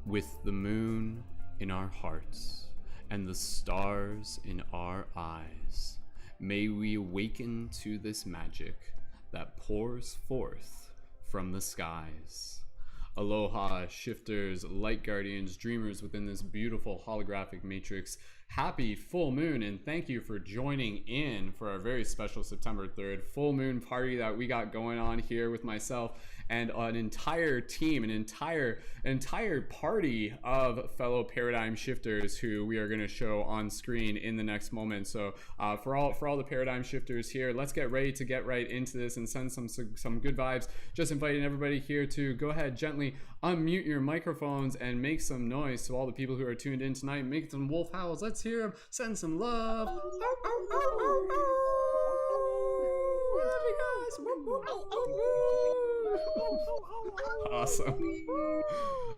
With the moon in our hearts and the stars in our eyes, may we awaken to this magic that pours forth from the skies. Aloha, shifters, light guardians, dreamers within this beautiful holographic matrix. Happy full moon, and thank you for joining in for our very special September 3rd full moon party that we got going on here with myself and an entire team, an entire party of fellow paradigm shifters who we are going to show on screen in the next moment. So for all the paradigm shifters here, let's get ready to get right into this and send some good vibes. Just inviting everybody here to go ahead, gently unmute your microphones and make some noise. To all the people who are tuned in tonight, make some wolf howls. Let's hear them. Send some love. Love you guys. Awesome.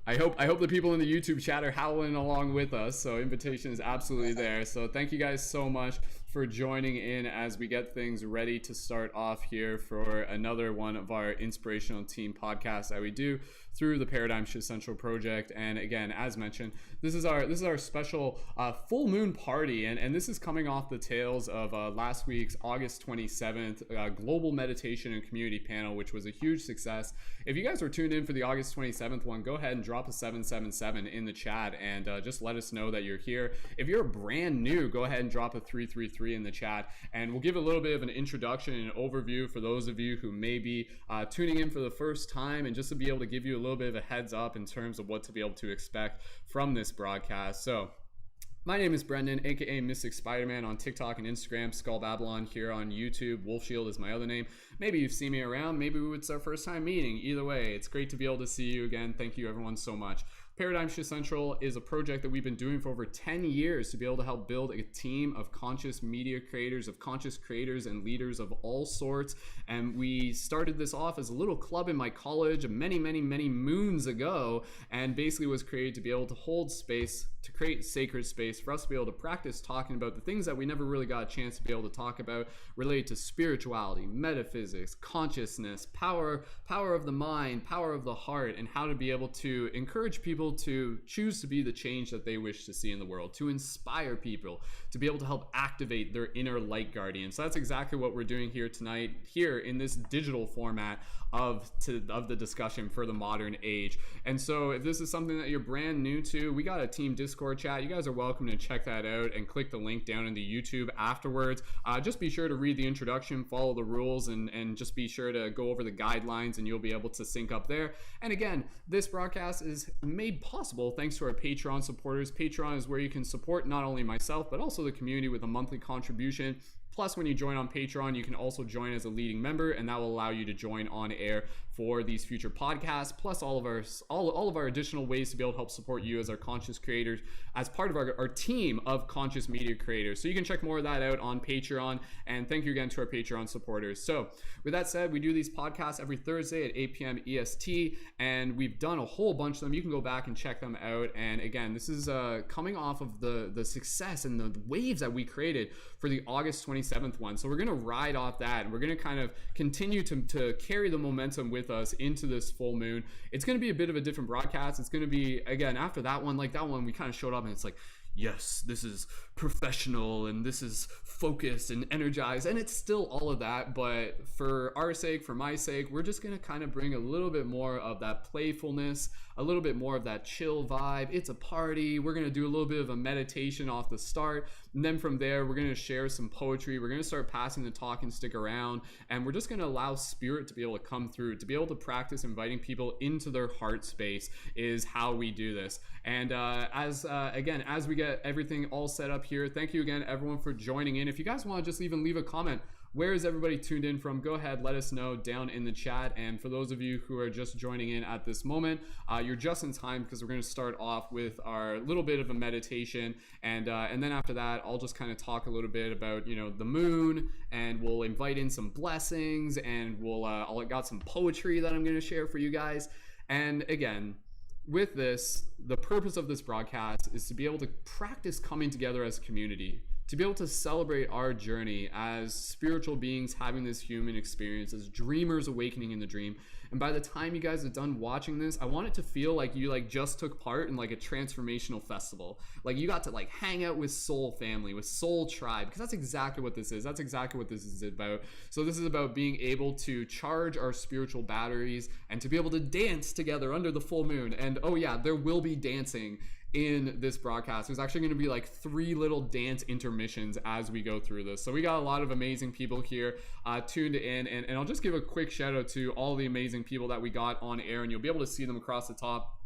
I hope the people in the YouTube chat are howling along with us. So invitation is absolutely there. So thank you guys so much for joining in as we get things ready to start off here for another one of our inspirational team podcasts that we do through the Paradigm Shift Central project. And again, as mentioned, this is our special full moon party, and this is coming off the tails of last week's August 27th global meditation and community panel, which was a huge success. If you guys were tuned in for the August 27th one, go ahead and drop a 777 in the chat and just let us know that you're here. If you're brand new, go ahead and drop a 333 in the chat, and we'll give a little bit of an introduction and an overview for those of you who may be tuning in for the first time, and just to be able to give you a little bit of a heads up in terms of what to be able to expect from this broadcast. So my name is Brendan, aka Mystic Spider-Man on TikTok and Instagram, Skull Babylon here on YouTube, Wolf Shield is my other name. Maybe you've seen me around, maybe it's our first time meeting. Either way, it's great to be able to see you again. Thank you everyone so much. Paradigm Shift Central is a project that we've been doing for over 10 years to be able to help build a team of conscious media creators, of conscious creators and leaders of all sorts. And we started this off as a little club in my college many moons ago, and basically was created to be able to hold space, to create sacred space for us to be able to practice talking about the things that we never really got a chance to be able to talk about related to spirituality, metaphysics, consciousness, power of the mind, power of the heart, and how to be able to encourage people to choose to be the change that they wish to see in the world, to inspire people, to be able to help activate their inner light guardian. So that's exactly what we're doing here tonight, here in this digital format of the discussion for the modern age. And so if this is something that you're brand new to, we got a team Discord chat. You guys are welcome to check that out and click the link down in the YouTube afterwards. Just be sure to read the introduction, follow the rules, and just be sure to go over the guidelines, and you'll be able to sync up there. And again, this broadcast is made possible thanks to our Patreon supporters. Patreon is where you can support not only myself but also the community with a monthly contribution. Plus, when you join on Patreon, you can also join as a leading member, and that will allow you to join on air for these future podcasts, plus all of our additional ways to be able to help support you as our conscious creators, as part of our team of conscious media creators. So you can check more of that out on Patreon, and thank you again to our Patreon supporters. So with that said, we do these podcasts every Thursday at 8 p.m. EST, and we've done a whole bunch of them. You can go back and check them out. And again, this is coming off of the success and the waves that we created for the August 27th one. So we're going to ride off that, and we're going to kind of continue to carry the momentum with us into this full moon. It's going to be a bit of a different broadcast. It's going to be, again, after that one, like that one, we kind of showed up and it's like, yes, this is professional and this is focused and energized, and it's still all of that, but for our sake, for my sake, we're just going to kind of bring a little bit more of that playfulness, a little bit more of that chill vibe. It's a party. We're going to do a little bit of a meditation off the start, and then from there we're going to share some poetry. We're going to start passing the talk and stick around, and we're just going to allow spirit to be able to come through, to be able to practice inviting people into their heart space is how we do this. And as we get everything all set up here, thank you again everyone for joining in. If you guys want to just even leave a comment, where is everybody tuned in from, go ahead, let us know down in the chat. And for those of you who are just joining in at this moment, you're just in time, because we're going to start off with our little bit of a meditation, and then after that I'll just kind of talk a little bit about, you know, the moon, and we'll invite in some blessings, and I'll got some poetry that I'm going to share for you guys. And again, with this, the purpose of this broadcast is to be able to practice coming together as a community, to be able to celebrate our journey as spiritual beings having this human experience, as dreamers awakening in the dream. And by the time you guys are done watching this, I want it to feel like you like just took part in like a transformational festival. Like you got to like hang out with Soul Family, with Soul Tribe, because that's exactly what this is. That's exactly what this is about. So this is about being able to charge our spiritual batteries and to be able to dance together under the full moon. And oh yeah, there will be dancing in this broadcast. There's actually going to be like 3 little dance intermissions as we go through this. So we got a lot of amazing people here tuned in, and I'll just give a quick shout out to all the amazing people that we got on air, and you'll be able to see them across the top.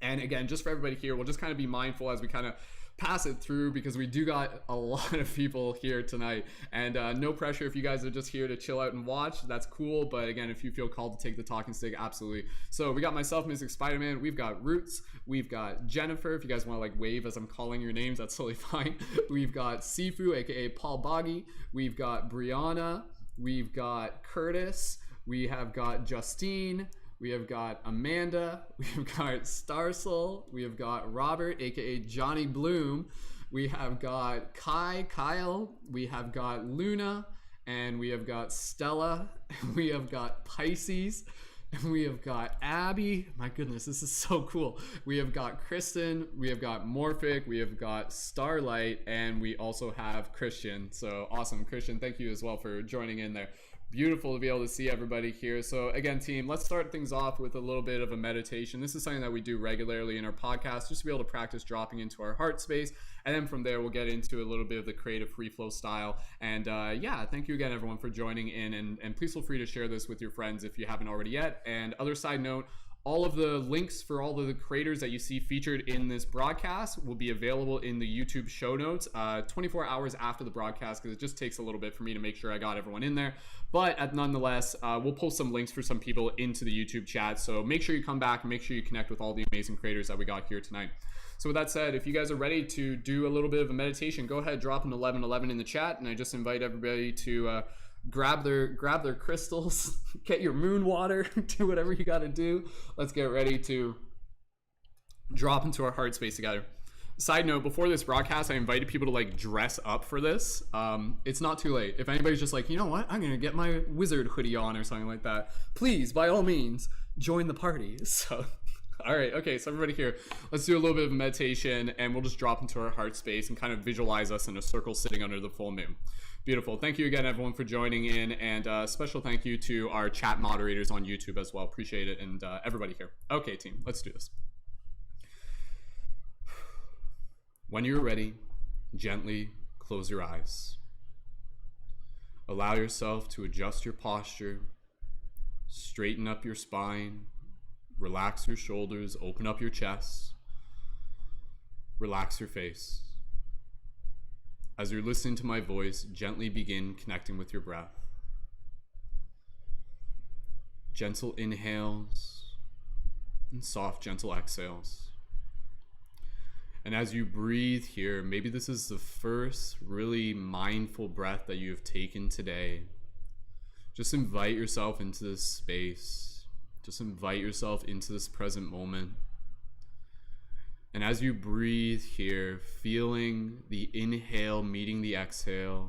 And again, just for everybody here, we'll just kind of be mindful as we kind of pass it through, because we do got a lot of people here tonight, and no pressure if you guys are just here to chill out and watch, that's cool. But again, if you feel called to take the talking stick, absolutely. So we got myself, Mystic Spider-Man, we've got Roots, we've got Jennifer, if you guys want to like wave as I'm calling your names, that's totally fine. We've got Sifu, aka Paul Boggy, we've got Brianna, we've got Curtis, we have got Justine, we have got Amanda, we have got Starsoul, we have got Robert, aka Johnny Bloom, we have got Kyle, we have got Luna, and we have got Stella, we have got Pisces, and we have got Abby. My goodness, this is so cool. We have got Kristen, we have got Morphic, we have got Starlight, and we also have Christian. So awesome, Christian, thank you as well for joining in there. Beautiful to be able to see everybody here. So again, team, let's start things off with a little bit of a meditation. This is something that we do regularly in our podcast, just to be able to practice dropping into our heart space. And then from there, we'll get into a little bit of the creative free flow style. And yeah, thank you again, everyone, for joining in. And please feel free to share this with your friends if you haven't already yet. And other side note, all of the links for all of the creators that you see featured in this broadcast will be available in the YouTube show notes 24 hours after the broadcast, because it just takes a little bit for me to make sure I got everyone in there. But nonetheless, we'll post some links for some people into the YouTube chat. So make sure you come back and make sure you connect with all the amazing creators that we got here tonight. So with that said, if you guys are ready to do a little bit of a meditation, go ahead, drop an 1111 in the chat. And I just invite everybody to grab their crystals, get your moon water, do whatever you got to do. Let's get ready to drop into our heart space together. Side note, before this broadcast, I invited people to like dress up for this. It's not too late. If anybody's just like, you know what, I'm gonna get my wizard hoodie on or something like that, please, by all means, join the party. So all right, okay, so everybody here, let's do a little bit of meditation, and we'll just drop into our heart space and kind of visualize us in a circle sitting under the full moon. Beautiful. Thank you again, everyone, for joining in, and special thank you to our chat moderators on YouTube as well. Appreciate it, and everybody here. Okay, team, let's do this. When you're ready, gently close your eyes. Allow yourself to adjust your posture, straighten up your spine, relax your shoulders, open up your chest, relax your face. As you're listening to my voice, gently begin connecting with your breath. Gentle inhales and soft, gentle exhales. And as you breathe here, maybe this is the first really mindful breath that you have taken today. Just invite yourself into this space. Just invite yourself into this present moment. And as you breathe here, feeling the inhale meeting the exhale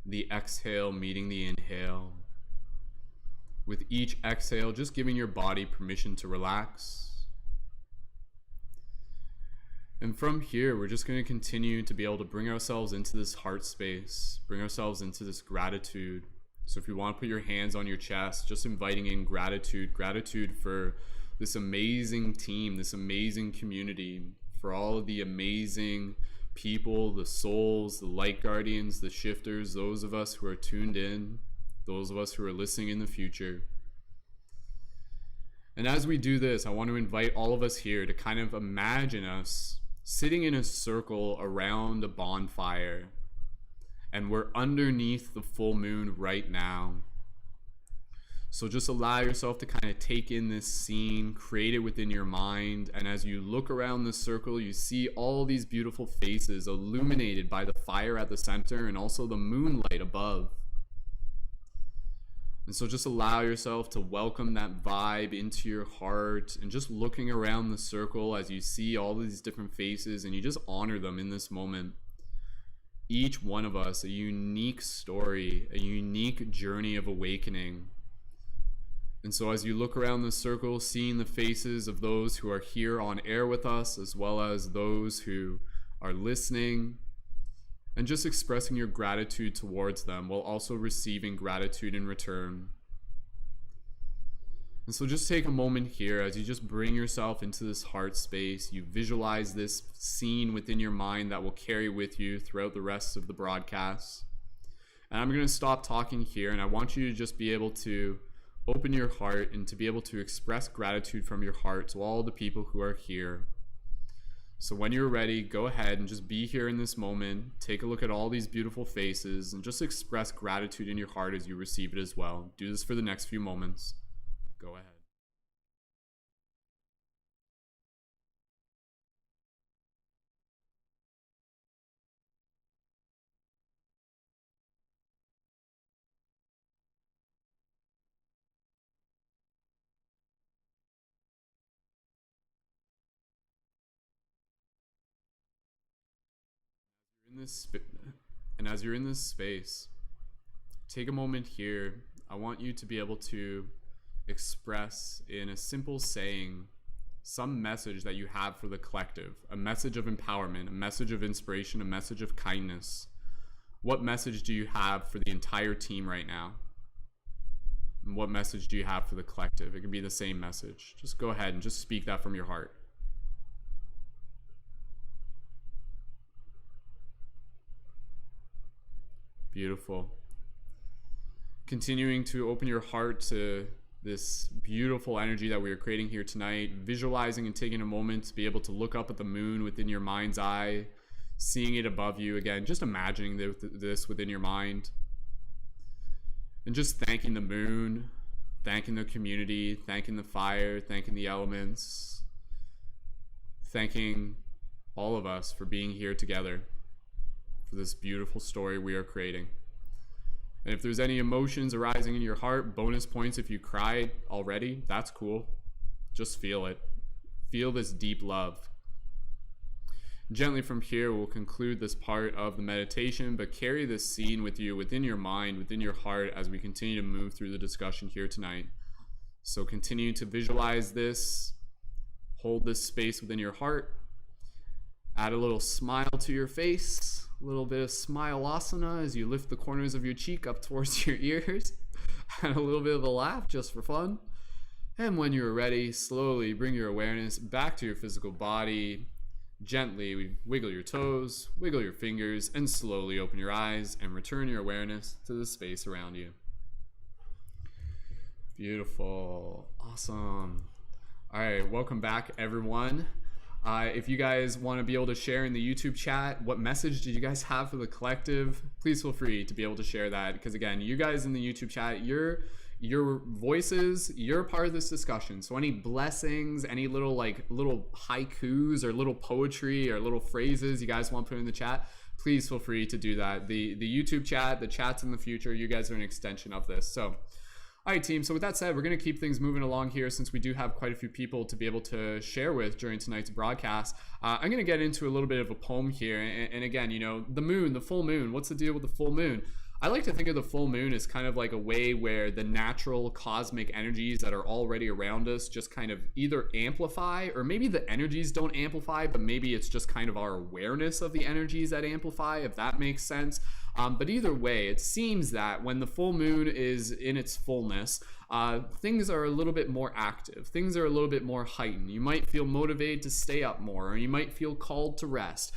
meeting the inhale. With each exhale, just giving your body permission to relax. And from here, we're just going to continue to be able to bring ourselves into this heart space, bring ourselves into this gratitude. So if you want to put your hands on your chest, just inviting in gratitude for this amazing team, this amazing community, for all of the amazing people, the souls, the light guardians, the shifters, those of us who are tuned in, those of us who are listening in the future. And as we do this, I want to invite all of us here to kind of imagine us sitting in a circle around a bonfire, and we're underneath the full moon right now. So just allow yourself to kind of take in this scene, create it within your mind, and as you look around the circle, you see all these beautiful faces illuminated by the fire at the center and also the moonlight above. And so just allow yourself to welcome that vibe into your heart, and just looking around the circle as you see all these different faces, and you just honor them in this moment. each one of us a unique story, a unique journey of awakening. And so as you look around the circle, seeing the faces of those who are here on air with us, as well as those who are listening, and just expressing your gratitude towards them while also receiving gratitude in return. And so just take a moment here as you just bring yourself into this heart space. You visualize this scene within your mind that will carry with you throughout the rest of the broadcast. And I'm going to stop talking here, and I want you to just be able to open your heart and to be able to express gratitude from your heart to all the people who are here. So when you're ready, go ahead and just be here in this moment. Take a look at all these beautiful faces and just express gratitude in your heart as you receive it as well. Do this for the next few moments. Go ahead. As you're in this space, take a moment here. I want you to be able to express in a simple saying some message that you have for the collective, a message of empowerment, a message of inspiration, a message of kindness. What message do you have for the entire team right now? And what message do you have for the collective? It can be the same message. Just go ahead and just speak that from your heart. Beautiful. Continuing to open your heart to this beautiful energy that we are creating here tonight, visualizing and taking a moment to be able to look up at the moon within your mind's eye, seeing it above you. Again, just imagining this within your mind. And just thanking the moon, thanking the community, thanking the fire, thanking the elements, thanking all of us for being here together for this beautiful story we are creating. And if there's any emotions arising in your heart, bonus points if you cried already, that's cool. Just feel it. Feel this deep love. Gently from here, we'll conclude this part of the meditation, but carry this scene with you within your mind, within your heart, as we continue to move through the discussion here tonight. So continue to visualize this, hold this space within your heart, add a little smile to your face, a little bit of smile-asana as you lift the corners of your cheek up towards your ears, and a little bit of a laugh just for fun. And when you're ready, slowly bring your awareness back to your physical body. Gently wiggle your toes, wiggle your fingers, and slowly open your eyes and return your awareness to the space around you. Beautiful. Awesome. All right, welcome back, everyone. If you guys want to be able to share in the YouTube chat, what message did you guys have for the collective? Please feel free to be able to share that, because again, you guys in the YouTube chat, your voices, you're part of this discussion. So any blessings, any little haikus or little poetry or little phrases you guys want to put in the chat, please feel free to do that. The YouTube chat, the chats in the future, you guys are an extension of this. So all right, team. So with that said, we're going to keep things moving along here since we do have quite a few people to be able to share with during tonight's broadcast. I'm going to get into a little bit of a poem here. And again, you know, the moon, the full moon, what's the deal with the full moon? I like to think of the full moon as kind of like a way where the natural cosmic energies that are already around us just kind of either amplify, or maybe the energies don't amplify, but maybe it's just kind of our awareness of the energies that amplify, if that makes sense. But either way, it seems that when the full moon is in its fullness, things are a little bit more active. Things are a little bit more heightened. You might feel motivated to stay up more, or you might feel called to rest.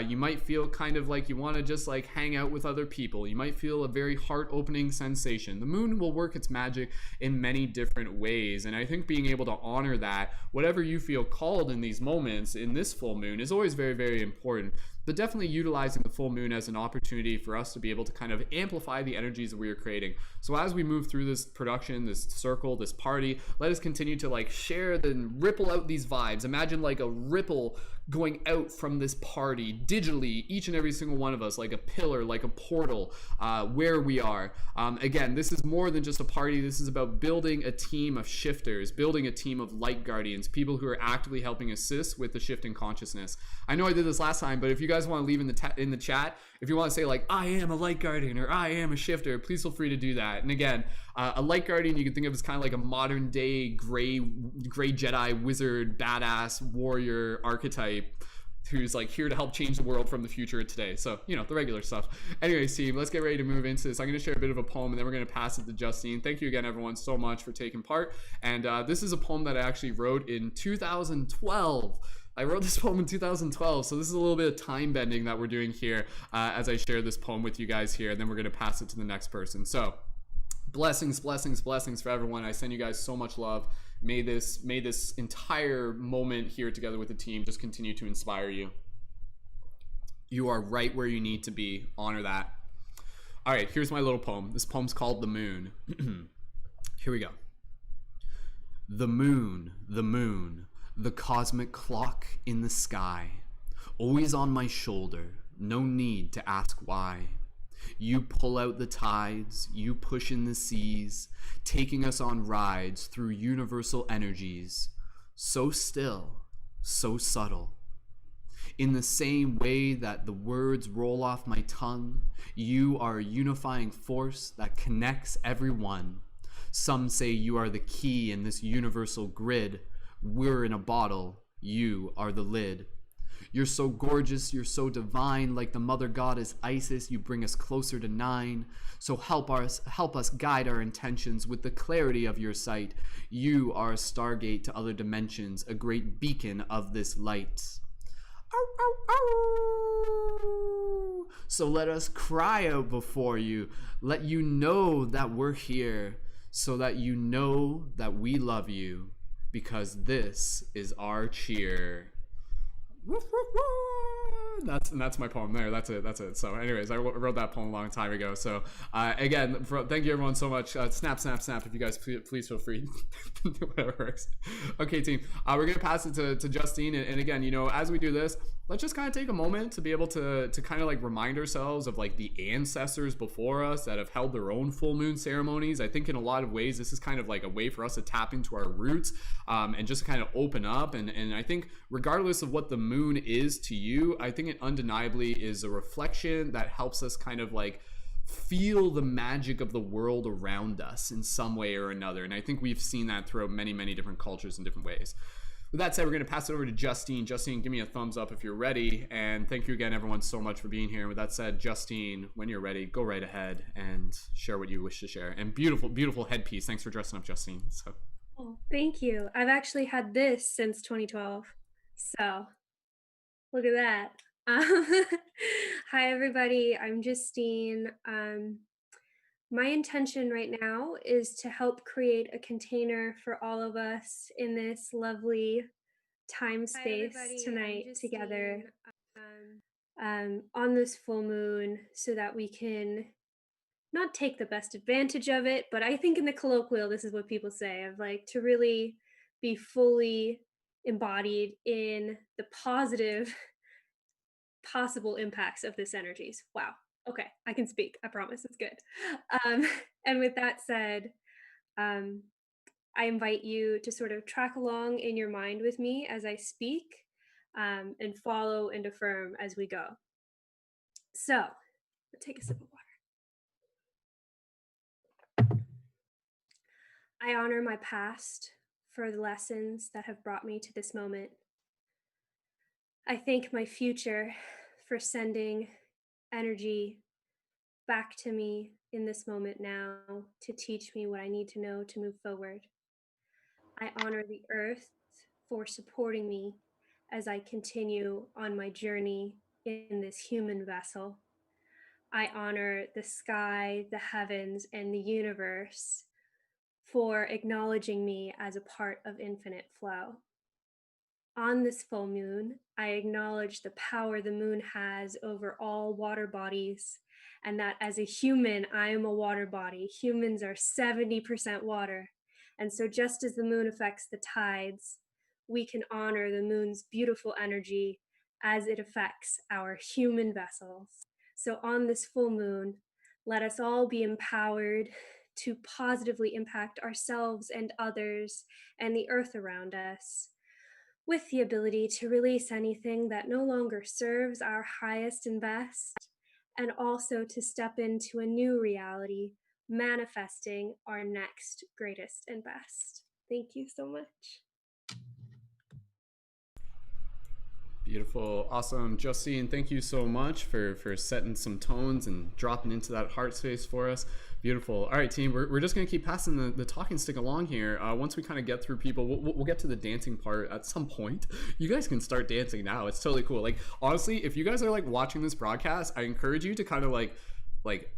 You might feel kind of like you want to just like hang out with other people. You might feel a very heart-opening sensation. The moon will work its magic in many different ways, and I think being able to honor that, whatever you feel called in these moments in this full moon, is always very, very important. But definitely utilizing the full moon as an opportunity for us to be able to kind of amplify the energies that we are creating. So as we move through this production, this circle, this party, let us continue to like share and ripple out these vibes. Imagine like a ripple going out from this party digitally, each and every single one of us, like a pillar, like a portal, where we are. Again, this is more than just a party. This is about building a team of shifters, building a team of light guardians, people who are actively helping assist with the shift in consciousness. I know I did this last time, but if you guys want to leave in the chat, if you want to say like, I am a light guardian or I am a shifter, please feel free to do that. And again, a light guardian you can think of as kind of like a modern day gray Jedi wizard badass warrior archetype who's like here to help change the world from the future of today. So, you know, the regular stuff. Anyways, team, let's get ready to move into this. I'm going to share a bit of a poem and then we're going to pass it to Justine. Thank you again, everyone, so much for taking part. And this is a poem that I actually wrote in 2012. I wrote this poem in 2012, so this is a little bit of time bending that we're doing here as I share this poem with you guys here, and then we're going to pass it to the next person. So, blessings, blessings, blessings for everyone. I send you guys so much love. May this entire moment here together with the team just continue to inspire you. You are right where you need to be. Honor that. All right, here's my little poem. This poem's called The Moon. Here we go. The moon, the cosmic clock in the sky, always on my shoulder, no need to ask why. You pull out the tides, you push in the seas, taking us on rides through universal energies, so still, so subtle. In the same way that the words roll off my tongue, you are a unifying force that connects everyone. Some say you are the key in this universal grid. We're in a bottle, you are the lid. You're so gorgeous, you're so divine, like the mother goddess Isis, you bring us closer to 9. So help us guide our intentions with the clarity of your sight. You are a stargate to other dimensions, a great beacon of this light. Ow, ow, ow. So let us cry out before you, let you know that we're here, so that you know that we love you, because this is our cheer. That's my poem there. That's it. So anyways, I wrote that poem a long time ago. So again, thank you everyone so much. Snap if you guys please feel free. Whatever works. Okay, team, we're gonna pass it to Justine, and again, you know, as we do this, let's just kind of take a moment to be able to kind of like remind ourselves of like the ancestors before us that have held their own full moon ceremonies. I think in a lot of ways this is kind of like a way for us to tap into our roots and just kind of open up, and I think regardless of what the moon is to you, I think it undeniably is a reflection that helps us kind of like feel the magic of the world around us in some way or another. And I think we've seen that throughout many different cultures in different ways. With that said, we're going to pass it over to Justine. Justine, give me a thumbs up if you're ready. And thank you again, everyone, so much for being here. And with that said, Justine, when you're ready, go right ahead and share what you wish to share. And beautiful headpiece. Thanks for dressing up, Justine. So. Oh, thank you. I've actually had this since 2012. So look at that. Hi, everybody. I'm Justine. My intention right now is to help create a container for all of us in this lovely time space tonight together on this full moon, so that we can not take the best advantage of it, but I think in the colloquial, this is what people say, of like to really be fully embodied in the positive possible impacts of this energies. Wow. Okay, I can speak. I promise it's good. And with that said, I invite you to sort of track along in your mind with me as I speak, and follow and affirm as we go. So, take a sip of water. I honor my past for the lessons that have brought me to this moment. I thank my future for sending energy back to me in this moment now to teach me what I need to know to move forward. I honor the earth for supporting me as I continue on my journey in this human vessel. I honor the sky, the heavens, and the universe for acknowledging me as a part of infinite flow. On this full moon, I acknowledge the power the moon has over all water bodies, and that as a human, I am a water body. Humans are 70% water. And so just as the moon affects the tides, we can honor the moon's beautiful energy as it affects our human vessels. So, on this full moon, let us all be empowered to positively impact ourselves and others and the earth around us, with the ability to release anything that no longer serves our highest and best, and also to step into a new reality, manifesting our next greatest and best. Thank you so much. Beautiful, awesome, Justine. Thank you so much for setting some tones and dropping into that heart space for us. Beautiful. All right, team. We're just gonna keep passing the talking stick along here. Once we kind of get through people, we'll get to the dancing part at some point. You guys can start dancing now. It's totally cool. Like honestly, if you guys are like watching this broadcast, I encourage you to kind of like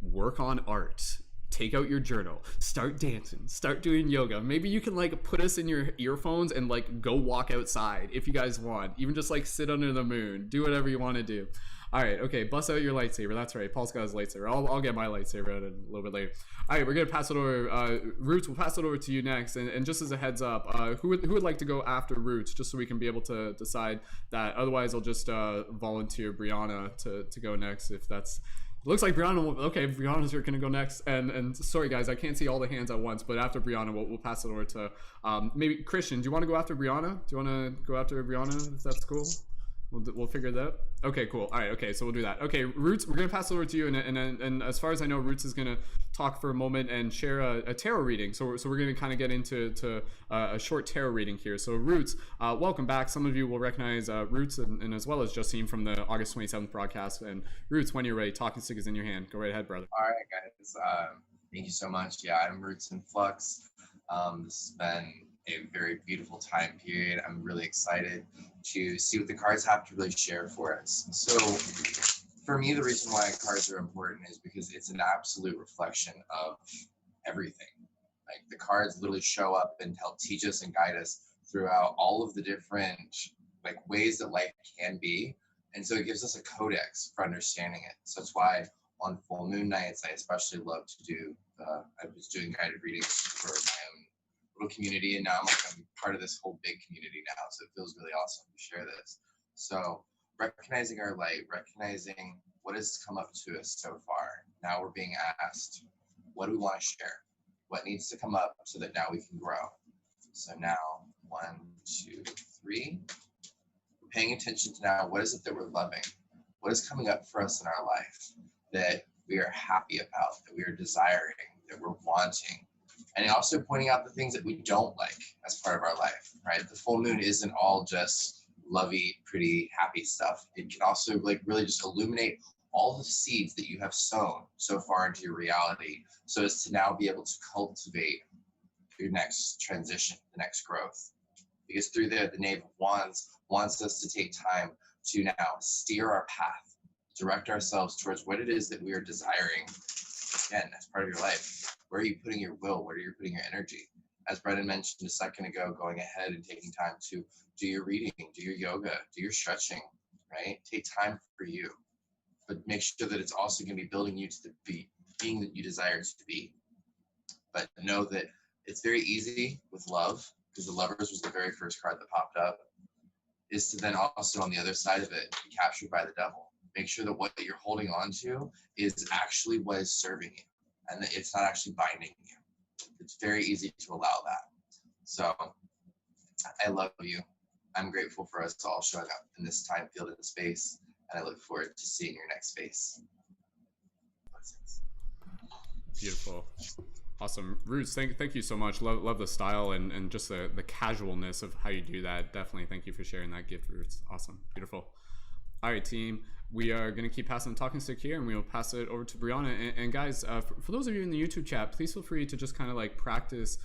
work on art. Take out your journal, start dancing, start doing yoga. Maybe you can like put us in your earphones and like go walk outside if you guys want. Even just like sit under the moon, do whatever you want to do. All right, okay, bust out your lightsaber. That's right, Paul's got his lightsaber. I'll get my lightsaber out a little bit later. All right, we're gonna pass it over. Roots, we'll pass it over to you next. And just as a heads up, who would like to go after Roots, just so we can be able to decide that. Otherwise, I'll just volunteer Brianna to go next if that's. Looks like Brianna. Okay, Brianna's going to go next. And sorry guys, I can't see all the hands at once. But after Brianna, we'll pass it over to maybe Christian. Do you want to go after Brianna? Do you want to go after Brianna? If that's cool. We'll figure that out. Okay, cool. All right, okay, so we'll do that. Okay, Roots, we're gonna pass it over to you, and as far as I know, Roots is gonna talk for a moment and share a tarot reading. So we're gonna kind of get into a short tarot reading here. So Roots, welcome back. Some of you will recognize Roots and as well as Justine from the August 27th broadcast. And Roots, when you're ready, talking stick is in your hand. Go right ahead, brother. All right, guys. Thank you so much. Yeah, I'm Roots in Flux. This has been a very beautiful time period. I'm really excited to see what the cards have to really share for us. So for me, the reason why cards are important is because it's an absolute reflection of everything. Like the cards literally show up and help teach us and guide us throughout all of the different like ways that life can be. And so it gives us a codex for understanding it. So that's why on full moon nights, I especially love to do, I was doing guided readings for my own little community, and now I'm part of this whole big community now, so it feels really awesome to share this. So recognizing our light, recognizing what has come up to us so far. Now we're being asked, what do we want to share? What needs to come up so that now we can grow? So now 1, 2, 3, we're paying attention to now, what is it that we're loving? What is coming up for us in our life that we are happy about, that we are desiring, that we're wanting? And also pointing out the things that we don't like as part of our life, right? The full moon isn't all just lovey, pretty, happy stuff. It can also like really just illuminate all the seeds that you have sown so far into your reality, so as to now be able to cultivate your next transition, the next growth. Because through there, the Knave of Wands wants us to take time to now steer our path, direct ourselves towards what it is that we are desiring, again, as part of your life. Where are you putting your will? Where are you putting your energy? As Brendan mentioned a second ago, going ahead and taking time to do your reading, do your yoga, do your stretching, right? Take time for you, but make sure that it's also going to be building you to the being that you desire to be. But know that it's very easy with love, because the Lovers was the very first card that popped up, is to then also on the other side of it be captured by the devil. Make sure that what you're holding on to is actually what is serving you, and that it's not actually binding you. It's very easy to allow that. So I love you. I'm grateful for us all showing up in this time, field, and space, and I look forward to seeing your next space. Blessings. Beautiful. Awesome. Roots, thank you so much. Love the style and just the casualness of how you do that. Definitely thank you for sharing that gift, Roots. Awesome. Beautiful. All right, team. We are going to keep passing the talking stick here, and we will pass it over to Brianna. And guys, for those of you in the YouTube chat, please feel free to just kind of like practice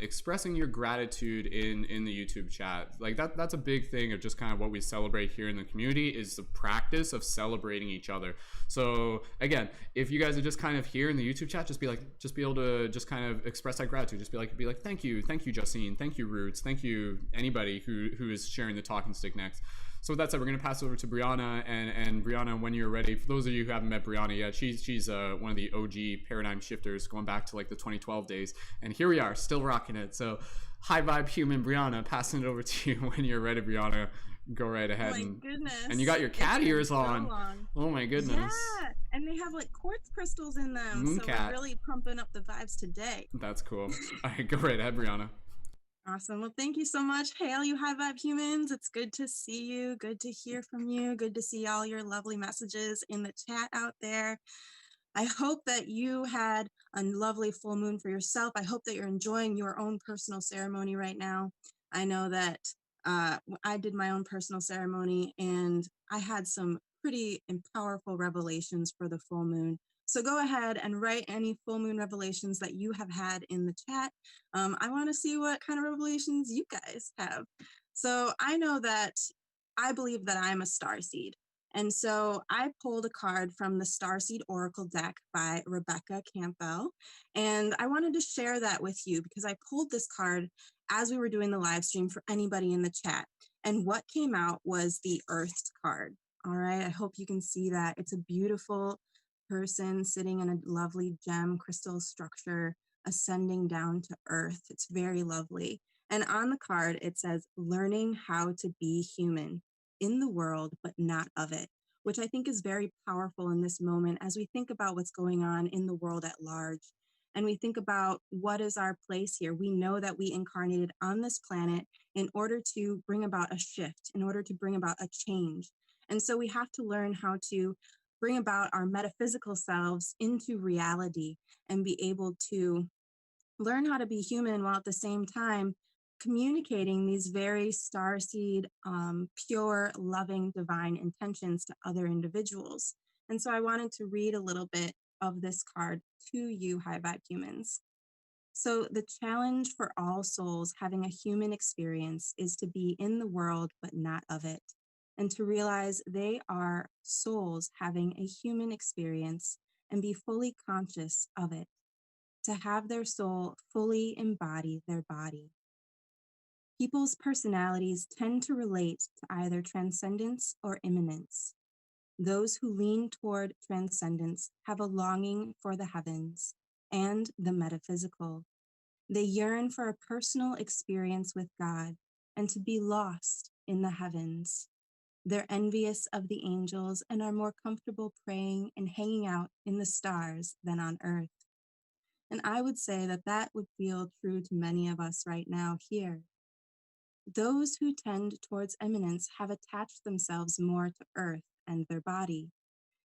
expressing your gratitude in the YouTube chat. Like that's a big thing of just kind of what we celebrate here in the community, is the practice of celebrating each other. So again, if you guys are just kind of here in the YouTube chat, just be able to just kind of express that gratitude. Just be like, thank you, Justine, thank you, Roots, thank you, anybody who is sharing the talking stick next. So with that said, we're going to pass over to Brianna, and Brianna, when you're ready, for those of you who haven't met Brianna yet, she's one of the OG paradigm shifters going back to like the 2012 days, and here we are, still rocking it. So high vibe human Brianna, passing it over to you when you're ready, Brianna. Go right ahead. Oh my goodness. And you got your cat It's been ears so on. long. Oh my goodness. Yeah, and they have like quartz crystals in them, so Mooncat. we're really pumping up the vibes today. That's cool. All right, go right ahead, Brianna. Awesome. Well, thank you so much. Hey, all you high vibe humans. It's good to see you. Good to hear from you. Good to see all your lovely messages in the chat out there. I hope that you had a lovely full moon for yourself. I hope that you're enjoying your own personal ceremony right now. I know that I did my own personal ceremony and I had some pretty and powerful revelations for the full moon. So go ahead and write any full moon revelations that you have had in the chat. I want to see what kind of revelations you guys have. So I know that I believe that I'm a starseed. And so I pulled a card from the Starseed Oracle deck by Rebecca Campbell. And I wanted to share that with you because I pulled this card as we were doing the live stream for anybody in the chat. And what came out was the Earth card. All right, I hope you can see that. It's a beautiful person sitting in a lovely gem crystal structure, ascending down to Earth. It's very lovely. And on the card, it says, learning how to be human in the world, but not of it, which I think is very powerful in this moment as we think about what's going on in the world at large. And we think about what is our place here. We know that we incarnated on this planet in order to bring about a shift, in order to bring about a change. And so we have to learn how to bring about our metaphysical selves into reality and be able to learn how to be human while at the same time communicating these very starseed, pure, loving, divine intentions to other individuals. And so I wanted to read a little bit of this card to you, high vibe humans. So the challenge for all souls having a human experience is to be in the world, but not of it, and to realize they are souls having a human experience and be fully conscious of it, to have their soul fully embody their body. People's personalities tend to relate to either transcendence or immanence. Those who lean toward transcendence have a longing for the heavens and the metaphysical. They yearn for a personal experience with God and to be lost in the heavens. They're envious of the angels and are more comfortable praying and hanging out in the stars than on earth. And I would say that that would feel true to many of us right now here. Those who tend towards eminence have attached themselves more to earth and their body.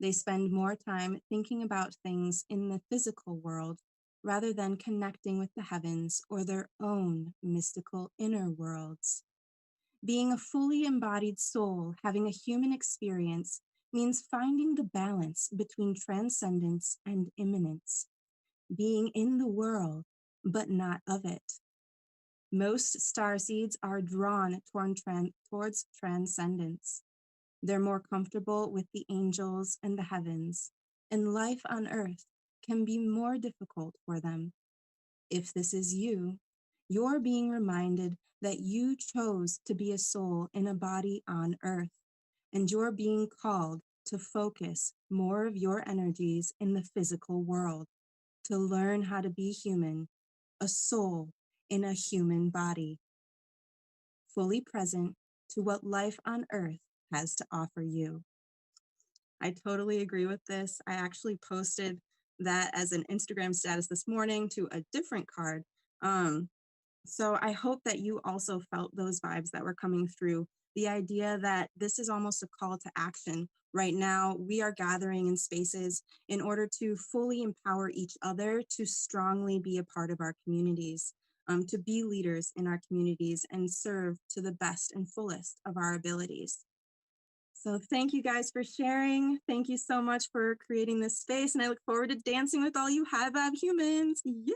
They spend more time thinking about things in the physical world rather than connecting with the heavens or their own mystical inner worlds. Being a fully embodied soul having a human experience means finding the balance between transcendence and immanence, being in the world, but not of it. Most starseeds are drawn towards transcendence. They're more comfortable with the angels and the heavens, and life on earth can be more difficult for them. If this is you, you're being reminded that you chose to be a soul in a body on earth, and you're being called to focus more of your energies in the physical world, to learn how to be human, a soul in a human body, fully present to what life on earth has to offer you. I totally agree with this. I actually posted that as an Instagram status this morning to a different card. So I hope that you also felt those vibes that were coming through. The idea that this is almost a call to action. Right now, we are gathering in spaces in order to fully empower each other to strongly be a part of our communities, to be leaders in our communities and serve to the best and fullest of our abilities. So thank you guys for sharing. Thank you so much for creating this space. And I look forward to dancing with all you high vibe humans. Yay!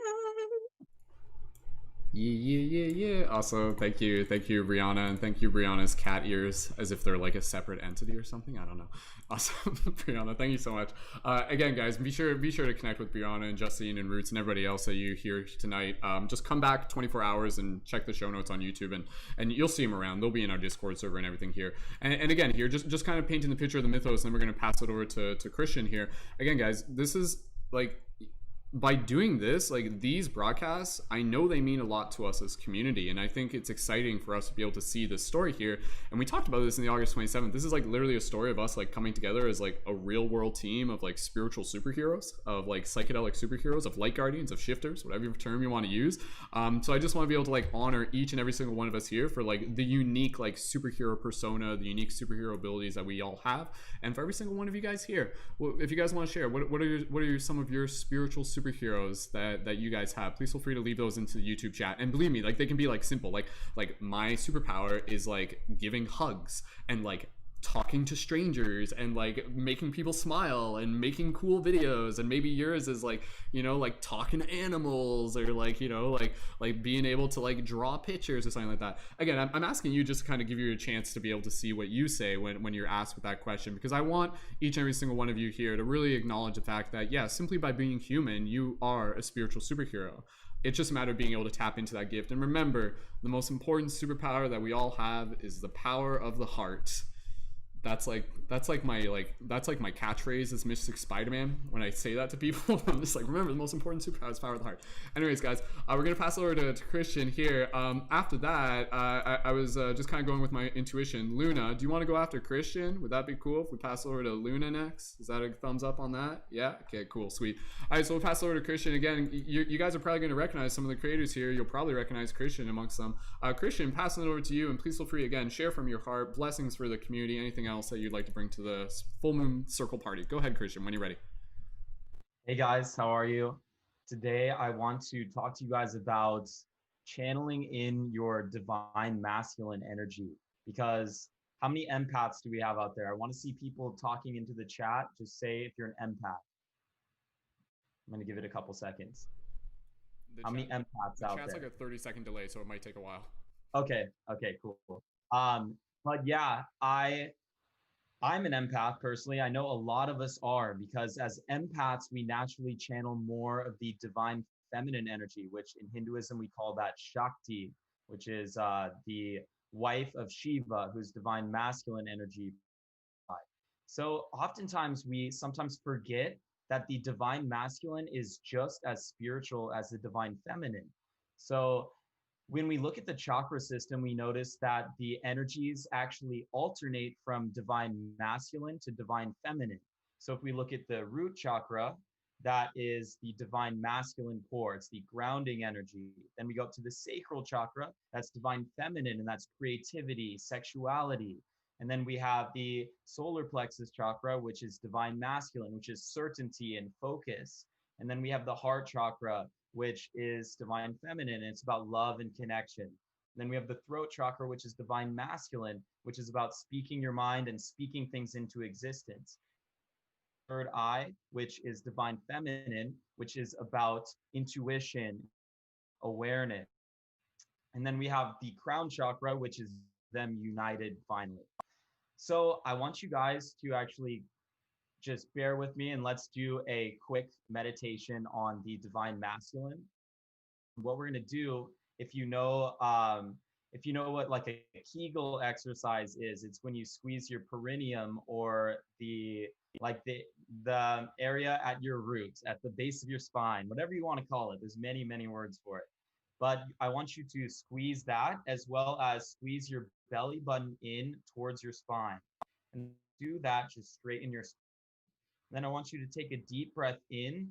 Yeah. Also, thank you, Brianna, and thank you, Brianna's cat ears, as if they're like a separate entity or something. I don't know. Awesome, Brianna, thank you so much. Again, guys, be sure to connect with Brianna and Justine and Roots and everybody else that you hear tonight. Just come back 24 hours and check the show notes on YouTube, and you'll see them around. They'll be in our Discord server and everything here. And again, here, just kind of painting the picture of the mythos, and then we're gonna pass it over to Christian here. Again, guys, this is like, by doing this, like these broadcasts, I know they mean a lot to us as community, and I think it's exciting for us to be able to see this story here. And we talked about this in the August 27th. This is like literally a story of us like coming together as like a real world team of like spiritual superheroes, of like psychedelic superheroes, of light guardians, of shifters, whatever term you want to use. So I just want to be able to like honor each and every single one of us here for like the unique like superhero persona, the unique superhero abilities that we all have, and for every single one of you guys here. Well, if you guys want to share, what are some of your spiritual superheroes that you guys have? Please feel free to leave those into the YouTube chat. And believe me, like they can be like simple, like my superpower is like giving hugs and like talking to strangers and like making people smile and making cool videos. And maybe yours is like, you know, like talking to animals, or like, you know, like being able to like draw pictures or something like that. Again, I'm asking you just to kind of give you a chance to be able to see what you say when you're asked with that question, because I want each and every single one of you here to really acknowledge the fact that, yeah, simply by being human, you are a spiritual superhero. It's just a matter of being able to tap into that gift. And remember, the most important superpower that we all have is the power of the heart. That's like my catchphrase as Mystic Spider-Man. When I say that to people, I'm just like, remember, the most important superpower is power of the heart. Anyways, guys, we're gonna pass it over to Christian here. After that, I was just kind of going with my intuition. Luna, do you want to go after Christian? Would that be cool if we pass over to Luna next? Is that a thumbs up on that? Yeah. Okay. Cool. Sweet. All right. So we'll pass it over to Christian again. You guys are probably going to recognize some of the creators here. You'll probably recognize Christian amongst them. Christian, passing it over to you, and please feel free again, share from your heart, blessings for the community, anything else that you'd like to bring to the full moon circle party. Go ahead, Christian, when you're ready. Hey guys, how are you? Today I want to talk to you guys about channeling in your divine masculine energy, because how many empaths do we have out there? I want to see people talking into the chat. Just say if you're an empath. I'm going to give it a couple seconds. How many empaths out there? Chat's like a 30-second delay, so it might take a while. Okay, cool. But yeah, I'm an empath personally. I know a lot of us are, because as empaths, we naturally channel more of the divine feminine energy, which in Hinduism we call that Shakti, which is the wife of Shiva, who's divine masculine energy. So oftentimes we sometimes forget that the divine masculine is just as spiritual as the divine feminine. So when we look at the chakra system, we notice that the energies actually alternate from divine masculine to divine feminine. So if we look at the root chakra, that is the divine masculine core, it's the grounding energy. Then we go up to the sacral chakra, that's divine feminine, and that's creativity, sexuality. And then we have the solar plexus chakra, which is divine masculine, which is certainty and focus. And then we have the heart chakra, which is divine feminine, and it's about love and connection. And then we have the throat chakra, which is divine masculine, which is about speaking your mind and speaking things into existence. Third eye, which is divine feminine, which is about intuition, awareness. And then we have the crown chakra, which is them united finally. So I want you guys to actually just bear with me, and let's do a quick meditation on the divine masculine. What we're going to do, if you know what like a Kegel exercise is, it's when you squeeze your perineum, or the area at your roots, at the base of your spine, whatever you want to call it. There's many words for it. But I want you to squeeze that, as well as squeeze your belly button in towards your spine. And do that, just straighten your spine. Then I want you to take a deep breath in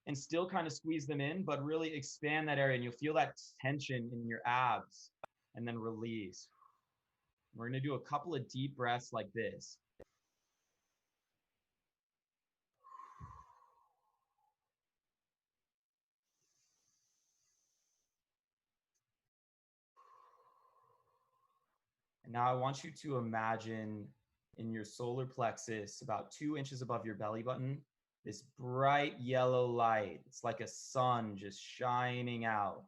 and still kind of squeeze them in, but really expand that area. And you'll feel that tension in your abs, and then release. We're going to do a couple of deep breaths like this. And now I want you to imagine in your solar plexus, about 2 inches above your belly button, this bright yellow light. It's like a sun just shining out.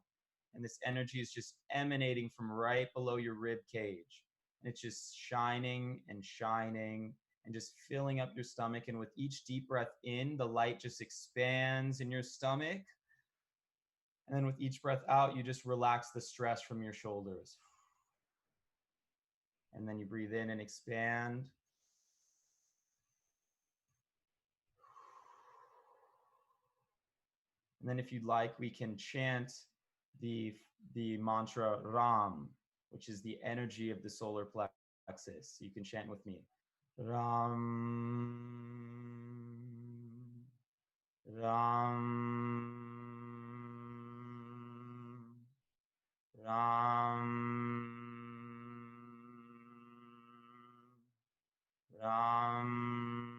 And this energy is just emanating from right below your rib cage. And it's just shining and shining and just filling up your stomach. And with each deep breath in, the light just expands in your stomach. And then with each breath out, you just relax the stress from your shoulders. And then you breathe in and expand. And then if you'd like, we can chant the mantra Ram, which is the energy of the solar plexus. You can chant with me. Ram, Ram, Ram, Ram.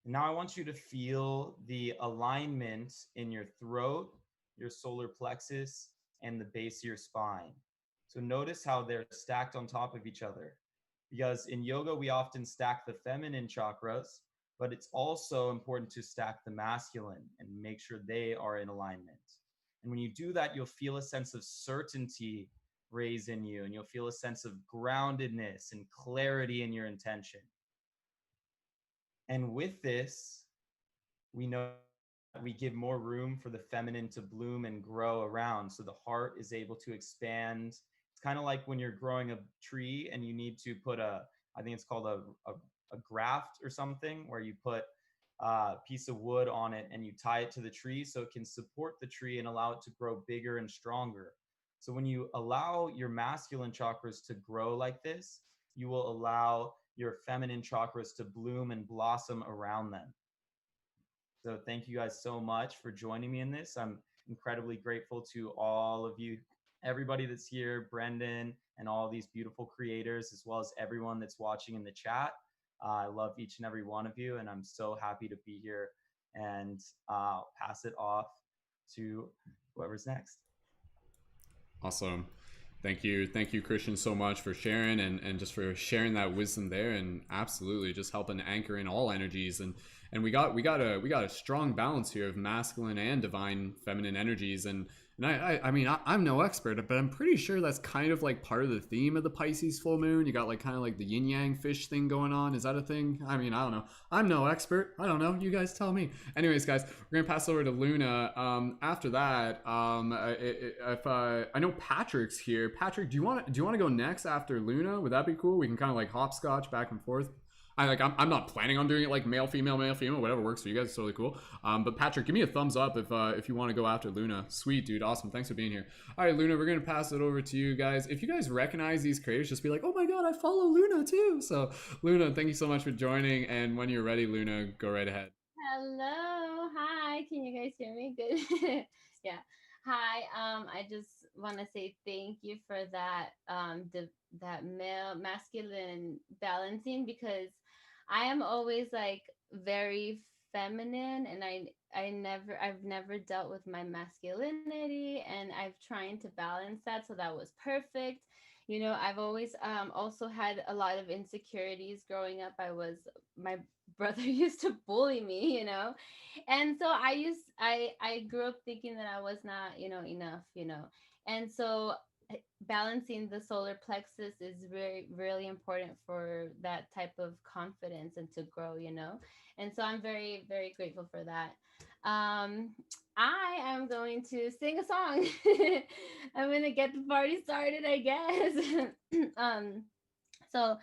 Now I want you to feel the alignment in your throat, your solar plexus, and the base of your spine. So notice how they're stacked on top of each other. Because in yoga, we often stack the feminine chakras, but it's also important to stack the masculine and make sure they are in alignment. And when you do that, you'll feel a sense of certainty raise in you, and you'll feel a sense of groundedness and clarity in your intention. And with this, we know that we give more room for the feminine to bloom and grow around. So the heart is able to expand. It's kind of like when you're growing a tree and you need to put I think it's called a graft or something, where you put a piece of wood on it and you tie it to the tree so it can support the tree and allow it to grow bigger and stronger. So when you allow your masculine chakras to grow like this, you will allow your feminine chakras to bloom and blossom around them. So thank you guys so much for joining me in this. I'm incredibly grateful to all of you, everybody that's here, Brendan, and all these beautiful creators, as well as everyone that's watching in the chat. I love each and every one of you, and I'm so happy to be here. And I'll pass it off to whoever's next. Awesome. Thank you, Christian, so much for sharing and just for sharing that wisdom there, and absolutely just helping anchor in all energies. And we got a strong balance here of masculine and divine feminine energies. And I mean, I'm no expert, but I'm pretty sure that's kind of like part of the theme of the Pisces full moon. You got like kind of like the yin yang fish thing going on. Is that a thing? I mean, I don't know. I'm no expert. I don't know. You guys tell me. Anyways, guys, we're gonna pass over to Luna. After that, if I know Patrick's here. Patrick, do you want to go next after Luna? Would that be cool? We can kind of like hopscotch back and forth. I'm not planning on doing it like male, female, whatever works for you guys. It's totally cool. But Patrick, give me a thumbs up if you want to go after Luna. Sweet, dude. Awesome. Thanks for being here. All right, Luna, we're going to pass it over to you guys. If you guys recognize these creators, just be like, oh my God, I follow Luna too. So Luna, thank you so much for joining. And when you're ready, Luna, go right ahead. Hello. Hi. Can you guys hear me? Good. Yeah. Hi. I just want to say thank you for that that male masculine balancing, because I am always like very feminine, and I've never dealt with my masculinity, and I've trying to balance that, so that was perfect. You know, I've always also had a lot of insecurities growing up. My brother used to bully me, you know, and so I grew up thinking that I was not, you know, enough, you know, and so balancing the solar plexus is really important for that type of confidence and to grow, you know, and so I'm very grateful for that. I am going to sing a song. I'm gonna get the party started, I guess. So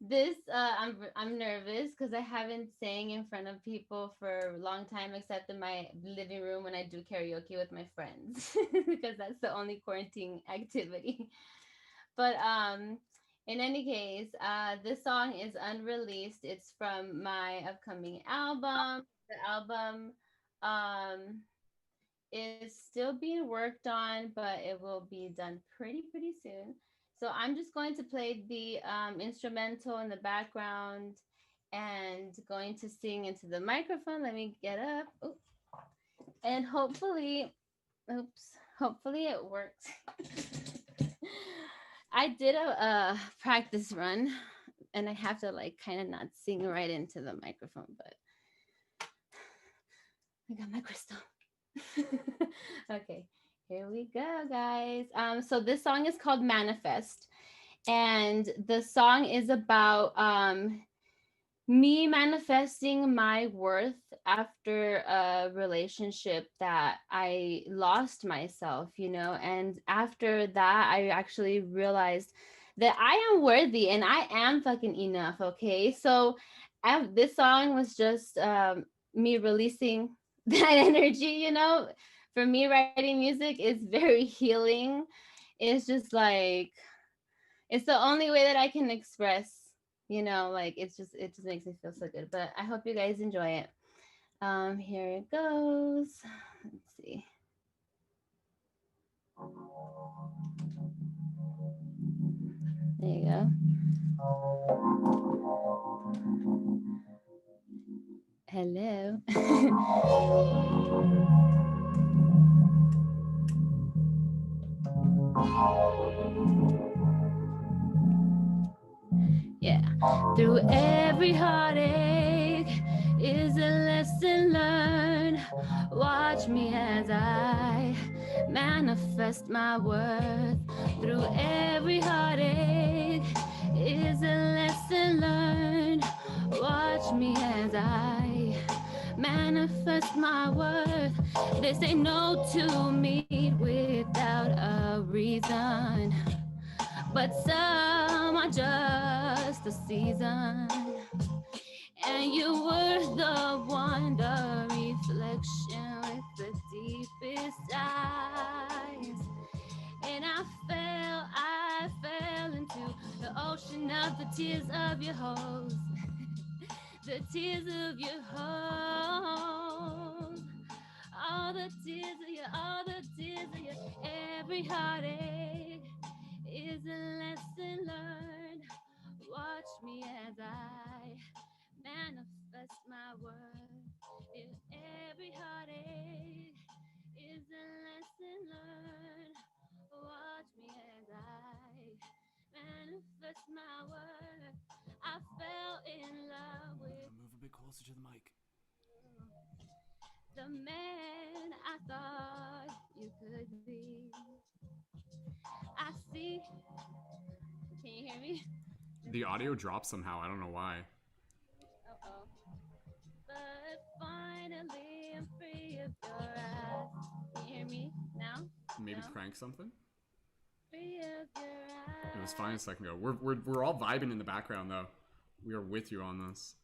this I'm nervous because I haven't sang in front of people for a long time, except in my living room when I do karaoke with my friends, because that's the only quarantine activity. But in any case, this song is unreleased. It's from my upcoming album. The album is still being worked on, but it will be done pretty soon. So I'm just going to play the instrumental in the background and going to sing into the microphone. Let me get up. Oops. And hopefully it works. I did a practice run, and I have to like kind of not sing right into the microphone, but I got my crystal. Okay, here we go, guys. So this song is called Manifest, and the song is about me manifesting my worth after a relationship that I lost myself, you know, and after that I actually realized that I am worthy and I am fucking enough. Okay, so this song was just me releasing that energy, you know. For me, writing music is very healing. It's just like it's the only way that I can express, you know, like it just makes me feel so good. But I hope you guys enjoy it. Here it goes. Let's see. There you go. Hello. Yeah. Through every heartache is a lesson learned. Watch me as I manifest my worth. Through every heartache is a lesson learned. Watch me as I manifest my worth. They say no to me without a reason, but some are just a season. And you were the one, the reflection with the deepest eyes. And I fell into the ocean of the tears of your hoes. The tears of your hoes. All the tears of your, all the tears of your, every heartache is a lesson learned. Watch me as I manifest my worth. If every heartache is a lesson learned, watch me as I manifest my worth. I fell in love with Move a bit closer to the mic. the man I thought you could be. I see. Can you hear me? The audio dropped somehow. I don't know why. Uh-oh. But finally I'm free of your eyes. Can you hear me now? Maybe No? crank something. Free of your eyes. It was fine a second ago. We're all vibing in the background though. We are with you on this.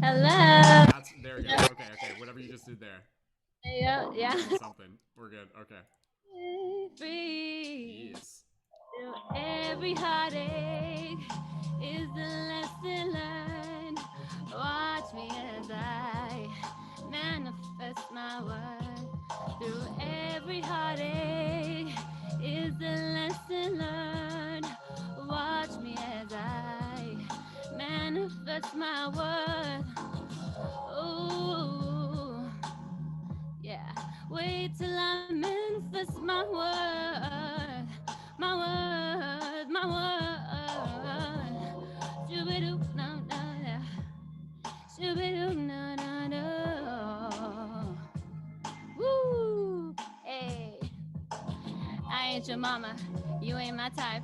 Hello. There we go. Okay. Whatever you just did there. Yeah. Something. We're good. Okay. Free. Yes. Through every heartache is the lesson learned. Watch me as I manifest my worth. Through every heartache is the lesson learned. Watch me as I manifest my worth. Ooh, yeah. Wait till I manifest my worth. My word, my word. Shoo-be-doo, no, no, no. Shoo-be-doo, no, no, no. Woo! Hey. I ain't your mama, you ain't my type.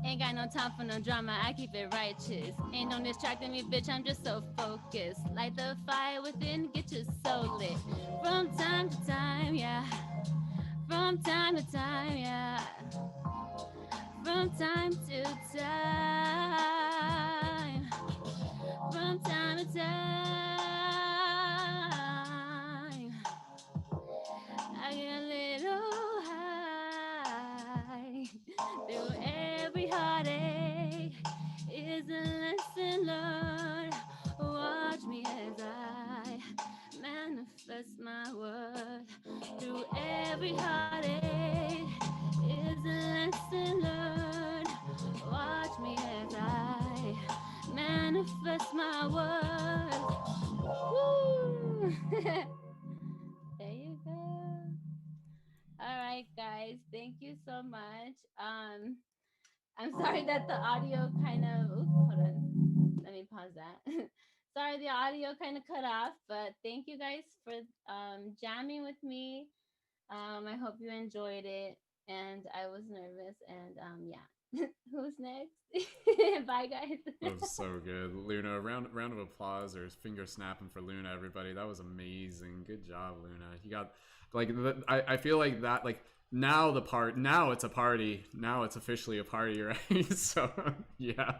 Ain't got no time for no drama, I keep it righteous. Ain't no distracting me, bitch, I'm just so focused. Light the fire within, get your soul lit. From time to time, yeah. From time to time, yeah. From time to time. From time to time. I get a little high. Through every heartache is a lesson learned. Watch me as I manifest my worth. Through every heartache is a lesson learned. Watch me as I manifest my worth. Woo! There you go. All right, guys. Thank you so much. I'm sorry that the audio kind of. Oops, hold on. Let me pause that. Sorry, the audio kind of cut off, but thank you guys for jamming with me. I hope you enjoyed it, and I was nervous, and yeah. Who's next? Bye, guys. That was so good, Luna. Round of applause or finger snapping for Luna, everybody. That was amazing. Good job, Luna. You got like I feel like that like now it's a party. Now it's officially a party, right? So yeah,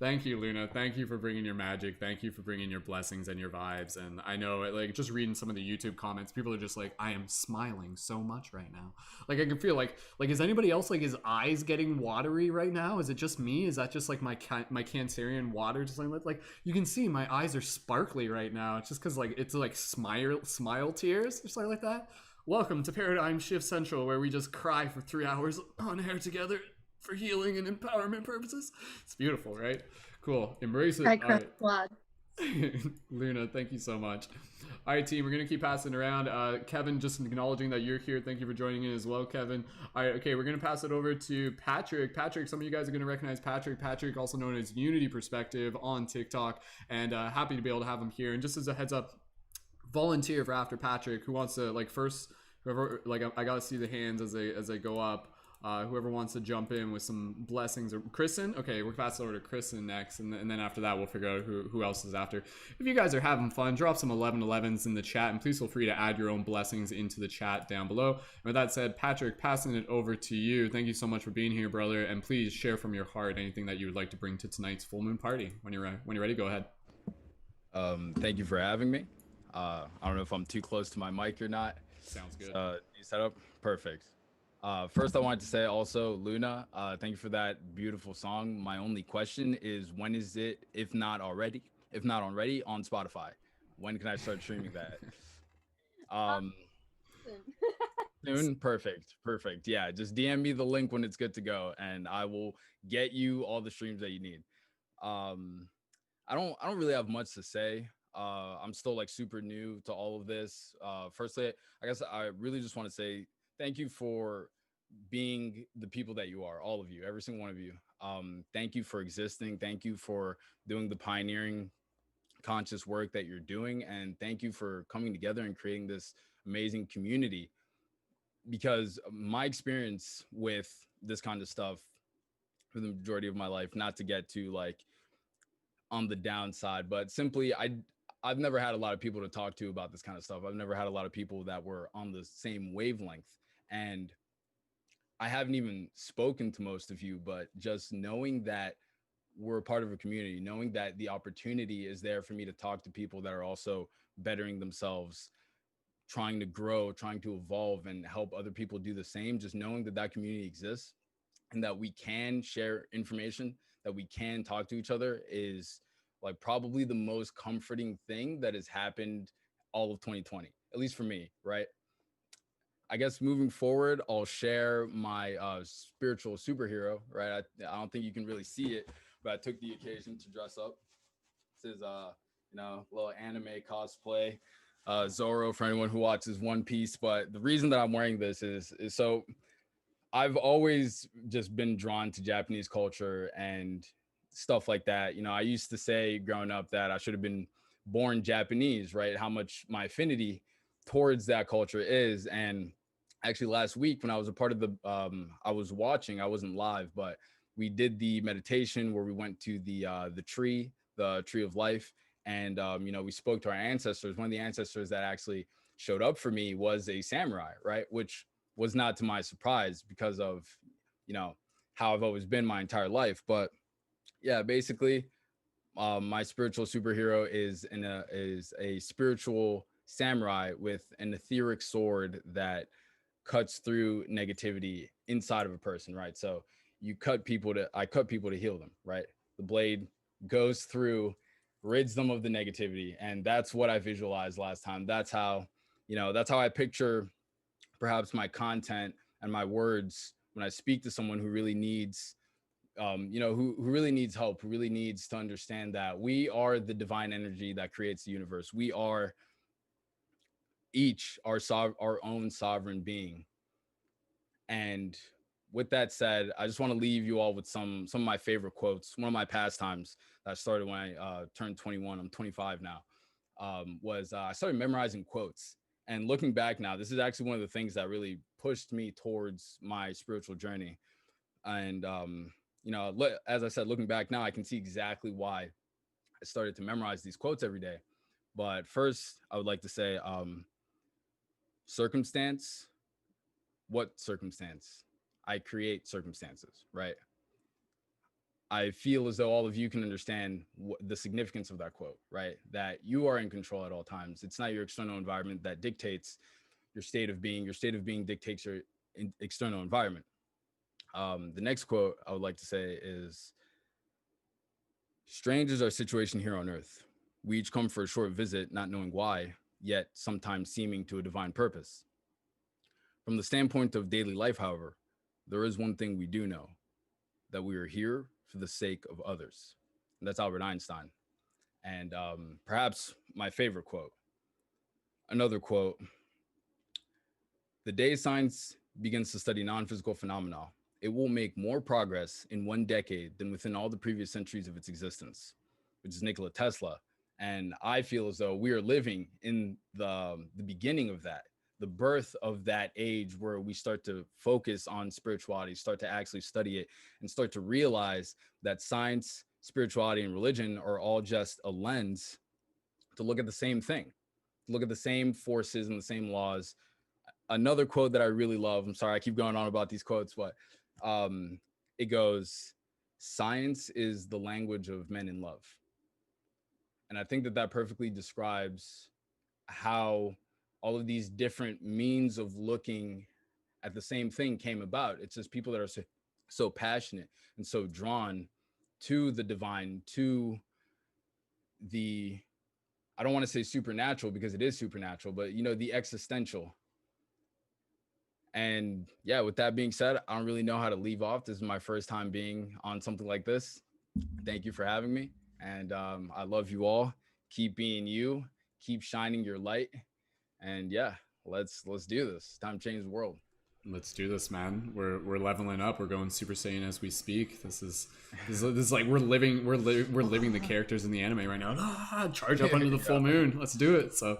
Thank you, Luna. Thank you for bringing your magic. Thank you for bringing your blessings and your vibes. And I know, like, just reading some of the YouTube comments, people are just like, I am smiling so much right now. Like, I can feel like, is anybody else, like, his eyes getting watery right now? Is it just me? Is that just like my Cancerian water? Just like you can see my eyes are sparkly right now. It's just because like it's like smile tears or something like that. Welcome to Paradigm Shift Central, where we just cry for 3 hours on air together for healing and empowerment purposes. It's beautiful, right? Cool. Embrace it. I All cry right. blood. Luna, thank you so much. All right, team, we're going to keep passing around. Kevin, just acknowledging that you're here. Thank you for joining in as well, Kevin. All right, okay, we're going to pass it over to Patrick. Patrick, some of you guys are going to recognize Patrick. Patrick, also known as Unity Perspective on TikTok, and happy to be able to have him here. And just as a heads up, volunteer for after Patrick, who wants to, like, first, whoever, like, I got to see the hands as they go up. Whoever wants to jump in with some blessings, or Kristen. Okay, we'll pass it over to Kristen next, and then after that we'll figure out who else is after. If you guys are having fun, drop some 1111s in the chat, and please feel free to add your own blessings into the chat down below. And with that said, Patrick, passing it over to you. Thank you so much for being here, brother, and please share from your heart anything that you would like to bring to tonight's full moon party. When you're ready, go ahead. Thank you for having me. I don't know if I'm too close to my mic or not. Sounds good. You set up perfect. First, I wanted to say also, Luna, thank you for that beautiful song. My only question is, when is it, if not already, on Spotify? When can I start streaming that? Soon? Perfect. Yeah, just DM me the link when it's good to go, and I will get you all the streams that you need. I don't really have much to say. I'm still like super new to all of this. Firstly, I guess I really just want to say thank you for being the people that you are, all of you, every single one of you. Thank you for existing. Thank you for doing the pioneering conscious work that you're doing. And thank you for coming together and creating this amazing community. Because my experience with this kind of stuff for the majority of my life, not to get to like on the downside, but simply I've never had a lot of people to talk to about this kind of stuff. I've never had a lot of people that were on the same wavelength. And I haven't even spoken to most of you, but just knowing that we're a part of a community, knowing that the opportunity is there for me to talk to people that are also bettering themselves, trying to grow, trying to evolve and help other people do the same, just knowing that that community exists and that we can share information, that we can talk to each other is like probably the most comforting thing that has happened all of 2020, at least for me, right? I guess moving forward, I'll share my spiritual superhero, right? I don't think you can really see it, but I took the occasion to dress up. This is, little anime cosplay, Zoro for anyone who watches One Piece. But the reason that I'm wearing this is so I've always just been drawn to Japanese culture and stuff like that. You know, I used to say growing up that I should have been born Japanese, right? How much my affinity towards that culture is. And actually last week when I was a part of the, I was watching, I wasn't live, but we did the meditation where we went to the tree of life. And, we spoke to our ancestors. One of the ancestors that actually showed up for me was a samurai, right? Which was not to my surprise because of, how I've always been my entire life. But yeah, basically, my spiritual superhero is a spiritual samurai with an etheric sword that cuts through negativity inside of a person, right? So I cut people to heal them, right? The blade goes through, rids them of the negativity, and that's what I visualized last time. That's how I picture perhaps my content and my words when I speak to someone who really needs who really needs help, who really needs to understand that we are the divine energy that creates the universe. We are each our own sovereign being. And with that said, I just want to leave you all with some of my favorite quotes. One of my pastimes that I started when I turned 21, I'm 25 now, was I started memorizing quotes. And looking back now, this is actually one of the things that really pushed me towards my spiritual journey. And as I said, looking back now, I can see exactly why I started to memorize these quotes every day. But first, I would like to say, circumstance. What circumstance? I create circumstances, right? I feel as though all of you can understand the significance of that quote, right? That you are in control at all times. It's not your external environment that dictates your state of being. Your state of being dictates your external environment. The next quote I would like to say is, strange is our situation here on earth. We each come for a short visit, not knowing why, yet sometimes seeming to a divine purpose. From the standpoint of daily life, however, there is one thing we do know, that we are here for the sake of others. And that's Albert Einstein. And perhaps my favorite quote, another quote, the day science begins to study non-physical phenomena, it will make more progress in 1 decade than within all the previous centuries of its existence, which is Nikola Tesla. And I feel as though we are living in the beginning of that, the birth of that age where we start to focus on spirituality, start to actually study it, and start to realize that science, spirituality, and religion are all just a lens to look at the same thing, to look at the same forces and the same laws. Another quote that I really love, I'm sorry, I keep going on about these quotes, but it goes, science is the language of men in love. And I think that that perfectly describes how all of these different means of looking at the same thing came about. It's just people that are so passionate and so drawn to the divine, to the, I don't want to say supernatural because it is supernatural, but you know, the existential. And yeah, with that being said, I don't really know how to leave off. This is my first time being on something like this. Thank you for having me. And I love you all. Keep being you, keep shining your light. And yeah, let's do this. Time to change the world. Let's do this, man. We're leveling up. We're going Super Saiyan as we speak. This is like we're living the characters in the anime right now. Charge up under the full moon. Let's do it. So,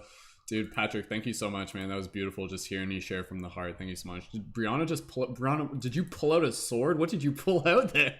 dude, Patrick, thank you so much, man. That was beautiful. Just hearing you share from the heart. Thank you so much. Did Brianna, did you pull out a sword? What did you pull out there?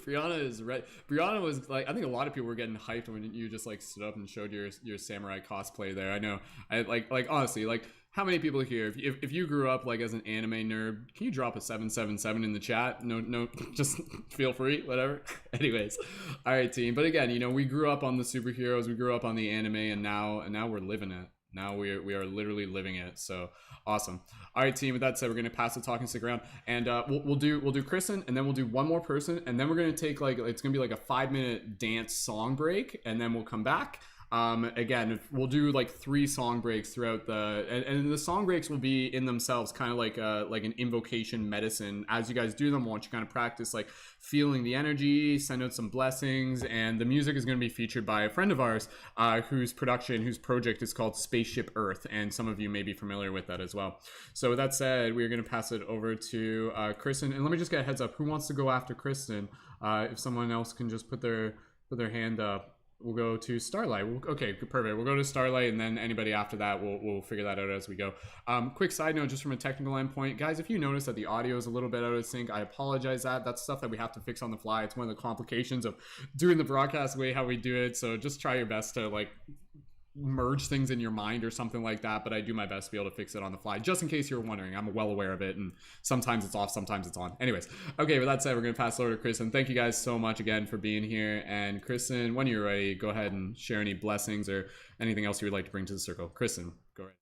Brianna is right. Brianna was like, I think a lot of people were getting hyped when you just like stood up and showed your samurai cosplay there. I know. I like honestly, like, how many people here, if you grew up like as an anime nerd, can you drop a 777 in the chat? No, just feel free, whatever. Anyways, all right, team. But again, you know, we grew up on the superheroes, we grew up on the anime, and now we're living it. Now we are literally living it. So awesome. All right, team. With that said, we're gonna pass the talking stick around, and we'll do Kristen, and then we'll do one more person, and then we're gonna take like, it's gonna be like a 5-minute dance song break, and then we'll come back. Again, we'll do like 3 song breaks throughout and the song breaks will be in themselves kind of like an invocation medicine. As you guys do them, I want you kind of practice like feeling the energy, send out some blessings, and the music is going to be featured by a friend of ours whose project is called Spaceship Earth, and some of you may be familiar with that as well. So with that said, we're going to pass it over to Kristen, and let me just get a heads up, who wants to go after Kristen? If someone else can just put their hand up. We'll go to Starlight. Okay, perfect. We'll go to Starlight, and then anybody after that, we'll figure that out as we go. Quick side note, just from a technical endpoint, guys, if you notice that the audio is a little bit out of sync, I apologize. That's stuff that we have to fix on the fly. It's one of the complications of doing the broadcast way how we do it. So just try your best to like merge things in your mind or something like that, but I do my best to be able to fix it on the fly, just in case you're wondering. I'm well aware of it, and sometimes it's off, sometimes it's on. Anyways, okay, with that said, we're going to pass it over to Kristen. Thank you guys so much again for being here, and Kristen, when you're ready, go ahead and share any blessings or anything else you would like to bring to the circle. Kristen, go ahead.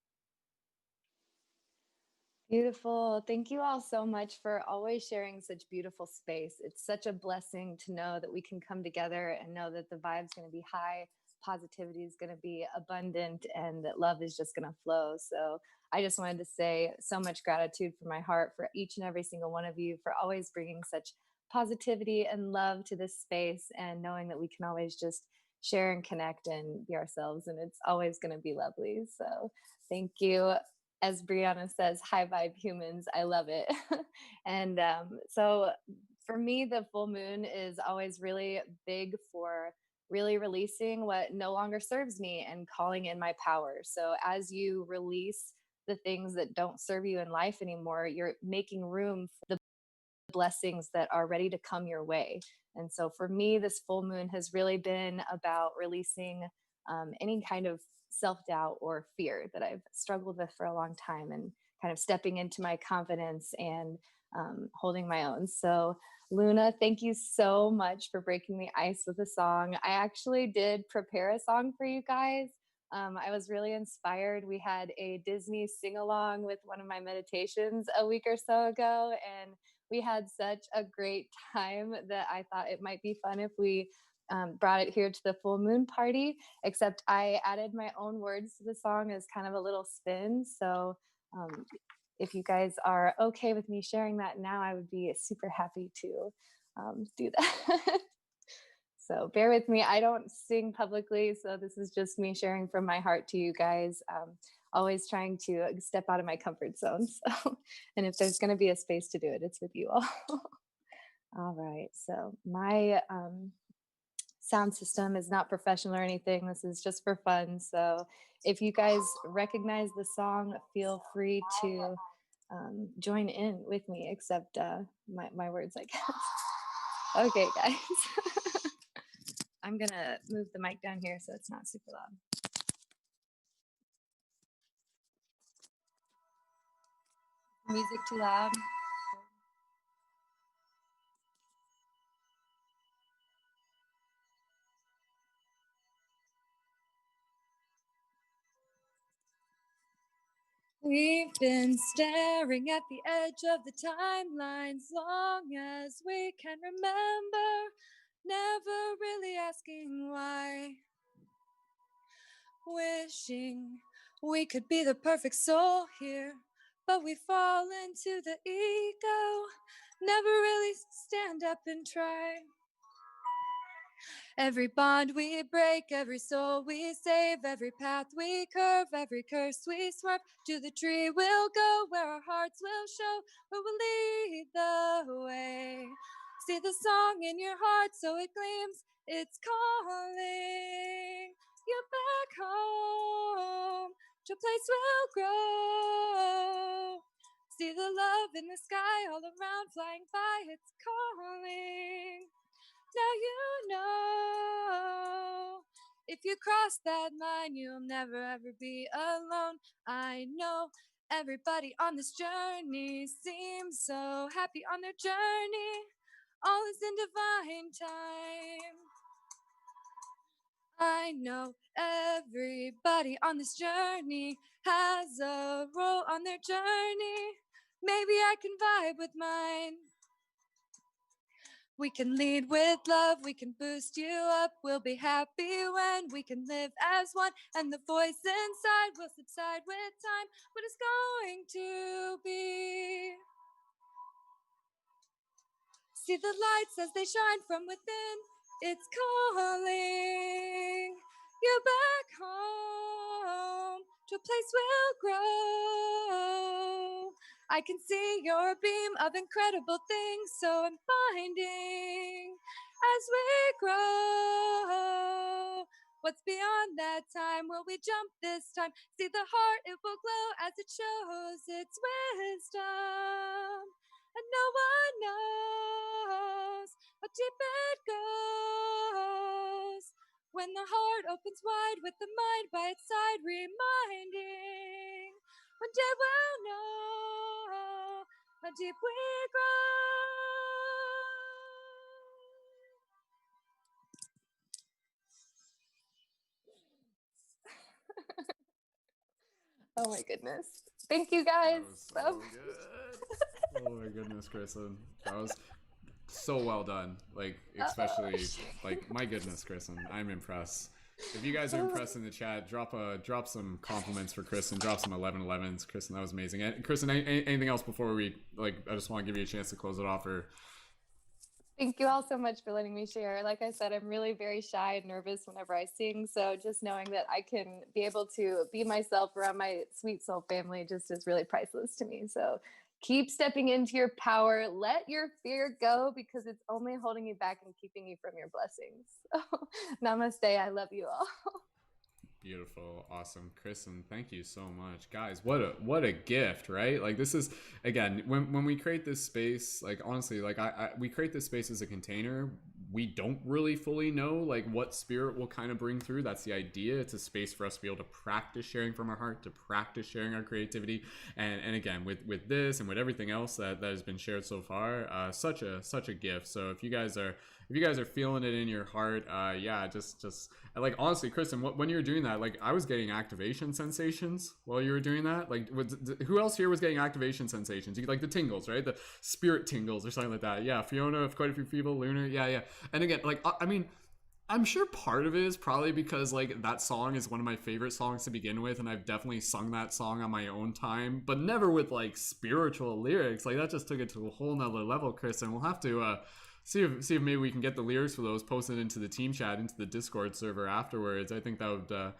Beautiful. Thank you all so much for always sharing such beautiful space. It's such a blessing to know that we can come together and know that the vibe's going to be high, positivity is going to be abundant, and that love is just going to flow. So I just wanted to say so much gratitude from my heart for each and every single one of you for always bringing such positivity and love to this space, and knowing that we can always just share and connect and be ourselves, and it's always going to be lovely. So thank you. As Brianna says, high vibe humans. I love it. And so for me, the full moon is always really big for really releasing what no longer serves me and calling in my power. So as you release the things that don't serve you in life anymore, you're making room for the blessings that are ready to come your way. And so for me, this full moon has really been about releasing any kind of self-doubt or fear that I've struggled with for a long time, and kind of stepping into my confidence and holding my own. So Luna, thank you so much for breaking the ice with a song. I actually did prepare a song for you guys. I was really inspired. We had a Disney sing along with one of my meditations a week or so ago, and we had such a great time that I thought it might be fun if we brought it here to the full moon party, except I added my own words to the song as kind of a little spin. So if you guys are okay with me sharing that now, I would be super happy to do that. So bear with me. I don't sing publicly, so this is just me sharing from my heart to you guys. Always trying to step out of my comfort zone. So, and if there's going to be a space to do it, it's with you all. All right. So my sound system is not professional or anything. This is just for fun. So if you guys recognize the song, feel free to join in with me, except my words, I guess. Okay, guys. I'm gonna move the mic down here so it's not super loud. Music too loud? We've been staring at the edge of the timeline as long as we can remember, never really asking why. Wishing we could be the perfect soul here, but we fall into the ego, never really stand up and try. Every bond we break, every soul we save, every path we curve, every curse we swerve, to the tree we'll go, where our hearts will show, where we'll lead the way. See the song in your heart so it gleams, it's calling you back home, to a place we'll grow. See the love in the sky all around, flying by, it's calling. Now you know, if you cross that line, you'll never ever be alone. I know everybody on this journey seems so happy on their journey. All is in divine time. I know everybody on this journey has a role on their journey. Maybe I can vibe with mine. We can lead with love, we can boost you up. We'll be happy when we can live as one, and the voice inside will subside with time, but it's going to be. See the lights as they shine from within, it's calling you back home, to a place we'll grow. I can see your beam of incredible things, so I'm finding as we grow. What's beyond that time? Will we jump this time? See the heart, it will glow as it shows its wisdom. And no one knows how deep it goes when the heart opens wide with the mind by its side, reminding one day we'll know how deep we grow. Oh my goodness. Thank you guys. That was so good. Oh my goodness, Kristen. That was so well done. Like, especially, like, my goodness, Kristen. I'm impressed. If you guys are impressed in the chat, drop some compliments for Kristen. Drop some 1111s. Kristen, that was amazing. And Kristen, anything else before we, like, I just want to give you a chance to close it off, or... Thank you all so much for letting me share. Like I said, I'm really very shy and nervous whenever I sing. So just knowing that I can be able to be myself around my sweet soul family just is really priceless to me. So keep stepping into your power. Let your fear go, because it's only holding you back and keeping you from your blessings. So namaste. I love you all. Beautiful, awesome, Kristen. Thank you so much, guys. What a gift, right? Like, this is, again, when we create this space, like, honestly, like we create this space as a container, we don't really fully know like what spirit will kind of bring through. That's the idea. It's a space for us to be able to practice sharing from our heart, to practice sharing our creativity. And again, with this and with everything else that has been shared so far, such a gift. So if you guys are feeling it in your heart, yeah, just like, honestly, Kristen, when you were doing that, like, I was getting activation sensations while you were doing that. Like, who else here was getting activation sensations? Like the tingles, right? The spirit tingles or something like that. Yeah, Fiona, quite a few people, Lunar, yeah. And again, like, I mean, I'm sure part of it is probably because like that song is one of my favorite songs to begin with, and I've definitely sung that song on my own time, but never with like spiritual lyrics. Like, that just took it to a whole nother level, Chris, and we'll have to see if maybe we can get the lyrics for those posted into the team chat, into the Discord server afterwards. I think that would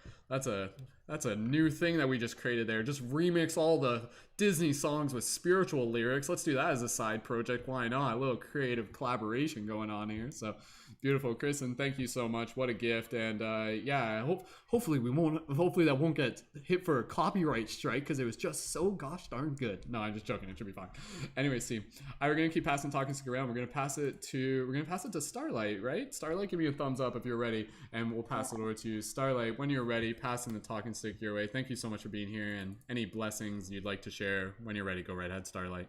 that's a new thing that we just created there. Just remix all the Disney songs with spiritual lyrics. Let's do that as a side project. Why not? A little creative collaboration going on here. So beautiful, Kristen. Thank you so much. What a gift. And yeah, hopefully that won't get hit for a copyright strike, because it was just so gosh darn good. No, I'm just joking. It should be fine. Anyway, Steve, we're gonna keep passing talking stick around. We're gonna pass it to Starlight, right? Starlight, give me a thumbs up if you're ready, and we'll pass it over to you. Starlight, when you're ready, passing the talking stick your way. Thank you so much for being here, and any blessings you'd like to share when you're ready. Go right ahead, Starlight.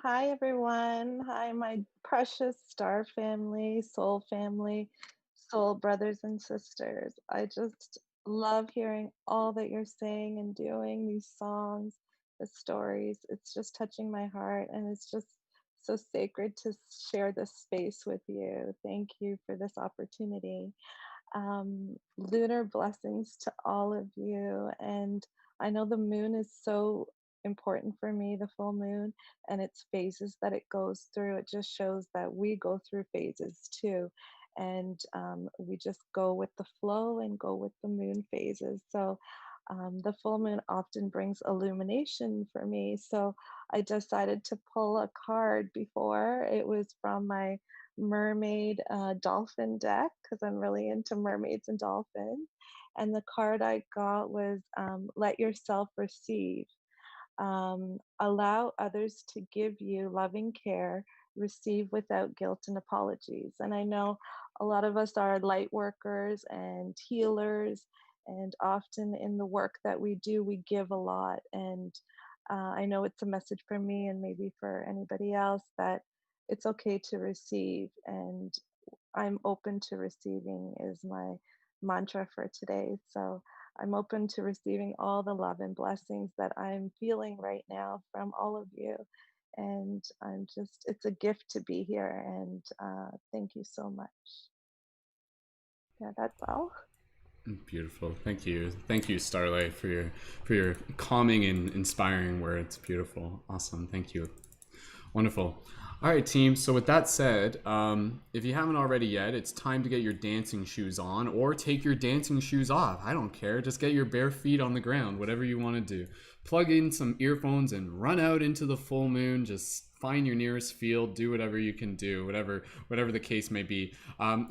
Hi, everyone. Hi, my precious star family, soul brothers and sisters. I just love hearing all that you're saying and doing, these songs, the stories. It's just touching my heart, and it's just so sacred to share this space with you. Thank you for this opportunity. Lunar blessings to all of you. And I know the moon is so important for me, the full moon, and its phases that it goes through. It just shows that we go through phases too. And we just go with the flow and go with the moon phases. So the full moon often brings illumination for me. So I decided to pull a card before. It was from my mermaid dolphin deck, because I'm really into mermaids and dolphins. And the card I got was Let Yourself Receive. Allow others to give you loving care, receive without guilt and apologies. And I know a lot of us are light workers and healers, and often in the work that we do, we give a lot. And I know it's a message for me, and maybe for anybody else, that it's okay to receive. And I'm open to receiving is my mantra for today. So I'm open to receiving all the love and blessings that I'm feeling right now from all of you. And it's a gift to be here. And thank you so much. Yeah, that's all. Beautiful. Thank you, Starlight, for your calming and inspiring words. Beautiful. Awesome. Thank you. Wonderful. All right, team. So with that said, if you haven't already yet, it's time to get your dancing shoes on, or take your dancing shoes off. I don't care. Just get your bare feet on the ground, whatever you want to do. Plug in some earphones and run out into the full moon. Just find your nearest field, do whatever you can do, whatever the case may be.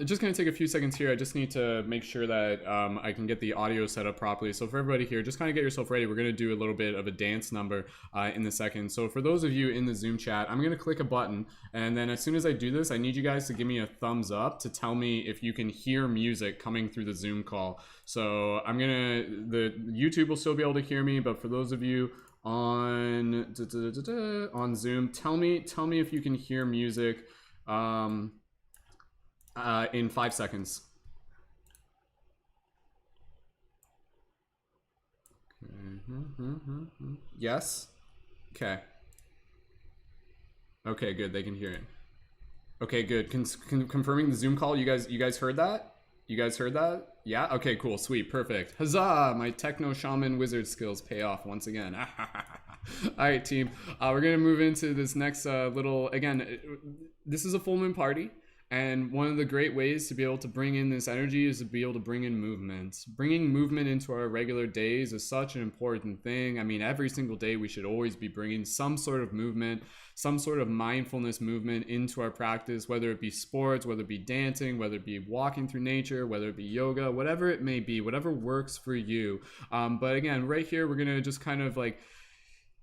Just going to take a few seconds here. I just need to make sure that I can get the audio set up properly. So for everybody here, just kind of get yourself ready. We're going to do a little bit of a dance number in a second. So for those of you in the Zoom chat, I'm going to click a button, and then as soon as I do this, I need you guys to give me a thumbs up to tell me if you can hear music coming through the Zoom call. So the YouTube will still be able to hear me, but for those of you on Zoom, tell me if you can hear music in 5 seconds. Yes. Okay, good. They can hear it. Okay, good. Confirming the Zoom call. You guys heard that? You guys heard that? Yeah? Okay, cool. Sweet. Perfect. Huzzah! My techno shaman wizard skills pay off once again. All right, team. We're going to move into this next again, this is a full moon party. And one of the great ways to be able to bring in this energy is to be able to bring in movement. Bringing movement into our regular days is such an important thing. I mean, every single day we should always be bringing some sort of movement, some sort of mindfulness movement into our practice, whether it be sports, whether it be dancing, whether it be walking through nature, whether it be yoga, whatever it may be, whatever works for you. But again, right here, we're going to just kind of like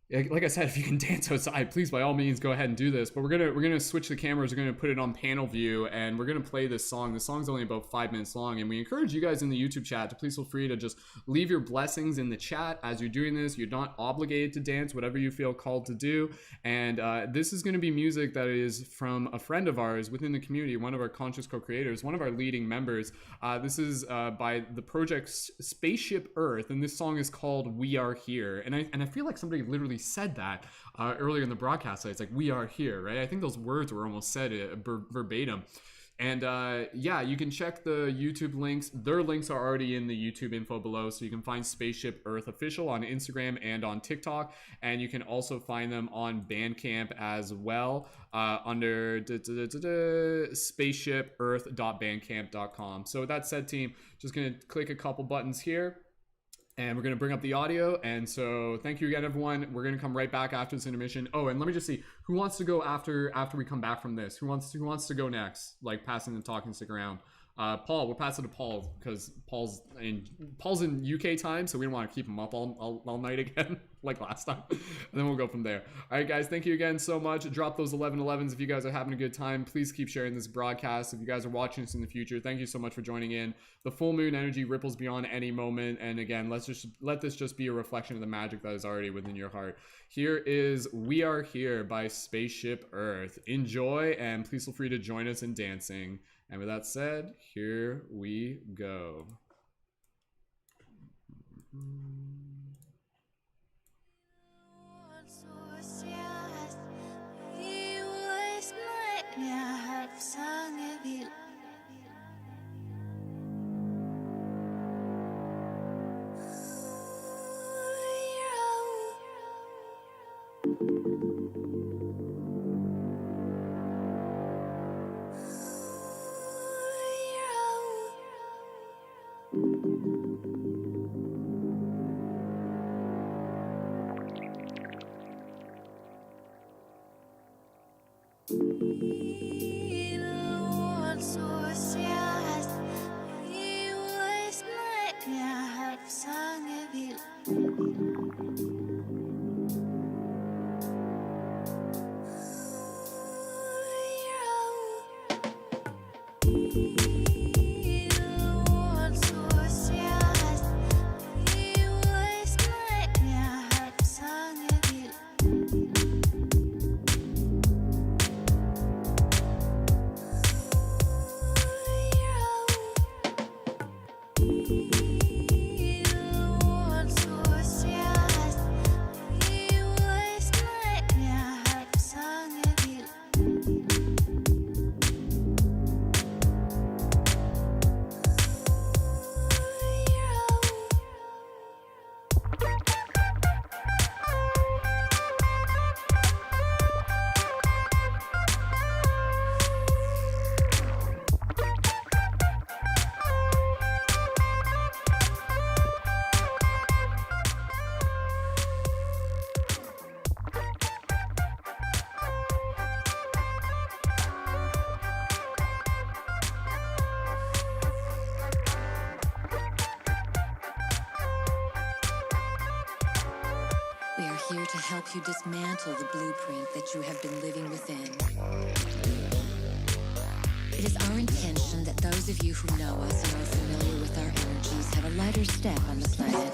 like I said, if you can dance outside, please by all means go ahead and do this. But we're gonna switch the cameras. We're gonna put it on panel view, and we're gonna play this song. The song's only about 5 minutes long, and we encourage you guys in the YouTube chat to please feel free to just leave your blessings in the chat as you're doing this. You're not obligated to dance, whatever you feel called to do. And this is gonna be music that is from a friend of ours within the community, one of our conscious co-creators, one of our leading members. This is by the project Spaceship Earth, and this song is called "We Are Here." And I feel like somebody literally said that earlier in the broadcast. It's like, "We are here," right? I think those words were almost said verbatim. And yeah, you can check the YouTube links. Their links are already in the YouTube info below, so you can find Spaceship Earth Official on Instagram and on TikTok, and you can also find them on Bandcamp as well under spaceshipearth.bandcamp.com. So with that said, team, just gonna click a couple buttons here, and we're going to bring up the audio. And so thank you again, everyone. We're going to come right back after this intermission. Oh, and let me just see who wants to go after we come back from this. Who wants to go next? Like passing the talking stick around. Paul, we'll pass it to Paul because Paul's in UK time, so we don't want to keep him up all night again like last time. And then we'll go from there. All right, guys, thank you again so much. Drop those 1111s if you guys are having a good time. Please keep sharing this broadcast. If you guys are watching this in the future, thank you so much for joining in. The full moon energy ripples beyond any moment, and again, let this just be a reflection of the magic that is already within your heart. Here is "We Are Here" by Spaceship Earth. Enjoy, and please feel free to join us in dancing. And with that said, here we go. Here to help you dismantle the blueprint that you have been living within. It is our intention that those of you who know us and are familiar with our energies have a lighter step on the planet.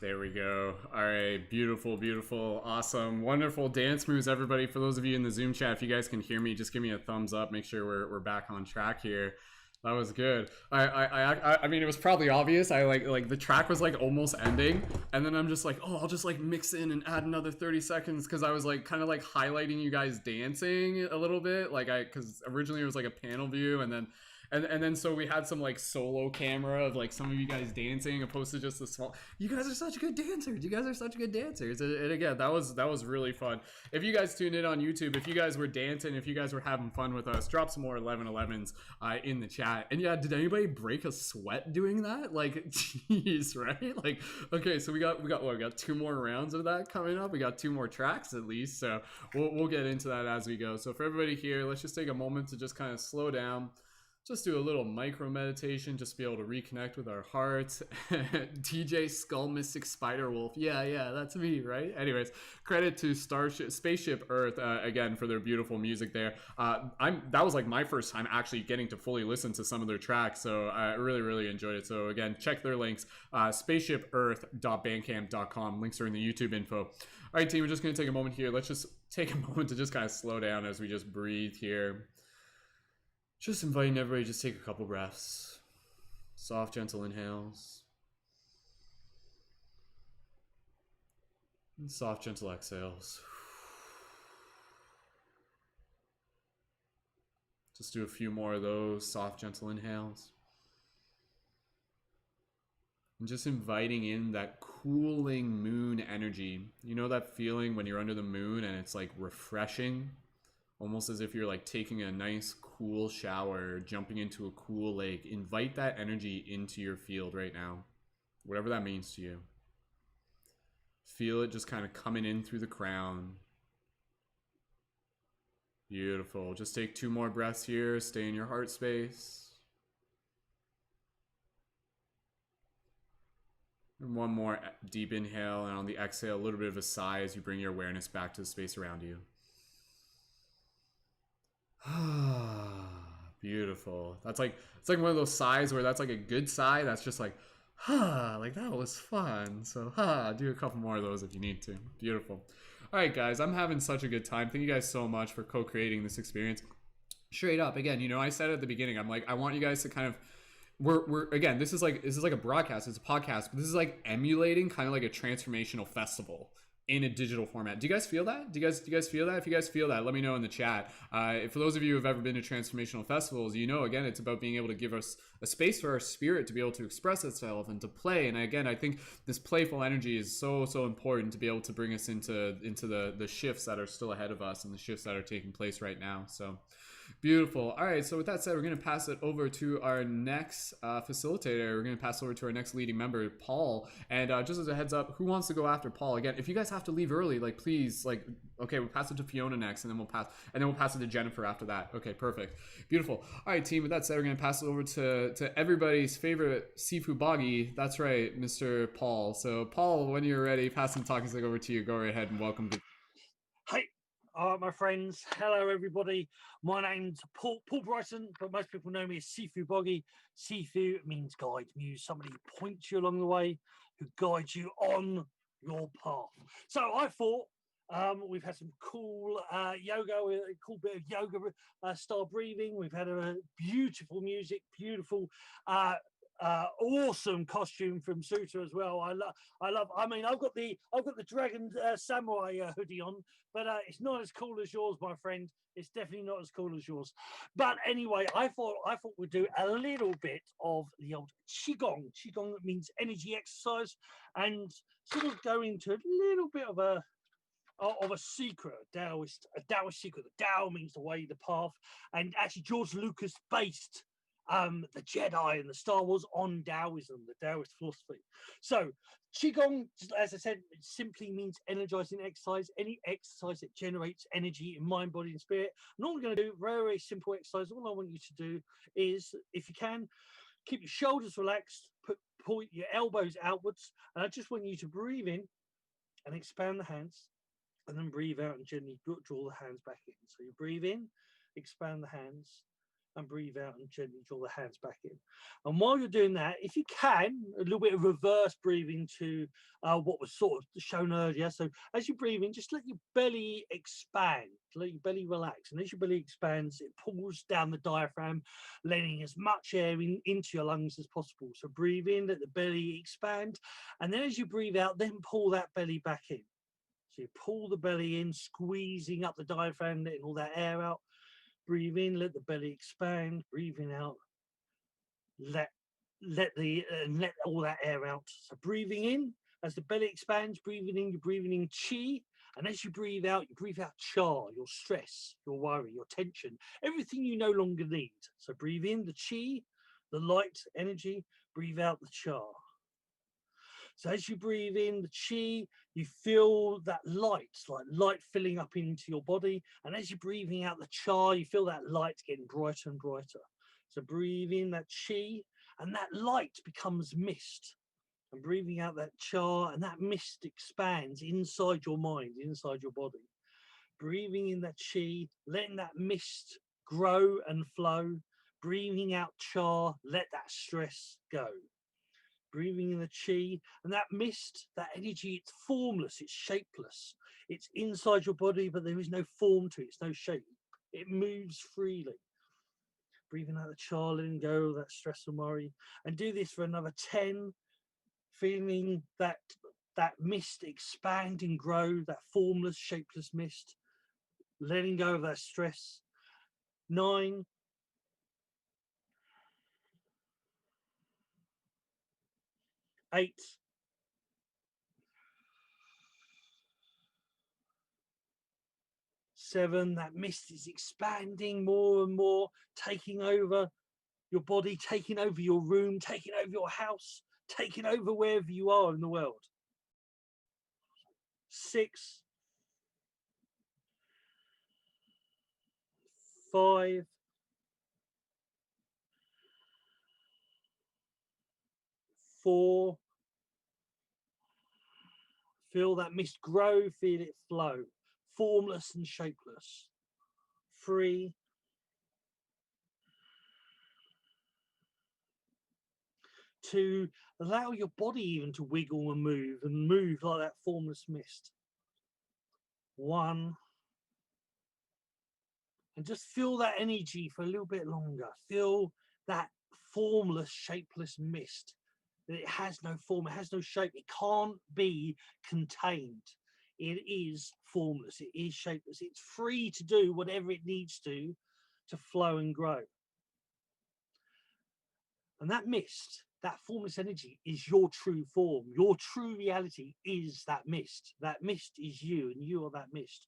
There we go. All right, beautiful, beautiful, awesome, wonderful dance moves, everybody. For those of you in the Zoom chat, if you guys can hear me, just give me a thumbs up. Make sure we're back on track here. That was good. I mean, it was probably obvious. I like the track was like almost ending, and then I'm just like, oh, I'll just like mix in and add another 30 seconds because I was like kind of like highlighting you guys dancing a little bit, like because originally it was like a panel view, and then so we had some like solo camera of like some of you guys dancing opposed to just the small. You guys are such good dancers. You guys are such good dancers. And again, that was really fun. If you guys tuned in on YouTube, if you guys were dancing, if you guys were having fun with us, drop some more 1111s in the chat. And yeah, did anybody break a sweat doing that? Like, jeez, right? Like, okay, so we got 2 more rounds of that coming up. We got 2 more tracks at least. So we'll get into that as we go. So for everybody here, let's just take a moment to just kind of slow down. Just do a little micro meditation, just be able to reconnect with our hearts. DJ Skull Mystic Spider Wolf. Yeah, that's me, right? Anyways, credit to Spaceship Earth again for their beautiful music there. That was like my first time actually getting to fully listen to some of their tracks, so I really enjoyed it. So again, check their links, spaceshipearth.bandcamp.com. Links are in the YouTube info. All right, team, we're just gonna take a moment here. Let's just take a moment to just kind of slow down as we just breathe here. Just inviting everybody to just take a couple breaths. Soft, gentle inhales. And soft, gentle exhales. Just do a few more of those soft, gentle inhales. And just inviting in that cooling moon energy. You know that feeling when you're under the moon and it's like refreshing? Almost as if you're like taking a nice cool shower, jumping into a cool lake. Invite that energy into your field right now, whatever that means to you. Feel it just kind of coming in through the crown. Beautiful. Just take 2 more breaths here. Stay in your heart space. And 1 more deep inhale, and on the exhale, a little bit of a sigh as you bring your awareness back to the space around you. Beautiful. That's like, it's like one of those sighs where that's like a good sigh. That's just like, like that was fun. So, do a couple more of those if you need to. Beautiful. All right, guys, I'm having such a good time. Thank you guys so much for co-creating this experience. Straight up, again, you know, I said at the beginning, I'm like, I want you guys to kind of, we're again, this is like a broadcast, it's a podcast, but this is like emulating kind of like a transformational festival in a digital format. Do you guys feel that? Do you guys feel that? If you guys feel that, let me know in the chat. For those of you who have ever been to transformational festivals, you know, again, it's about being able to give us a space for our spirit to be able to express itself and to play. And again, I think this playful energy is so important to be able to bring us into the shifts that are still ahead of us and the shifts that are taking place right now. So beautiful. All right, so with that said, we're going to pass it over to our next facilitator. We're going to pass over to our next leading member, Paul. And just as a heads up, who wants to go after Paul? Again, if you guys have to leave early, like please, like, okay, we'll pass it to Fiona next, and then we'll pass it to Jennifer after that. Okay, perfect. Beautiful. All right, team, with that said, we're going to pass it over to everybody's favorite Sifu Boggy. That's right, Mr. Paul. So Paul, when you're ready, passing the talking stick over to you. Go right ahead and welcome to. Hi, my friends. Hello, everybody. My name's Paul Bryson, but most people know me as Sifu Boggy. Sifu means guide, means somebody who points you along the way, who guides you on your path. So I thought we've had some cool yoga, a cool bit of yoga style breathing. We've had a beautiful music, beautiful awesome costume from Suta as well. I mean, I've got the dragon samurai hoodie on, but it's not as cool as yours, my friend. It's definitely not as cool as yours. But anyway, I thought we'd do a little bit of the old qigong. Qigong means energy exercise, and sort of go into a little bit of a secret, a Taoist secret. The Tao means the way, the path, and actually George Lucas based the Jedi and the Star Wars on Taoism, the Taoist philosophy. So Qigong, as I said, simply means energizing exercise, any exercise that generates energy in mind, body, and spirit. And all we're going to do, very simple exercise. All I want you to do is, if you can, keep your shoulders relaxed, point your elbows outwards, and I just want you to breathe in and expand the hands, and then breathe out and gently draw the hands back in. So you breathe in, expand the hands, and breathe out and gently draw the hands back in. And while you're doing that, if you can, a little bit of reverse breathing to what was sort of shown earlier. So as you breathe in, just let your belly expand, let your belly relax. And as your belly expands, it pulls down the diaphragm, letting as much air into your lungs as possible. So breathe in, let the belly expand. And then as you breathe out, then pull that belly back in. So you pull the belly in, squeezing up the diaphragm, letting all that air out. Breathe in, let the belly expand. Breathing out, let all that air out. So breathing in, as the belly expands, breathing in, you're breathing in chi. And as you breathe out char, your stress, your worry, your tension, everything you no longer need. So breathe in the chi, the light energy, breathe out the char. So as you breathe in the chi, you feel that light, like light filling up into your body. And as you're breathing out the char, you feel that light getting brighter and brighter. So breathe in that chi, and that light becomes mist. And breathing out that char, and that mist expands inside your mind, inside your body. Breathing in that chi, letting that mist grow and flow. Breathing out char, let that stress go. Breathing in the chi, and that mist, that energy, it's formless, it's shapeless. It's inside your body, but there is no form to it, it's no shape. It moves freely. Breathing out the char, letting go of that stress and worry. And do this for another 10, feeling that mist expand and grow, that formless, shapeless mist. Letting go of that stress. 9. 8. 7, that mist is expanding more and more, taking over your body, taking over your room, taking over your house, taking over wherever you are in the world. 6. 5. 4. Feel that mist grow, feel it flow, formless and shapeless. 3. 2. Allow your body even to wiggle and move like that formless mist. 1. And just feel that energy for a little bit longer. Feel that formless, shapeless mist. That it has no form, it has no shape, it can't be contained. It is formless, it is shapeless, it's free to do whatever it needs to flow and grow. And that mist, that formless energy, is your true form. Your true reality is that mist. That mist is you, and you are that mist.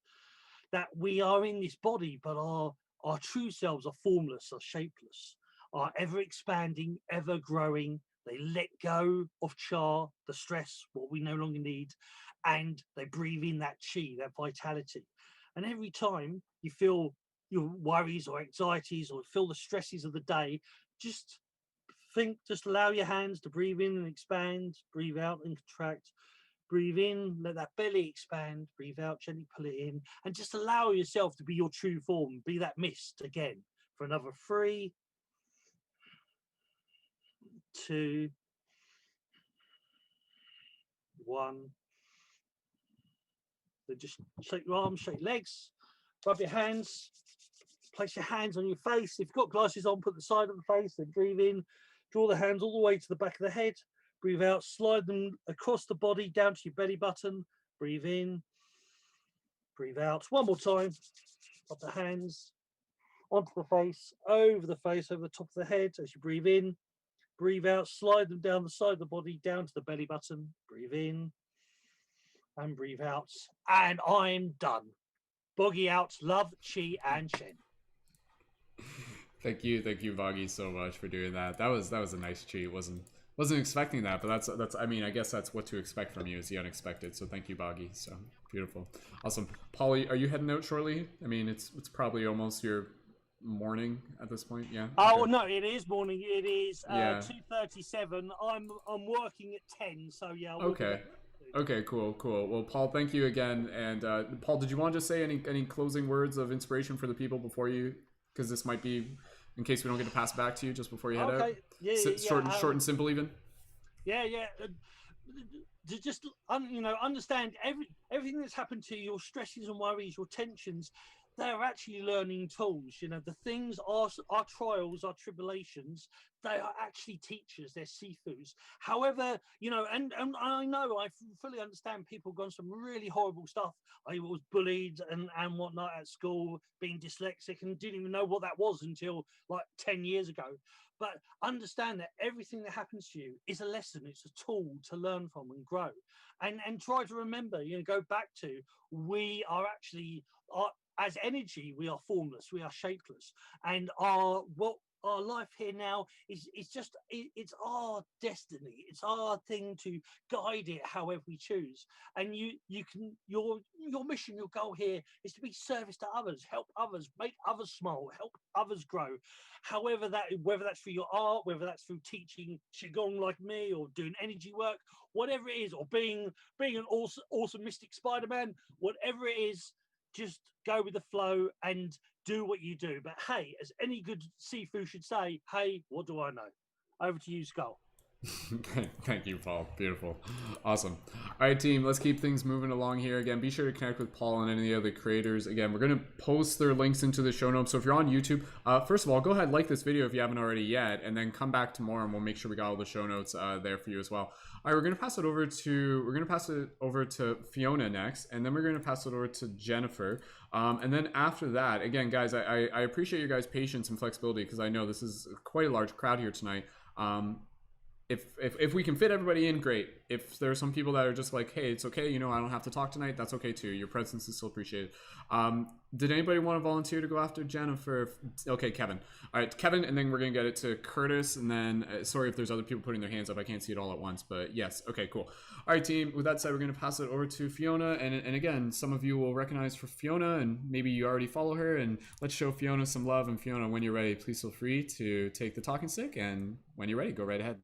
That we are in this body, but our true selves are formless, are shapeless, are ever expanding, ever growing. They let go of char, the stress, what we no longer need, and they breathe in that chi, that vitality. And every time you feel your worries or anxieties or feel the stresses of the day, just allow your hands to breathe in and expand, breathe out and contract. Breathe in, let that belly expand, breathe out, gently pull it in, and just allow yourself to be your true form, be that mist again for another 3, 2, 1. Then just shake your arms, shake legs, rub your hands, place your hands on your face. If you've got glasses on, put the side of the face, then breathe in, draw the hands all the way to the back of the head, breathe out, slide them across the body down to your belly button, breathe in, breathe out. One more time, up the hands, onto the face, over the top of the head. As you breathe in, breathe out, slide them down the side of the body, down to the belly button. Breathe in and breathe out. And I'm done. Boggy out, love, chi, and Shen. Thank you, Boggy, so much for doing that. That was a nice chi. Wasn't expecting that, but that's. I mean, I guess that's what to expect from you, is the unexpected. So thank you, Boggy. So beautiful, awesome. Paulie, are you heading out shortly? I mean, it's probably almost your morning at this point. Yeah. Oh okay. no, it is morning. It is Yeah. 2:37. I'm working at 10. So yeah. Okay. Okay, cool. Well, Paul, thank you again. And Paul, did you want to just say any closing words of inspiration for the people before you? Because this might be in case we don't get to pass it back to you just before you head out? Okay. Yeah, Short and simple, even. Yeah. To just understand everything that's happened to you, your stresses and worries, your tensions. They're actually learning tools. The things our trials, our tribulations, they are actually teachers. They're Sifus. However, and I know I fully understand people gone some really horrible stuff. I was bullied and whatnot at school, being dyslexic, and didn't even know what that was until like 10 years ago. But understand that everything that happens to you is a lesson. It's a tool to learn from and grow. And try to remember, go back to, we are actually, as energy, we are formless, we are shapeless. And our life here now is just, it's our destiny. It's our thing to guide it however we choose. And you can, your mission, your goal here is to be service to others, help others, make others smile, help others grow. However whether that's through your art, whether that's through teaching Qigong like me, or doing energy work, whatever it is, or being an awesome mystic Spider-Man, whatever it is, just go with the flow and do what you do. But hey, as any good Sifu should say, hey, what do I know? Over to you, Skull. Thank you, Paul. Beautiful. Awesome. All right, team, let's keep things moving along here. Again, be sure to connect with Paul and any other creators. Again, we're going to post their links into the show notes. So if you're on YouTube, first of all, go ahead, like this video if you haven't already yet, and then come back tomorrow and we'll make sure we got all the show notes there for you as well. All right, we're going to pass it over to Fiona next, and then we're going to pass it over to Jennifer. And then after that, again, guys, I appreciate your guys' patience and flexibility, because I know this is quite a large crowd here tonight. If we can fit everybody in, great. If there are some people that are just like, hey, it's okay, I don't have to talk tonight, that's okay too. Your presence is still appreciated. Did anybody want to volunteer to go after Jennifer? Okay, Kevin. All right, Kevin, and then we're gonna get it to Curtis, and then sorry if there's other people putting their hands up, I can't see it all at once, but yes. Okay, cool. All right, team, with that said, we're gonna pass it over to Fiona, and again, some of you will recognize for Fiona, and maybe you already follow her, and let's show Fiona some love. And Fiona, when you're ready, please feel free to take the talking stick, and when you're ready, go right ahead.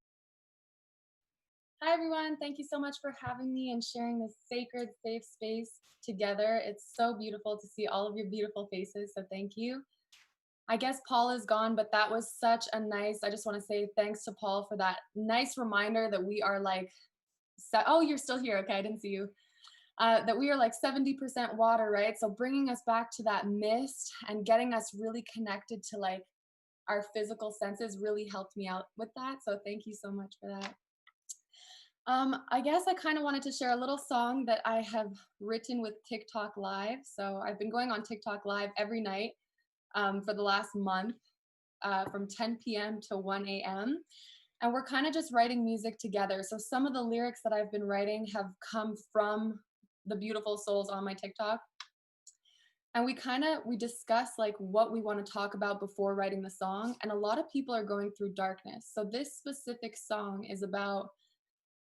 Hi, everyone. Thank you so much for having me and sharing this sacred, safe space together. It's so beautiful to see all of your beautiful faces, so thank you. I guess Paul is gone, but that was such a nice, I just want to say thanks to Paul for that nice reminder that we are like, oh, you're still here. Okay, I didn't see you. That we are like 70% water, right? So bringing us back to that mist and getting us really connected to like our physical senses really helped me out with that. So thank you so much for that. I guess I kind of wanted to share a little song that I have written with TikTok Live. So I've been going on TikTok Live every night for the last month from 10 p.m. to 1 a.m. And we're kind of just writing music together. So some of the lyrics that I've been writing have come from the beautiful souls on my TikTok. And we discuss like what we want to talk about before writing the song. And a lot of people are going through darkness. So this specific song is about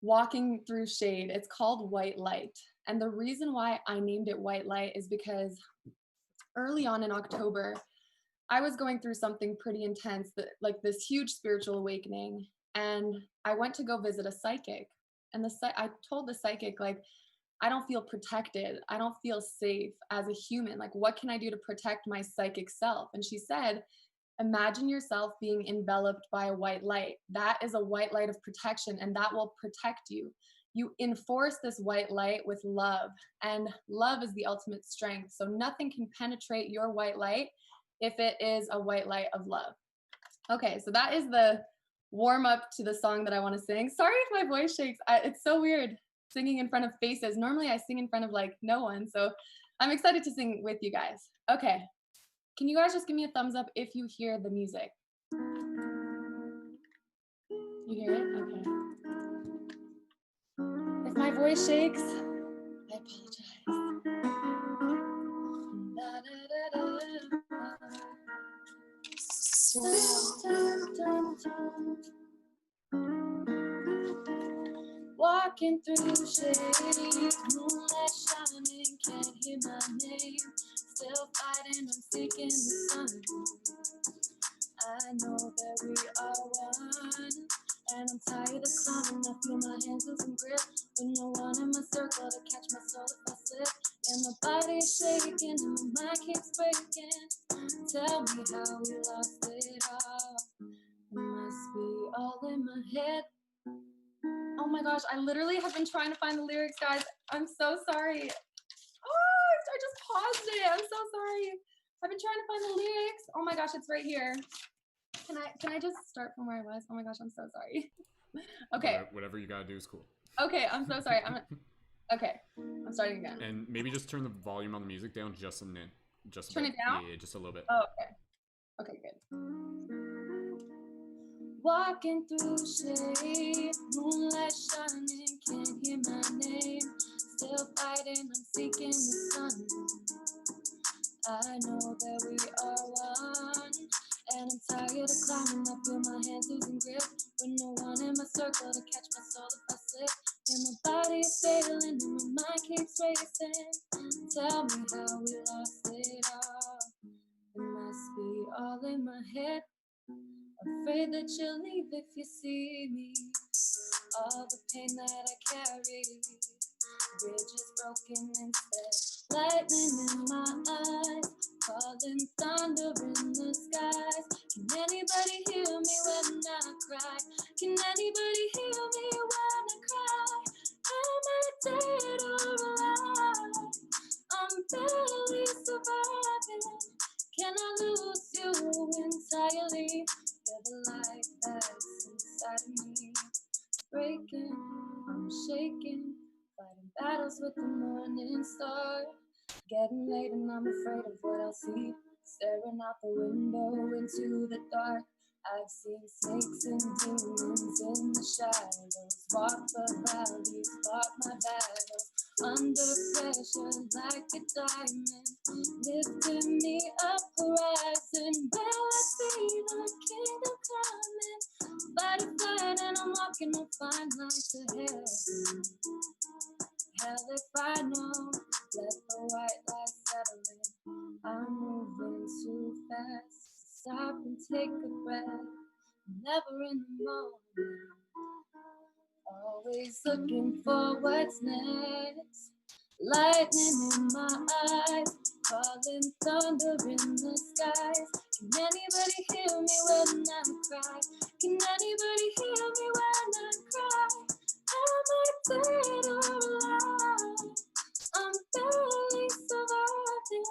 walking through shade. It's called White Light. And the reason why I named it White Light is because early on in October, I was going through something pretty intense, like this huge spiritual awakening. And I went to go visit a psychic. And I told the psychic, like, I don't feel protected. I don't feel safe as a human. Like, what can I do to protect my psychic self? And she said, imagine yourself being enveloped by a white light. That is a white light of protection, and that will protect you. You enforce this white light with love, and love is the ultimate strength. So nothing can penetrate your white light if it is a white light of love. Okay, so that is the warm up to the song that I want to sing. Sorry if my voice shakes. It's so weird singing in front of faces. Normally I sing in front of like no one. So I'm excited to sing with you guys. Okay. Can you guys just give me a thumbs up if you hear the music? You hear it? Okay. If my voice shakes, I apologize. Walking through shade, moonlight shining, can't hear my name. Still fighting, I'm seeking the sun. I know that we are one, and I'm tired of climbing. I feel my hands losing grip, with no one in my circle to catch my soul if I slip. And my body's shaking, and my mind keeps breaking. Tell me how we lost it all. my head. Oh my gosh, I literally have been trying to find the lyrics, guys. I'm so sorry. Oh, I just paused it. I'm so sorry. I've been trying to find the lyrics. Oh my gosh, it's right here. Can I just start from where I was? Oh my gosh, I'm so sorry. Okay. Whatever you gotta do is cool. Okay, I'm so sorry. Okay, I'm starting again. And maybe just turn the volume on the music down just a minute. Just a Turn bit. it down? Yeah, just a little bit. Oh, okay. Okay, good. Walking through shade, moonlight shining, can't hear my name. Still fighting, I'm seeking the sun. I know that we are one, and I'm tired of climbing. I feel my hands losing grip, with no one in my circle to catch my soul if I slip. And my body is failing, and my mind keeps racing. Tell me how we lost it all. It must be all in my head. Afraid that you'll leave if you see me. All the pain that I carry, bridges broken instead. Lightning in my eyes, falling thunder in the skies. Can anybody hear me when I cry? Can anybody hear me when I cry? Am I dead or alive? I'm barely surviving. Can I lose you entirely? You're the light that's inside of me. Breaking, I'm shaking, fighting battles with the morning star. Getting late and I'm afraid of what I'll see. Staring out the window into the dark. I've seen snakes and demons in the shadows. Walk the valleys, fought my battles. Under pressure like a diamond, lifting me up horizon. Will I see the kingdom coming? Fight a fight and I'm walking a fine line to hell. Hell if I know, let the white light settle in. I'm moving too fast, stop and take a breath. Never in the moment, always looking for what's next. Lightning in my eyes, falling thunder in the skies. Can anybody hear me when I cry? Can anybody hear me when I cry? Am I dead or alive? I'm barely surviving.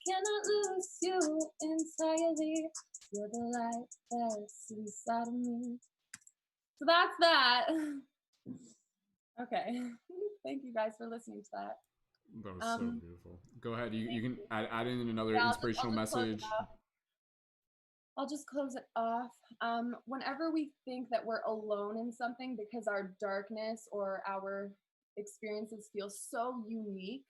Cannot lose you entirely. You're the light that's inside of me. So that's that. Okay. Thank you guys for listening to that. That was so beautiful. Go ahead. You can add in another Yeah, inspirational I'll just close it message. off. I'll just close it off. Whenever we think that we're alone in something because our darkness or our experiences feel so unique,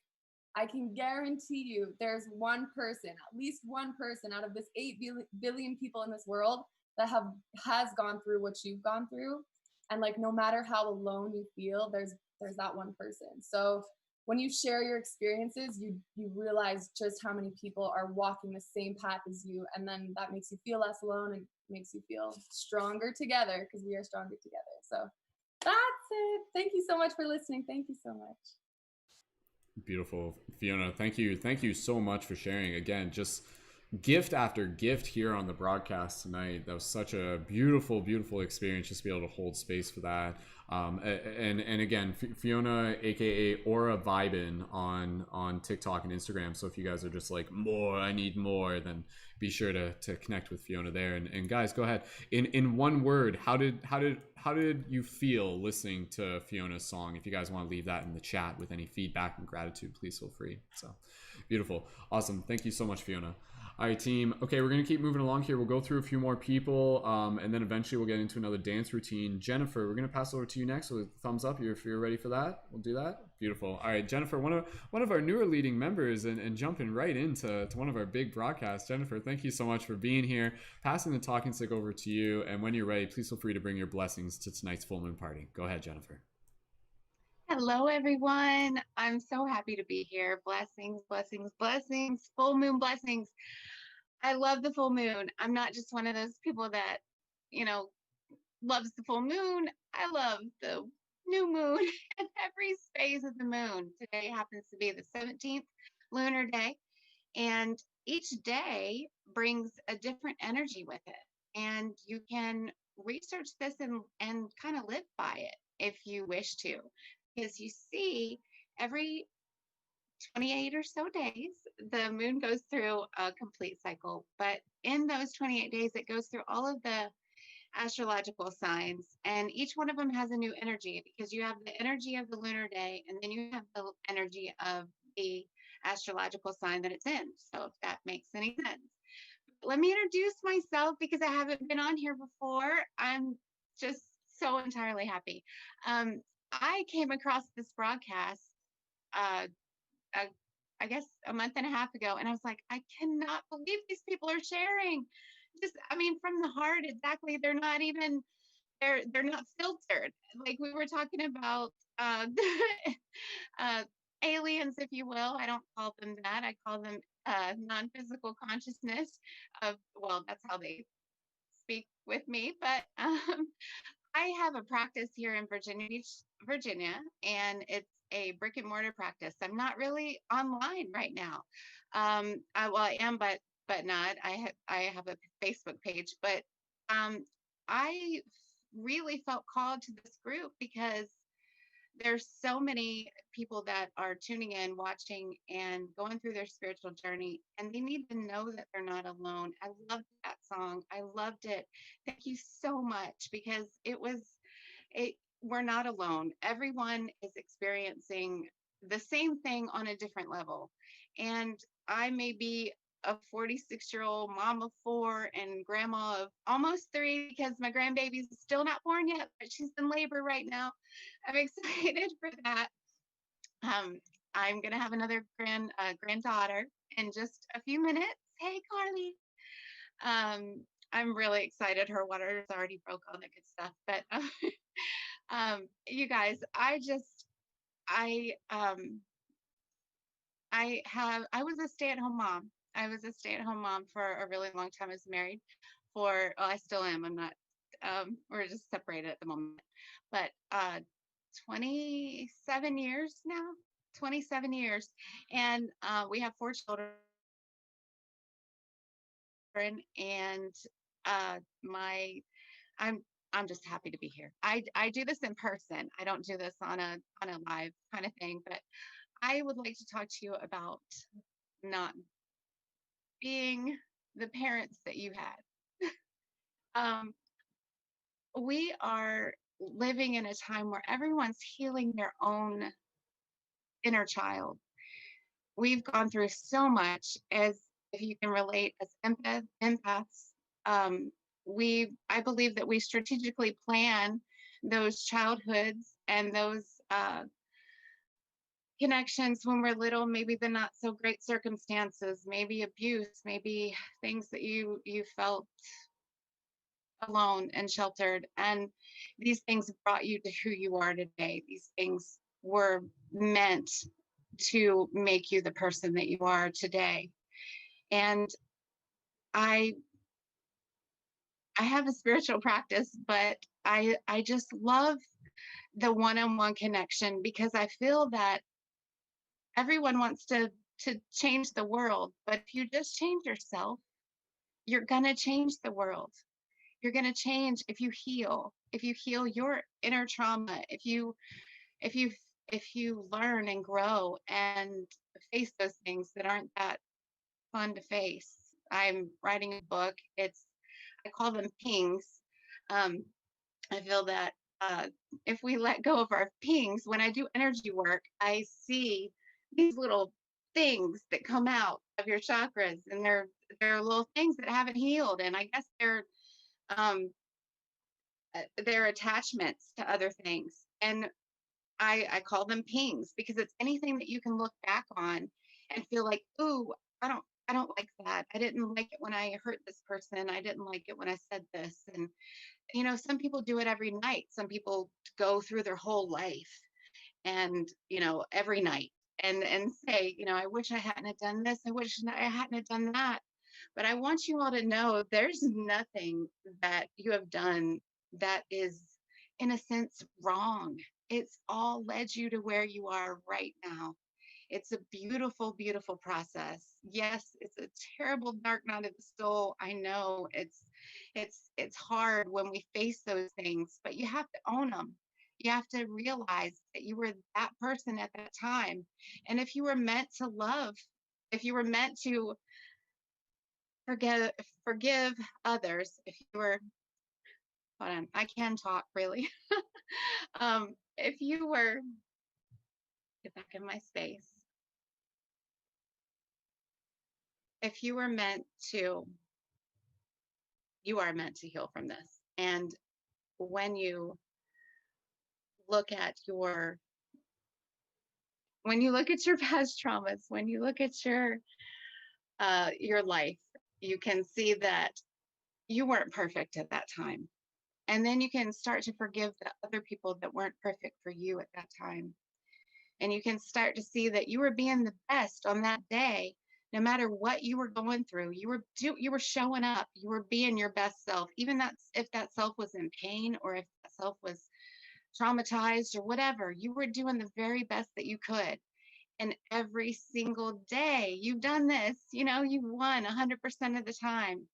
I can guarantee you there's one person, at least one person out of this 8 billion people in this world that has gone through what you've gone through. And like, no matter how alone you feel, there's that one person. So when you share your experiences, you realize just how many people are walking the same path as you. And then that makes you feel less alone and makes you feel stronger together, because we are stronger together. So that's it. Thank you so much for listening. Thank you so much. Beautiful. Fiona, thank you so much for sharing. Again, just gift after gift here on the broadcast tonight. That was such a beautiful experience, just to be able to hold space for that. And again, Fiona, aka Aura Vibin on TikTok and Instagram. So if you guys are just like, I need more, then be sure to connect with Fiona there. And guys, go ahead. In one word, how did you feel listening to Fiona's song? If you guys want to leave that in the chat with any feedback and gratitude, please feel free. So beautiful. Awesome. Thank you so much, Fiona. All right, team. Okay, we're going to keep moving along here. We'll go through a few more people, and then eventually we'll get into another dance routine. Jennifer, we're going to pass over to you next. So thumbs up if you're ready for that. We'll do that. Beautiful. All right, Jennifer, one of our newer leading members, and jumping right into one of our big broadcasts. Jennifer, thank you so much for being here. Passing the talking stick over to you, and when you're ready, please feel free to bring your blessings to tonight's full moon party. Go ahead, Jennifer. Hello, everyone. I'm so happy to be here. Blessings, blessings, blessings, full moon blessings. I love the full moon. I'm not just one of those people that, loves the full moon. I love the new moon and every phase of the moon. Today happens to be the 17th lunar day, and each day brings a different energy with it. and you can research this and kind of live by it if you wish to, because you see, every 28 or so days, the moon goes through a complete cycle. But in those 28 days, it goes through all of the astrological signs, and each one of them has a new energy, because you have the energy of the lunar day, and then you have the energy of the astrological sign that it's in. So if that makes any sense. Let me introduce myself because I haven't been on here before. I'm just so entirely happy. I came across this broadcast, uh, uh, I guess a month and a half ago, and I was like, I cannot believe these people are sharing. Just, I mean, from the heart, exactly. They're not even, they're not filtered. Like we were talking about, uh, aliens, if you will. I don't call them that. I call them non-physical consciousness of, well, that's how they speak with me. But I have a practice here in Virginia Beach, Virginia, and it's a brick and mortar practice. I'm not really online right now. Well, I am, but not. I have a Facebook page, but I really felt called to this group because there's so many people that are tuning in, watching, and going through their spiritual journey, and they need to know that they're not alone. I loved that song. I loved it. Thank you so much, because it we're not alone. Everyone is experiencing the same thing on a different level. And I may be a 46-year-old mom of 4 and grandma of almost 3, because my grandbaby's still not born yet, but she's in labor right now. I'm excited for that. I'm gonna have another granddaughter in just a few minutes. Hey, Carly. I'm really excited. Her water is already broke, all that good stuff. But you guys, I I was a stay-at-home mom. I was a stay-at-home mom for a really long time. I was married for, oh, I still am. I'm not, we're just separated at the moment. But 27 years now, 27 years. And we have 4 children. And my I'm just happy to be here. I do this in person. I don't do this on a live kind of thing, but I would like to talk to you about not being the parents that you had. We are living in a time where everyone's healing their own inner child. We've gone through so much, as if you can relate, as empaths. Um, I believe that we strategically plan those childhoods and those connections when we're little, maybe the not so great circumstances, maybe abuse, maybe things that you felt alone and sheltered, and these things brought you to who you are today. These things were meant to make you the person that you are today. And I have a spiritual practice, but I just love the one-on-one connection, because I feel that everyone wants to change the world, but if you just change yourself, you're going to change the world. You're going to change if you heal your inner trauma, if you learn and grow and face those things that aren't that fun to face. I'm writing a book. I call them pings. I feel that if we let go of our pings, when I do energy work, I see these little things that come out of your chakras, and they're little things that haven't healed, and I guess um, they're attachments to other things, and I call them pings, because it's anything that you can look back on and feel like, ooh, I don't like that. I didn't like it when I hurt this person. I didn't like it when I said this. And some people do it every night. Some people go through their whole life and, every night and say, I wish I hadn't have done this. I wish I hadn't have done that. But I want you all to know there's nothing that you have done that is, in a sense, wrong. It's all led you to where you are right now. It's a beautiful, beautiful process. Yes, it's a terrible dark night of the soul. I know It's hard when we face those things, but you have to own them. You have to realize that you were that person at that time. And if you were meant to love, if you were meant to forgive forgive others, if you were, hold on, I can talk really. If you were, get back in my space. If you were meant to, you are meant to heal from this. And when you look at your, when you look at your past traumas, when you look at your life, you can see that you weren't perfect at that time. And then you can start to forgive the other people that weren't perfect for you at that time. And you can start to see that you were being the best on that day, no matter what you were going through. You were showing up. You were being your best self, even if that self was in pain or if that self was traumatized or whatever. You were doing the very best that you could. And every single day you've done this, you've won 100% of the time.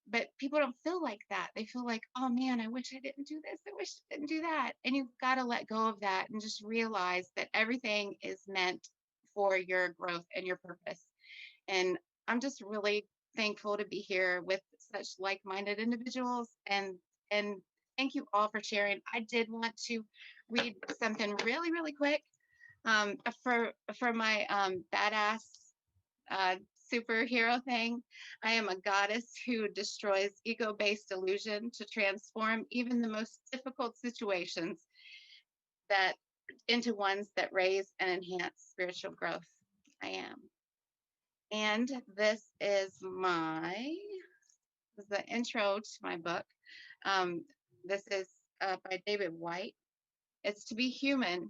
But people don't feel like that. They feel like, oh man, I wish I didn't do this. I wish I didn't do that. And you've got to let go of that and just realize that everything is meant for your growth and your purpose. And I'm just really thankful to be here with such like-minded individuals. And thank you all for sharing. I did want to read something really, really quick for my badass superhero thing. I am a goddess who destroys ego-based illusion to transform even the most difficult situations that into ones that raise and enhance spiritual growth. I am. And this is the intro to my book. This is by David White. It's to be human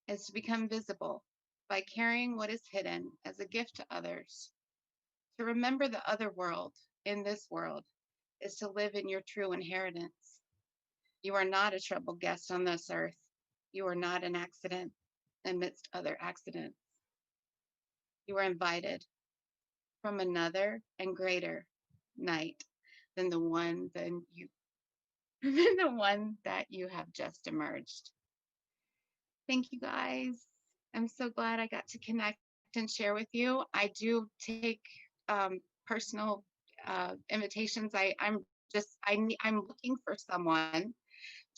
is to become visible by carrying what is hidden as a gift to others. To remember the other world in this world is to live in your true inheritance. You are not a troubled guest on this earth. You are not an accident amidst other accidents. You are invited from another and greater night than the one that you have just emerged. Thank you guys. I'm so glad I got to connect and share with you. I do take personal invitations. I'm looking for someone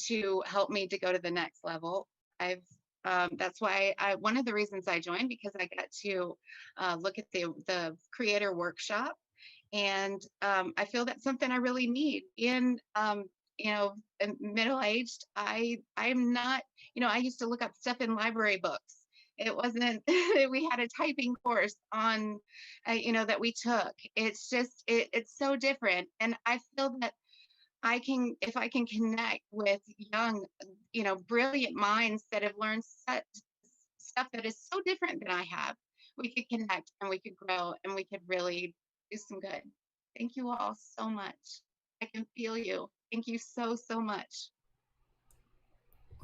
to help me to go to the next level. That's why one of the reasons I joined, because I got to look at the creator workshop, and I feel that's something I really need. In middle-aged, I'm not, I used to look up stuff in library books. It wasn't, we had a typing course on, that we took. It's just, it's so different. And I feel that if I can connect with young, brilliant minds that have learned such stuff that is so different than I have, we could connect and we could grow and we could really do some good. Thank you all so much. I can feel you. Thank you so, so much.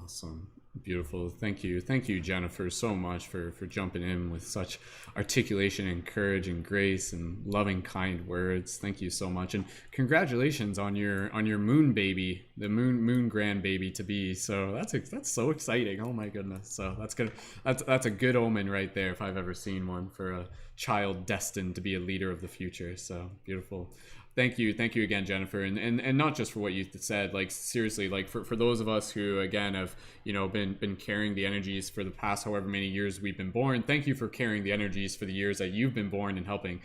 Awesome. Beautiful. Thank you, Jennifer, so much for jumping in with such articulation and courage and grace and loving, kind words. Thank you so much, and congratulations on your moon baby, the moon grandbaby to be. So that's so exciting. Oh my goodness. So that's a good omen right there, if I've ever seen one, for a child destined to be a leader of the future. So beautiful. Thank you again, Jennifer, and not just for what you said. Like seriously, like for those of us who again have been carrying the energies for the past however many years we've been born. Thank you for carrying the energies for the years that you've been born and helping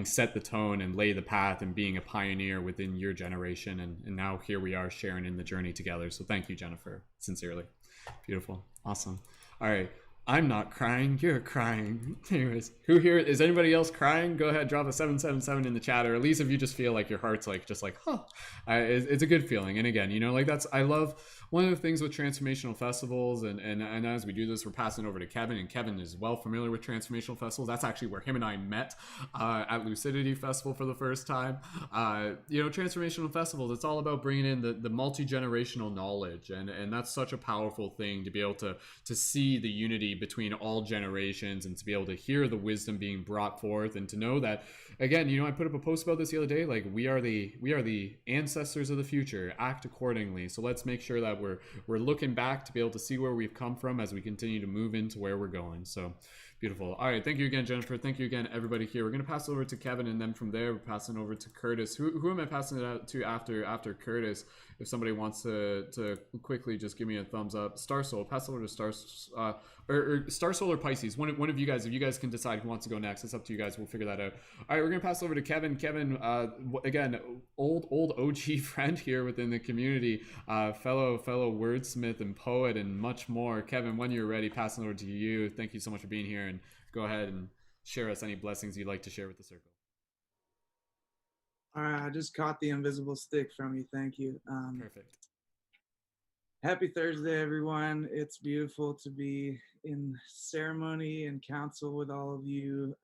set the tone and lay the path and being a pioneer within your generation. And now here we are sharing in the journey together. So thank you, Jennifer, sincerely. Beautiful, awesome. All right. I'm not crying, you're crying. Anyways, who here is anybody else crying? Go ahead, drop a 777 in the chat, or at least if you just feel like your heart's like it's a good feeling. And again, I love one of the things with transformational festivals, and as we do this, we're passing over to Kevin, and Kevin is well familiar with transformational festivals. That's actually where him and I met at Lucidity Festival for the first time. Transformational festivals, it's all about bringing in the multi-generational knowledge, and that's such a powerful thing to be able to see the unity unity between all generations, and to be able to hear the wisdom being brought forth, and to know that, again, I put up a post about this the other day, like we are the ancestors of the future, act accordingly. So let's make sure that we're looking back to be able to see where we've come from as we continue to move into where we're going. So beautiful. All right, thank you again, Jennifer. Thank you again, everybody here. We're gonna pass it over to Kevin, and then from there we're passing over to Curtis. Who am I passing it out to after Curtis? If somebody wants to quickly just give me a thumbs up. Star Soul, pass it over to Star Soul or Pisces. One of you guys, if you guys can decide who wants to go next, it's up to you guys. We'll figure that out. All right, we're gonna pass over to Kevin. Kevin, again, old OG friend here within the community, fellow wordsmith and poet and much more. Kevin, when you're ready, passing over to you. Thank you so much for being here, and go ahead and share us any blessings you'd like to share with the circle. All right, I just caught the invisible stick from you. Thank you. Perfect. Happy Thursday, everyone. It's beautiful to be in ceremony and council with all of you.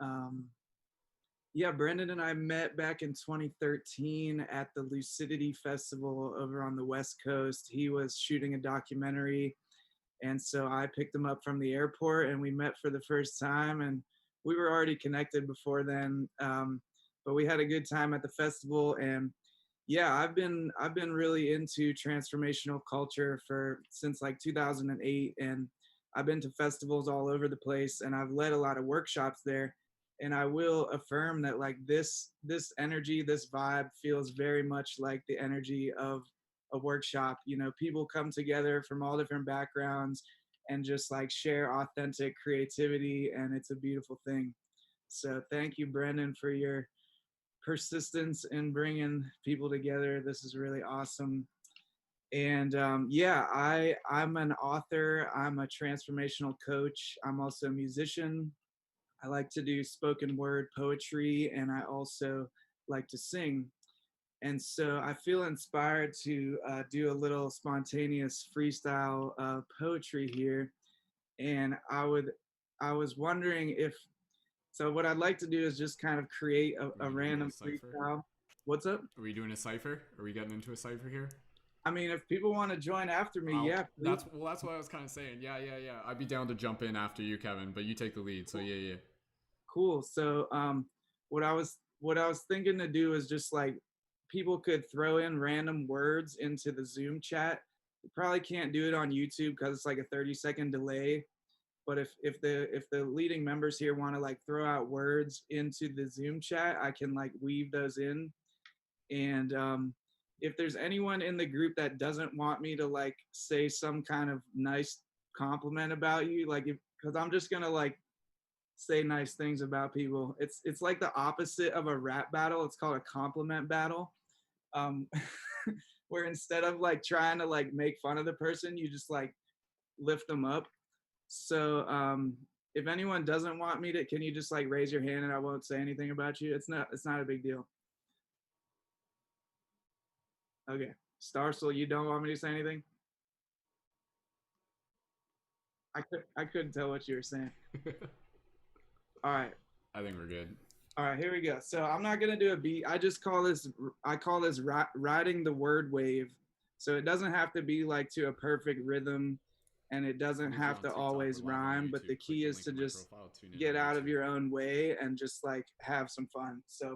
Yeah, Brendan and I met back in 2013 at the Lucidity Festival over on the West Coast. He was shooting a documentary, and so I picked him up from the airport, and we met for the first time, and we were already connected before then. But we had a good time at the festival, and yeah, I've been really into transformational culture since like 2008, and I've been to festivals all over the place, and I've led a lot of workshops there. And I will affirm that like this energy, this vibe feels very much like the energy of a workshop. People come together from all different backgrounds and just like share authentic creativity, and it's a beautiful thing. So thank you, Brendan, for your persistence in bringing people together. This is really awesome. And yeah, I'm an author. I'm a transformational coach. I'm also a musician. I like to do spoken word poetry, and I also like to sing. And so I feel inspired to do a little spontaneous freestyle poetry here. And I was wondering so what I'd like to do is just kind of create a random freestyle. What's up? Are we doing a cipher? Are we getting into a cipher here? I mean, if people want to join after me, yeah. That's what I was kind of saying. Yeah. I'd be down to jump in after you, Kevin, but you take the lead. So yeah. Cool. So what I was thinking to do is just like people could throw in random words into the Zoom chat. You probably can't do it on YouTube because it's like a 30-second delay. But if the leading members here want to like throw out words into the Zoom chat, I can like weave those in. And if there's anyone in the group that doesn't want me to like say some kind of nice compliment about you, like because I'm just gonna like say nice things about people. It's like the opposite of a rap battle. It's called a compliment battle, where instead of like trying to like make fun of the person, you just like lift them up. So if anyone doesn't want me to, can you just like raise your hand and I won't say anything about you? It's not a big deal. Okay. Star Soul, you don't want me to say anything? I couldn't tell what you were saying. All right. I think we're good. All right, here we go. So I'm not gonna do a beat. I call this riding the word wave. So it doesn't have to be like to a perfect rhythm, and it doesn't have to always rhyme, but the key is to just get out of your own way and just like have some fun. So,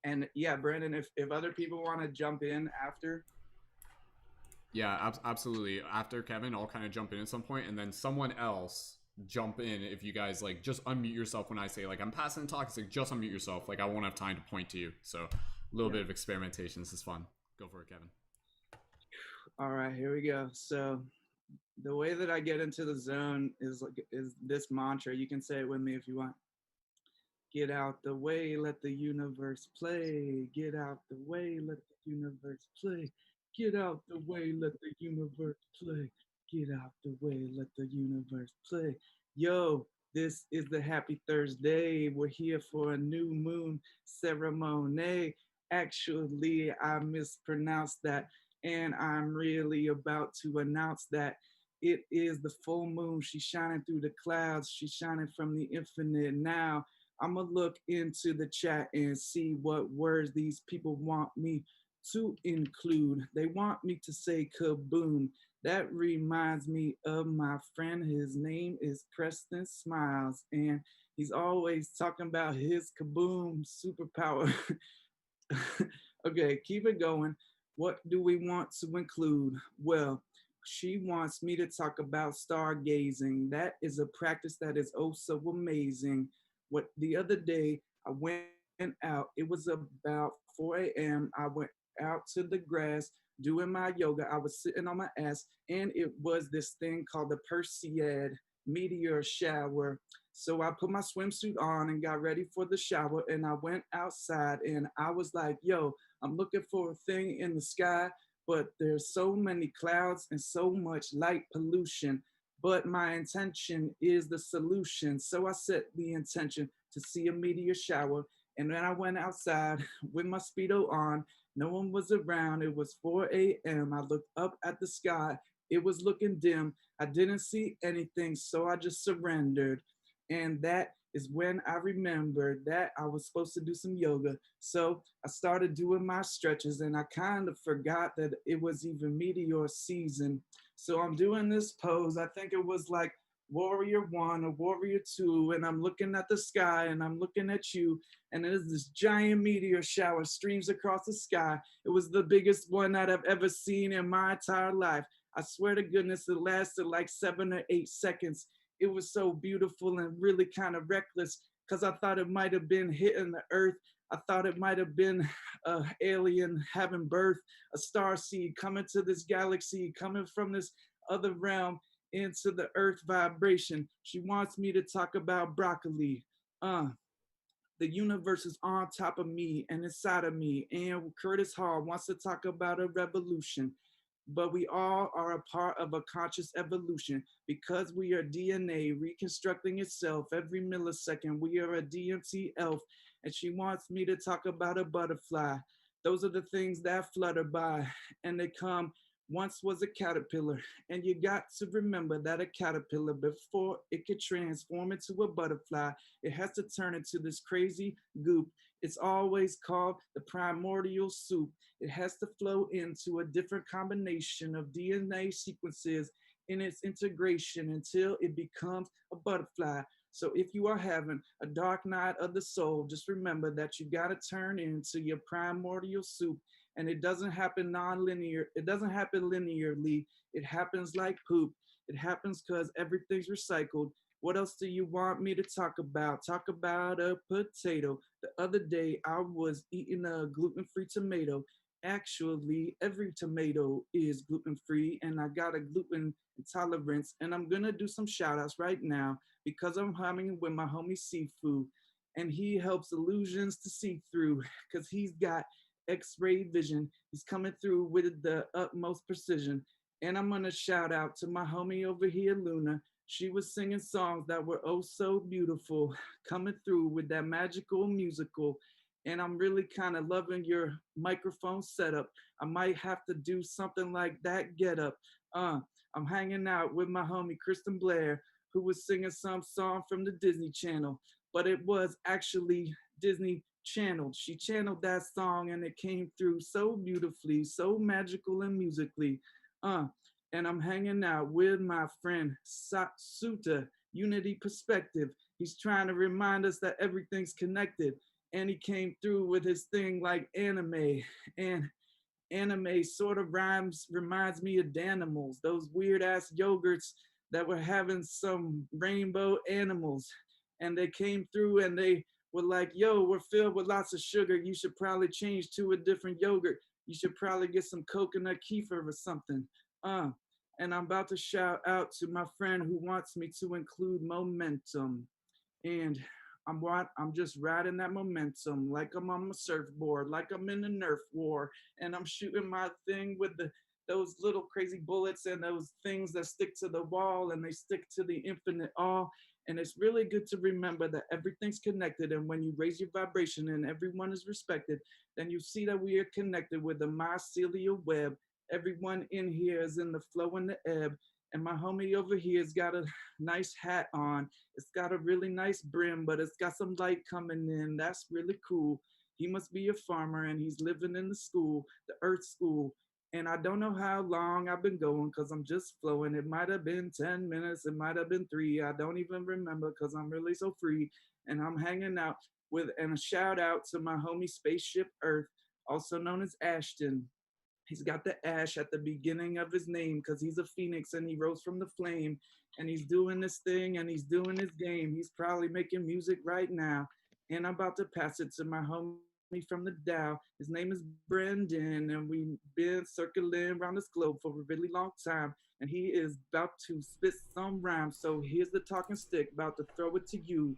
and yeah, Brandon, if other people want to jump in after. Yeah, absolutely. After Kevin, I'll kind of jump in at some point, and then someone else jump in if you guys like just unmute yourself when I say like I'm passing the talk. It's like just unmute yourself. Like I won't have time to point to you. So a little bit of experimentation. This is fun. Go for it, Kevin. All right, here we go. So the way that I get into the zone is this mantra. You can say it with me if you want. Get out the way, let the universe play. Get out the way, let the universe play. Get out the way, let the universe play. Get out the way, let the universe play. Yo, this is the Happy Thursday. We're here for a new moon ceremony. Actually, I mispronounced that, and I'm really about to announce that it is the full moon. She's shining through the clouds. She's shining from the infinite now. I'm gonna look into the chat and see what words these people want me to include. They want me to say kaboom. That reminds me of my friend. His name is Preston Smiles, and he's always talking about his kaboom superpower. Okay, keep it going. What do we want to include? Well, she wants me to talk about stargazing. That is a practice that is oh so amazing. What the other day I went out, it was about 4 a.m. I went out to the grass doing my yoga. I was sitting on my ass, and it was this thing called the Perseid meteor shower. So I put my swimsuit on and got ready for the shower, and I went outside, and I was like, yo, I'm looking for a thing in the sky, but there's so many clouds and so much light pollution. But my intention is the solution. So I set the intention to see a meteor shower. And then I went outside with my Speedo on. No one was around. It was 4 a.m. I looked up at the sky. It was looking dim. I didn't see anything, so I just surrendered. And that is when I remembered that I was supposed to do some yoga. So I started doing my stretches, and I kind of forgot that it was even meteor season. So I'm doing this pose. I think it was like Warrior One or Warrior Two, and I'm looking at the sky and I'm looking at you, and there's this giant meteor shower streams across the sky. It was the biggest one that I've ever seen in my entire life. I swear to goodness, it lasted like 7 or 8 seconds. It was so beautiful and really kind of reckless because I thought it might have been hitting the earth. I thought it might have been an alien having birth, a star seed coming to this galaxy, coming from this other realm into the earth vibration. She wants me to talk about broccoli. The universe is on top of me and inside of me. And Curtis Hall wants to talk about a revolution. But we all are a part of a conscious evolution because we are DNA reconstructing itself every millisecond. We are a DMT elf, and she wants me to talk about a butterfly. Those are the things that flutter by, and they come. Once was a caterpillar, and you got to remember that a caterpillar, before it could transform into a butterfly, it has to turn into this crazy goop. It's always called the primordial soup. It has to flow into a different combination of DNA sequences in its integration until it becomes a butterfly. So if you are having a dark night of the soul, just remember that you got to turn into your primordial soup. And it doesn't happen non-linear. It doesn't happen linearly. It happens like poop. It happens because everything's recycled. What else do you want me to talk about? Talk about a potato. The other day, I was eating a gluten-free tomato. Actually, every tomato is gluten-free, and I got a gluten intolerance. And I'm gonna do some shout-outs right now because I'm hanging with my homie Sifu, and he helps illusions to see through because he's got X-ray vision. He's coming through with the utmost precision. And I'm gonna shout out to my homie over here, Luna. She was singing songs that were oh so beautiful, coming through with that magical musical. And I'm really kind of loving your microphone setup. I might have to do something like that get up. I'm hanging out with my homie Kristen Blair, who was singing some song from the Disney Channel, but it was actually Disney channeled. She channeled that song, and it came through so beautifully, so magical and musically. And I'm hanging out with my friend Suta, Unity Perspective. He's trying to remind us that everything's connected. And he came through with his thing like anime. And anime sort of reminds me of Danimals, those weird ass yogurts that were having some rainbow animals. And they came through and they were like, yo, we're filled with lots of sugar. You should probably change to a different yogurt. You should probably get some coconut kefir or something. And I'm about to shout out to my friend who wants me to include momentum. And I'm just riding that momentum like I'm on my surfboard, like I'm in a Nerf war, and I'm shooting my thing with those little crazy bullets and those things that stick to the wall and they stick to the infinite all. And it's really good to remember that everything's connected. And when you raise your vibration and everyone is respected, then you see that we are connected with the mycelial web. Everyone in here is in the flow and the ebb. And my homie over here has got a nice hat on. It's got a really nice brim, but it's got some light coming in. That's really cool. He must be a farmer and he's living in the school, the earth school. And I don't know how long I've been going because I'm just flowing. It might have been 10 minutes, it might have been 3. I don't even remember because I'm really so free. And I'm hanging out with, and a shout out to my homie Spaceship Earth, also known as Ashton. He's got the ash at the beginning of his name because he's a phoenix and he rose from the flame. And he's doing this thing and he's doing his game. He's probably making music right now. And I'm about to pass it to my homie from the Dow. His name is Brendan, and we've been circling around this globe for a really long time. And he is about to spit some rhymes. So here's the talking stick, about to throw it to you.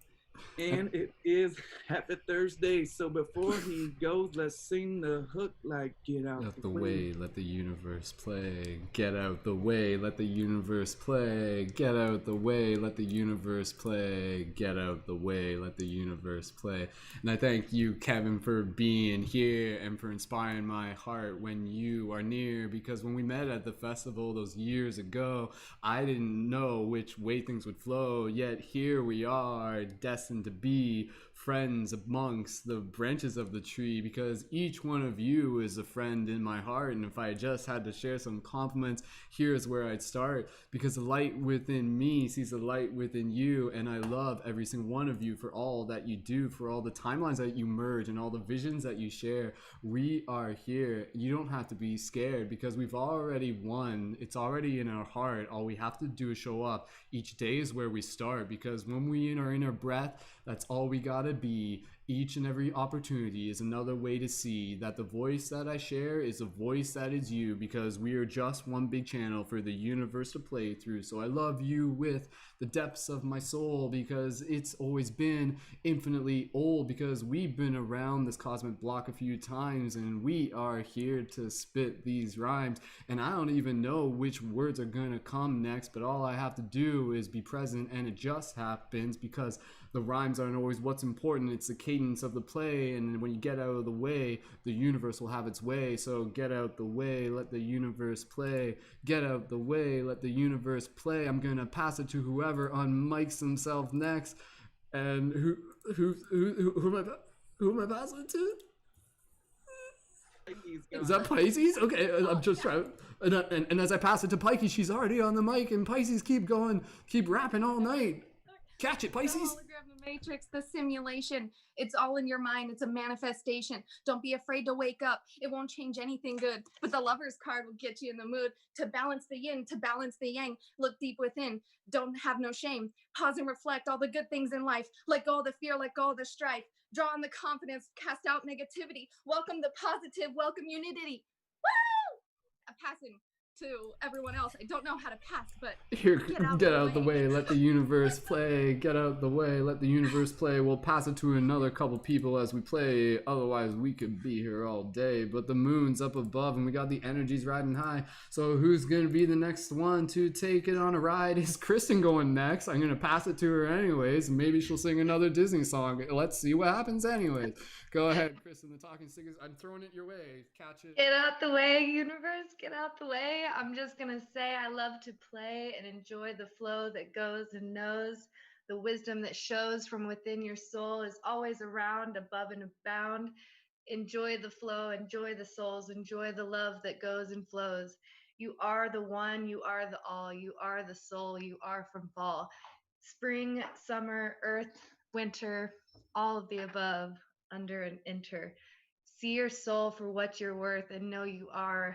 And it is Happy Thursday. So before he goes, let's sing the hook like get out the way, let the universe play. Get out the way, let the universe play. Get out the way, let the universe play. Get out the way, let the universe play. And I thank you, Kevin, for being here and for inspiring my heart when you are near. Because when we met at the festival those years ago, I didn't know which way things would flow. Yet here we are, destined to be friends amongst the branches of the tree, because each one of you is a friend in my heart. And if I just had to share some compliments, here's where I'd start, because the light within me sees the light within you, and I love every single one of you for all that you do, for all the timelines that you merge and all the visions that you share. We are here. You don't have to be scared because we've already won. It's already in our heart. All we have to do is show up. Each day is where we start, because when we are in our breath, that's all we gotta be. Each and every opportunity is another way to see that the voice that I share is a voice that is you, because we are just one big channel for the universe to play through. So I love you with the depths of my soul, because it's always been infinitely old, because we've been around this cosmic block a few times and we are here to spit these rhymes. And I don't even know which words are gonna come next, but all I have to do is be present, and it just happens, because the rhymes aren't always what's important. It's the cadence of the play, and when you get out of the way, the universe will have its way. So get out the way, let the universe play. Get out the way, let the universe play. I'm gonna pass it to whoever unmics themselves next. And who am I passing it to? Is that Pisces? Okay, I'm just trying. And as I pass it to Pikey, she's already on the mic, and Pisces keep going, keep rapping all night. Catch it, Pisces. The hologram, the matrix, the simulation. It's all in your mind. It's a manifestation. Don't be afraid to wake up. It won't change anything good, but the Lover's card will get you in the mood to balance the yin, to balance the yang. Look deep within. Don't have no shame. Pause and reflect all the good things in life. Let go of the fear, let go of the strife. Draw on the confidence, cast out negativity. Welcome the positive, welcome unity. Woo! I'm passing to everyone else. I don't know how to pass, but here, get out the way, let the universe play. Get out the way, let the universe play. We'll pass it to another couple people as we play, otherwise we could be here all day. But the moon's up above and we got the energies riding high, so who's gonna be the next one to take it on a ride? Is Kristen going next? I'm gonna pass it to her anyways. Maybe she'll sing another Disney song. Let's see what happens anyways. Go ahead, Kristen, the talking stick. I'm throwing it your way. Catch it. Get out the way, universe, get out the way. I'm just gonna say I love to play and enjoy the flow that goes and knows. The wisdom that shows from within your soul is always around, above and abound. Enjoy the flow, enjoy the souls, enjoy the love that goes and flows. You are the one, you are the all, you are the soul, you are from fall. Spring, summer, earth, winter, all of the above, under and enter. See your soul for what you're worth and know you are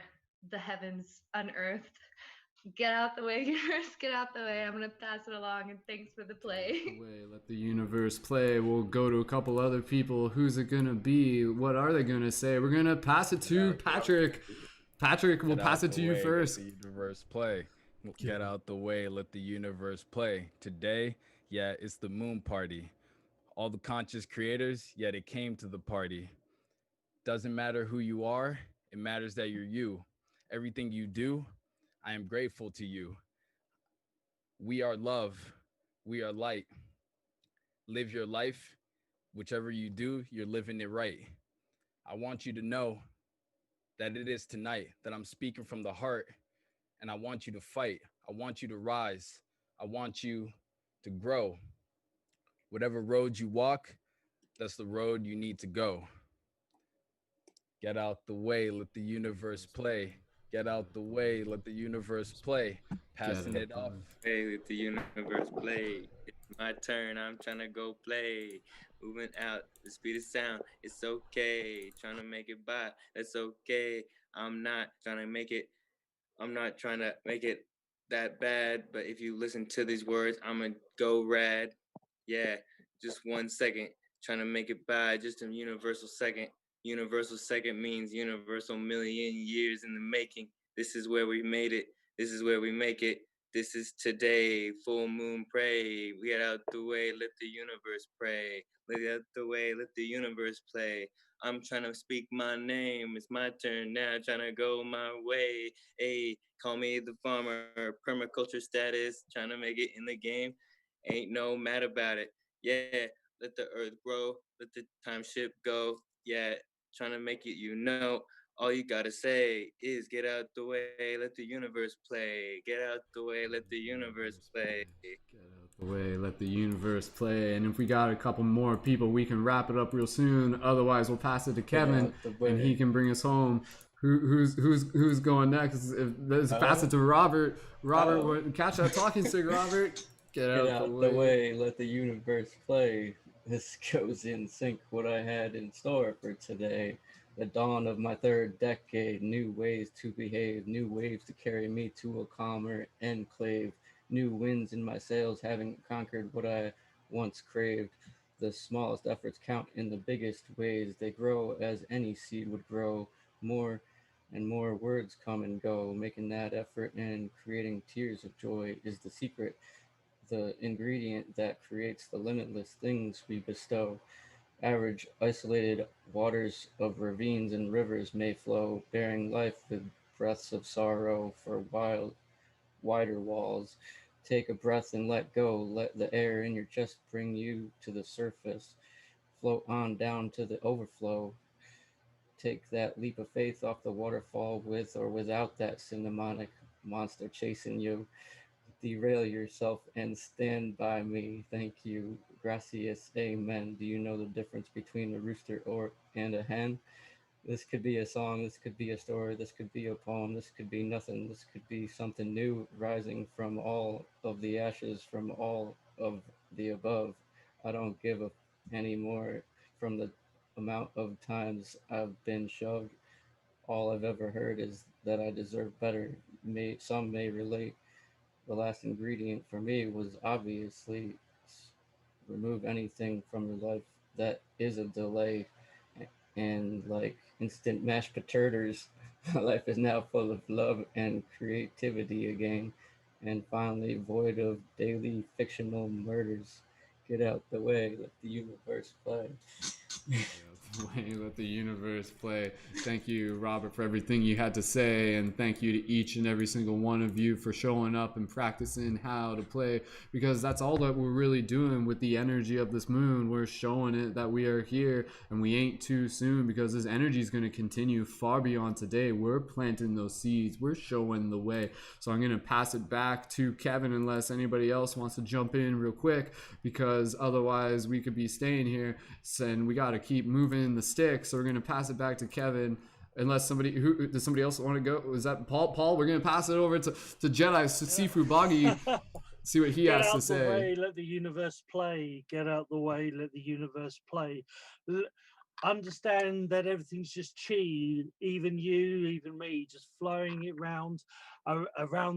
the heavens unearthed. Get out the way, universe, get out the way. I'm gonna pass it along, and thanks for the play. Let the universe play. We'll go to a couple other people. Who's it gonna be? What are they gonna say? We're gonna pass it to Patrick. Patrick, we'll pass it to you first. Let the universe play. Get out the way, let the universe play. Today, yeah, it's the moon party. All the conscious creators, yeah, they came to the party. Doesn't matter who you are, it matters that you're you. Everything you do, I am grateful to you. We are love, we are light. Live your life, whichever you do, you're living it right. I want you to know that it is tonight, that I'm speaking from the heart, and I want you to fight. I want you to rise. I want you to grow. Whatever road you walk, that's the road you need to go. Get out the way, let the universe play. Get out the way, let the universe play. Passing it off. Hey, let the universe play. It's my turn. I'm trying to go play. Moving out the speed of sound. It's okay. Trying to make it by. That's okay. I'm not trying to make it. I'm not trying to make it that bad. But if you listen to these words, I'm gonna go rad. Yeah, just 1 second. Trying to make it by. Just a universal second. Universal second means universal million years in the making. This is where we made it. This is where we make it. This is today. Full moon pray. We get out the way. Let the universe pray. Let out the way. Let the universe play. I'm trying to speak my name. It's my turn now. Trying to go my way. Hey, call me the farmer. Permaculture status. Trying to make it in the game. Ain't no mad about it. Yeah, let the earth grow. Let the time ship go. Yeah, trying to make it, all you gotta say is get out the way, let the universe play. Get out the way, let the universe play. The way, let the universe play. And if we got a couple more people, we can wrap it up real soon. Otherwise, we'll pass it to Kevin, and he can bring us home. Who's going next? If let's pass it to Robert. Robert, catch that talking stick, Robert. Get out the way. Let the universe play. This goes in sync what I had in store for today. The dawn of my third decade, new ways to behave, new waves to carry me to a calmer enclave, new winds in my sails having conquered what I once craved. The smallest efforts count in the biggest ways. They grow as any seed would grow. More and more words come and go. Making that effort and creating tears of joy is the secret, the ingredient that creates the limitless things we bestow. Average, isolated waters of ravines and rivers may flow, bearing life with breaths of sorrow for wider walls. Take a breath and let go. Let the air in your chest bring you to the surface. Float on down to the overflow. Take that leap of faith off the waterfall with or without that cinematic monster chasing you. Derail yourself and stand by me. Thank you. Gracias. Amen. Do you know the difference between a rooster and a hen? This could be a song. This could be a story. This could be a poem. This could be nothing. This could be something new rising from all of the ashes, from all of the above. I don't give a penny more from the amount of times I've been shoved. All I've ever heard is that I deserve better. Some may relate. The last ingredient for me was obviously remove anything from your life that is a delay, and like instant mashed potatoes, my life is now full of love and creativity again, and finally void of daily fictional murders. Get out the way, let the universe play. Let the universe play. Thank you, Robert, for everything you had to say, and thank you to each and every single one of you for showing up and practicing how to play, because that's all that we're really doing with the energy of this moon. We're showing it that we are here and we ain't too soon, because this energy is going to continue far beyond today. We're planting those seeds. We're showing the way. So I'm going to pass it back to Kevin unless anybody else wants to jump in real quick, because otherwise we could be staying here and we got to keep moving the stick. So we're going to pass it back to Kevin unless somebody does somebody else want to go. Was that Paul? We're going to pass it over to Jedi Sifu Boggy. See what he has to say. Get out the way, let the universe play. Get out the way, let the universe play. Understand that everything's just chi, even you, even me, just flowing it around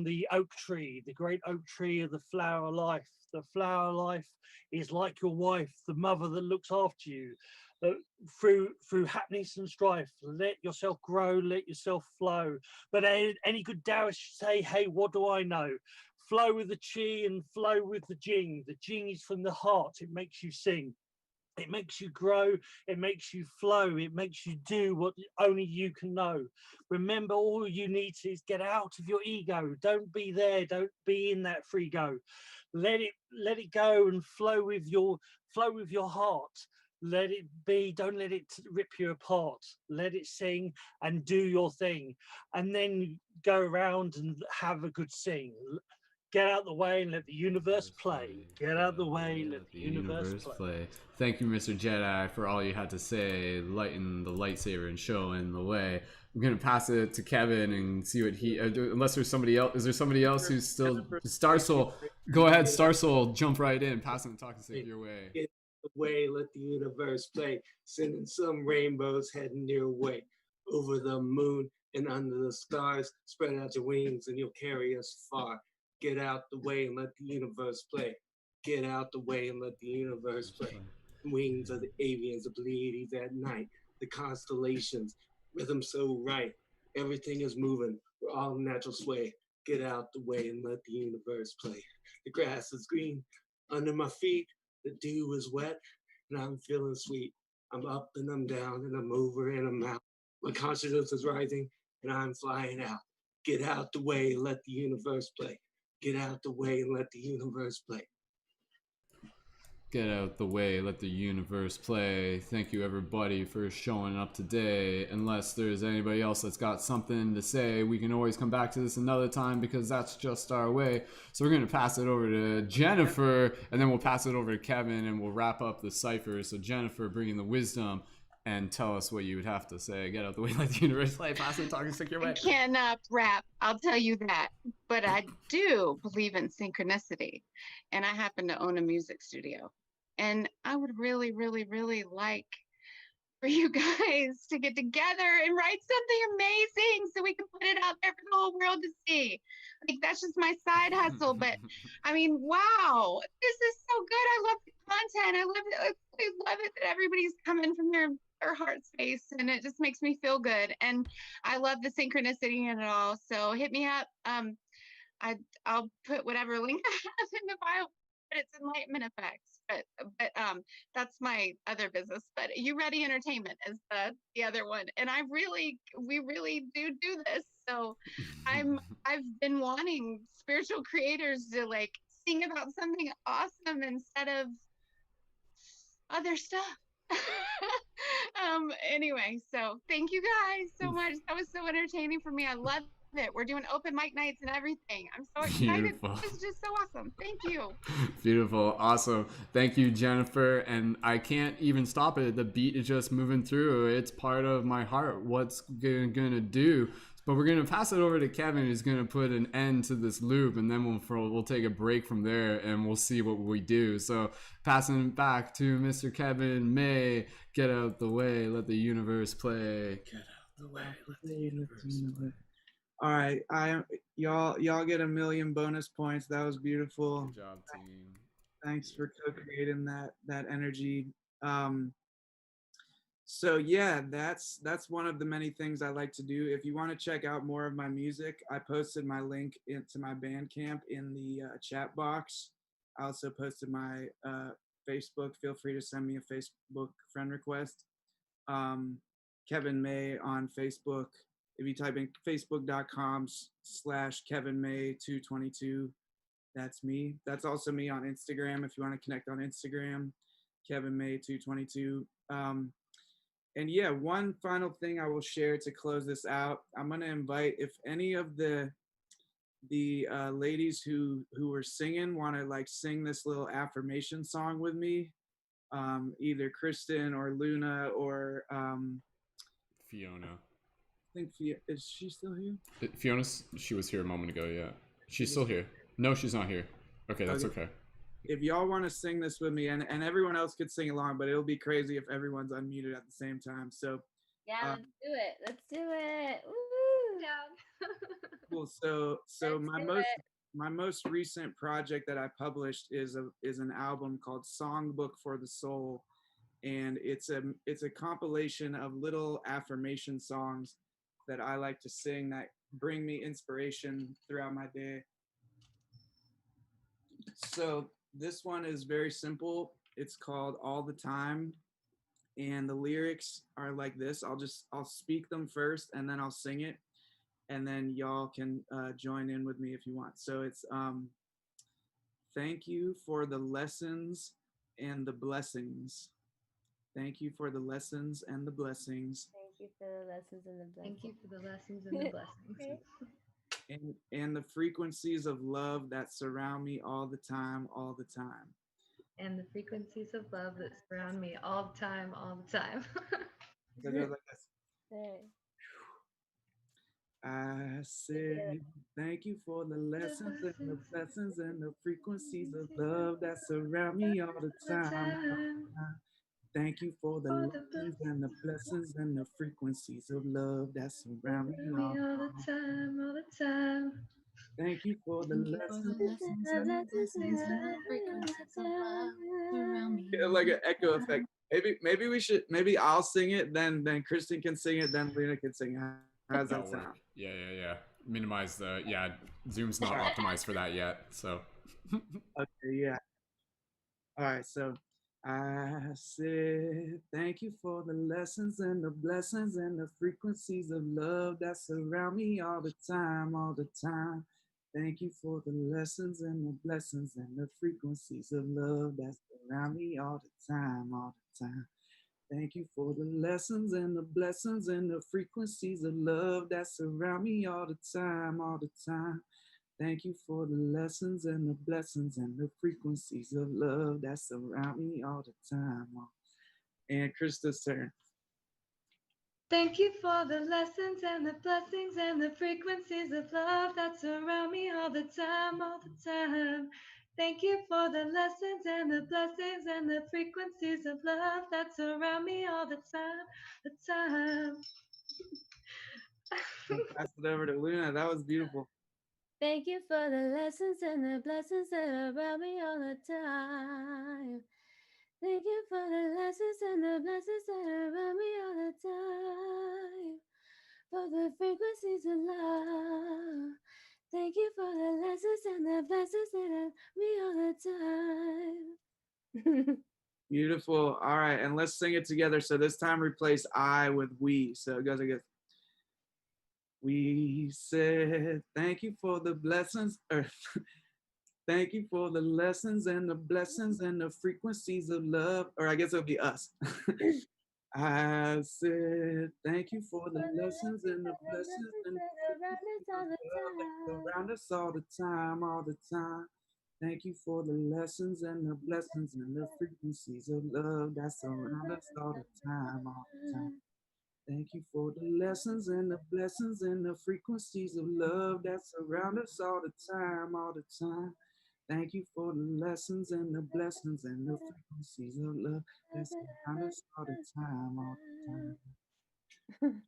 the oak tree, the great oak tree of the flower life. The flower life is like your wife, the mother that looks after you. Through happiness and strife, let yourself grow, let yourself flow. But any good Taoist say, hey, what do I know? Flow with the chi and flow with the jing. The jing is from the heart. It makes you sing. It makes you grow. It makes you flow. It makes you do what only you can know. Remember, all you need to is get out of your ego. Don't be there. Don't be in that free go. Let it go and flow with your heart. Let it be, don't let it rip you apart. Let it sing and do your thing. And then go around and have a good sing. Get out the way and let the universe play. Get out the way, let the universe play. Thank you, Mr. Jedi, for all you had to say, lighting the lightsaber and showing the way. I'm gonna pass it to Kevin and see what he. Unless there's somebody else. Is there somebody else who's still Star Soul? Go ahead, Star Soul. Jump right in. Passing the talking stick your way. Get away, let the universe play. Sending some rainbows heading your way. Over the moon and under the stars. Spread out your wings and you'll carry us far. Get out the way and let the universe play. Get out the way and let the universe play. Wings of the avians, the Pleiades at night. The constellations, rhythm so right. Everything is moving. We're all in natural sway. Get out the way and let the universe play. The grass is green under my feet. The dew is wet and I'm feeling sweet. I'm up and I'm down and I'm over and I'm out. My consciousness is rising and I'm flying out. Get out the way and let the universe play. Get out the way and let the universe play. Get out the way, let the universe play. Thank you, everybody, for showing up today. Unless there's anybody else that's got something to say, we can always come back to this another time because that's just our way. So we're going to pass it over to Jennifer, and then we'll pass it over to Kevin, and we'll wrap up the cipher. So Jennifer, bringing the wisdom, and tell us what you would have to say. Get out the way, let the universe play. Pass it, talking stick your way. I cannot rap, I'll tell you that. But I do believe in synchronicity. And I happen to own a music studio. And I would really, really, really like for you guys to get together and write something amazing so we can put it out there for the whole world to see. Like, that's just my side hustle. But I mean, wow, this is so good. I love the content. I love it that everybody's coming from their heart space, and it just makes me feel good. And I love the synchronicity in it all. So hit me up. I'll put whatever link I have in the bio, but it's Enlightenment Effects. But that's my other business. But You Ready Entertainment is the other one. And we really do this. So I've been wanting spiritual creators to like sing about something awesome instead of other stuff. Anyway, so thank you guys so much. That was so entertaining for me. I love it. We're doing open mic nights and everything. I'm so excited. Beautiful. This is just so awesome. Thank you. Beautiful. Awesome. Thank you, Jennifer. And I can't even stop it. The beat is just moving through. It's part of my heart. What's gonna do? But we're gonna pass it over to Kevin, who's gonna put an end to this loop, and then we'll take a break from there, and we'll see what we do. So passing it back to Mr. Kevin May. Get out the way, let the universe play. Get out the way, let the universe play. All right, y'all get 1,000,000 bonus points. That was beautiful. Good job, team. Thanks for co-creating that energy. So yeah, that's one of the many things I like to do. If you want to check out more of my music, I posted my link into my Bandcamp in the chat box. I also posted my Facebook. Feel free to send me a Facebook friend request. Kevin May on Facebook. If you type in facebook.com/Kevin May 222, that's me. That's also me on Instagram. If you want to connect on Instagram, Kevin May 222. And yeah, one final thing I will share to close this out. I'm gonna invite, if any of the ladies who were singing want to like sing this little affirmation song with me, either Kristen or Luna or Fiona. I think is she still here? Fiona, she was here a moment ago. Yeah, she's still here. No, she's not here. Okay, that's okay. If y'all want to sing this with me, and everyone else could sing along, but it'll be crazy if everyone's unmuted at the same time. So Yeah, let's do it. Let's do it. Woo! cool. So my most recent project that I published is an album called Songbook for the Soul, and it's a compilation of little affirmation songs that I like to sing that bring me inspiration throughout my day. So this one is very simple. It's called All the Time, and the lyrics are like this. I'll speak them first, and then I'll sing it, and then y'all can join in with me if you want. So it's thank you for the lessons and the blessings. Thank you for the lessons and the blessings. Thank you for the lessons and the blessings. Thank you for the lessons and the blessings. and the frequencies of love that surround me all the time, all the time. And the frequencies of love that surround me all the time, all the time. So it goes like this. Hey. I said, thank you for the lessons and the blessings and the frequencies of love that surround me all the time. Thank you for the lessons and the blessings and the frequencies of love that surround me all the time, all the time. Thank you for the lessons and the blessings and the frequencies of love around me. Yeah, like an echo effect. Maybe I'll sing it, then Kristen can sing it, then Lena can sing it. How's that sound? Yeah. Minimize the, Zoom's not optimized for that yet, so. Okay, yeah. All right, so I said, thank you for the lessons and the blessings and the frequencies of love that surround me all the time, all the time. Thank you for the lessons and the blessings and the frequencies of love that surround me all the time, all the time. Thank you for the lessons and the blessings and the frequencies of love that surround me all the time, all the time. Thank you for the lessons and the blessings and the frequencies of love that surround me all the time. And Krista's turn. Thank you for the lessons and the blessings and the frequencies of love that surround me all the time, all the time. Thank you for the lessons and the blessings and the frequencies of love that surround me all the time, the time. Pass it over to Luna. That was beautiful. Thank you for the lessons and the blessings that are around me all the time. Thank you for the lessons and the blessings that are around me all the time. For the frequencies of love. Thank you for the lessons and the blessings that are me all the time. Beautiful. All right, and let's sing it together. So this time replace I with we. So it goes like this. We said, thank you for the blessings. Thank you for the lessons and the blessings and the frequencies of love. Or I guess it'll be us. I said, thank you for the lessons and the blessings and the frequencies of love that surround us all the time, all the time. Thank you for the lessons and the blessings and the frequencies of love that surround us all the time, all the time. Thank you for the lessons and the blessings and the frequencies of love that surround us all the time, all the time. Thank you for the lessons and the blessings and the frequencies of love that surround us all the time, all the time.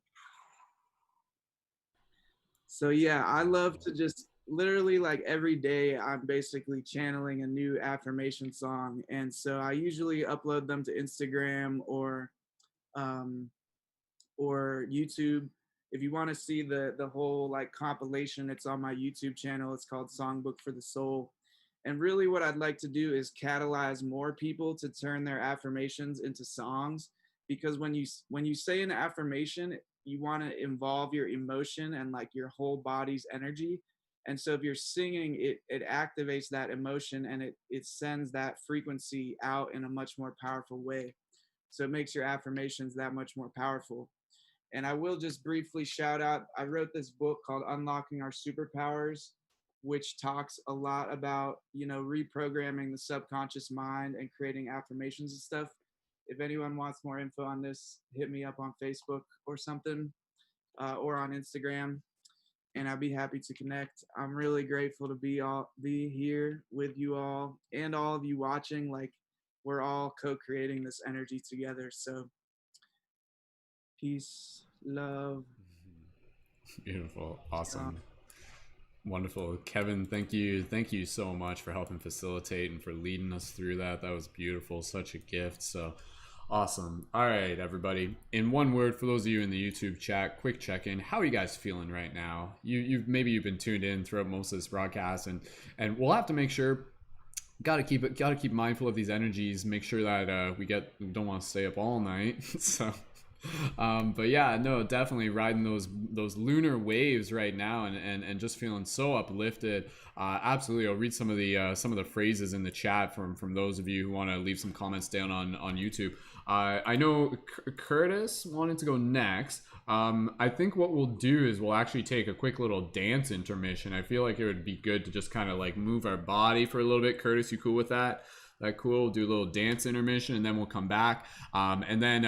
So yeah, I love to just literally like every day I'm basically channeling a new affirmation song. And so I usually upload them to Instagram or YouTube. If you want to see the whole like compilation, it's on my YouTube channel. It's called Songbook for the Soul. And really what I'd like to do is catalyze more people to turn their affirmations into songs, because when you say an affirmation, you want to involve your emotion and like your whole body's energy. And so if you're singing, it activates that emotion and it sends that frequency out in a much more powerful way. So it makes your affirmations that much more powerful. And I will just briefly shout out, I wrote this book called Unlocking Our Superpowers, which talks a lot about, reprogramming the subconscious mind and creating affirmations and stuff. If anyone wants more info on this, hit me up on Facebook or something, or on Instagram, and I'd be happy to connect. I'm really grateful to be here with you all and all of you watching. Like, we're all co-creating this energy together. So peace, love. Beautiful. Awesome. Wonderful. Kevin, thank you so much for helping facilitate and for leading us through that. That was beautiful. Such a gift. So awesome. All right, everybody. In one word, for those of you in the YouTube chat, quick check-in. How are you guys feeling right now? You've been tuned in throughout most of this broadcast, and we'll have to make sure, gotta keep mindful of these energies, make sure that we don't want to stay up all night. So but yeah, no, definitely riding those lunar waves right now, and just feeling so uplifted. Absolutely. I'll read some of the phrases in the chat from those of you who want to leave some comments down on YouTube. I know Curtis wanted to go next, I think what we'll do is we'll actually take a quick little dance intermission. I feel like it would be good to just kind of like move our body for a little bit. Curtis, you cool with that? That cool? We'll do a little dance intermission and then we'll come back. And then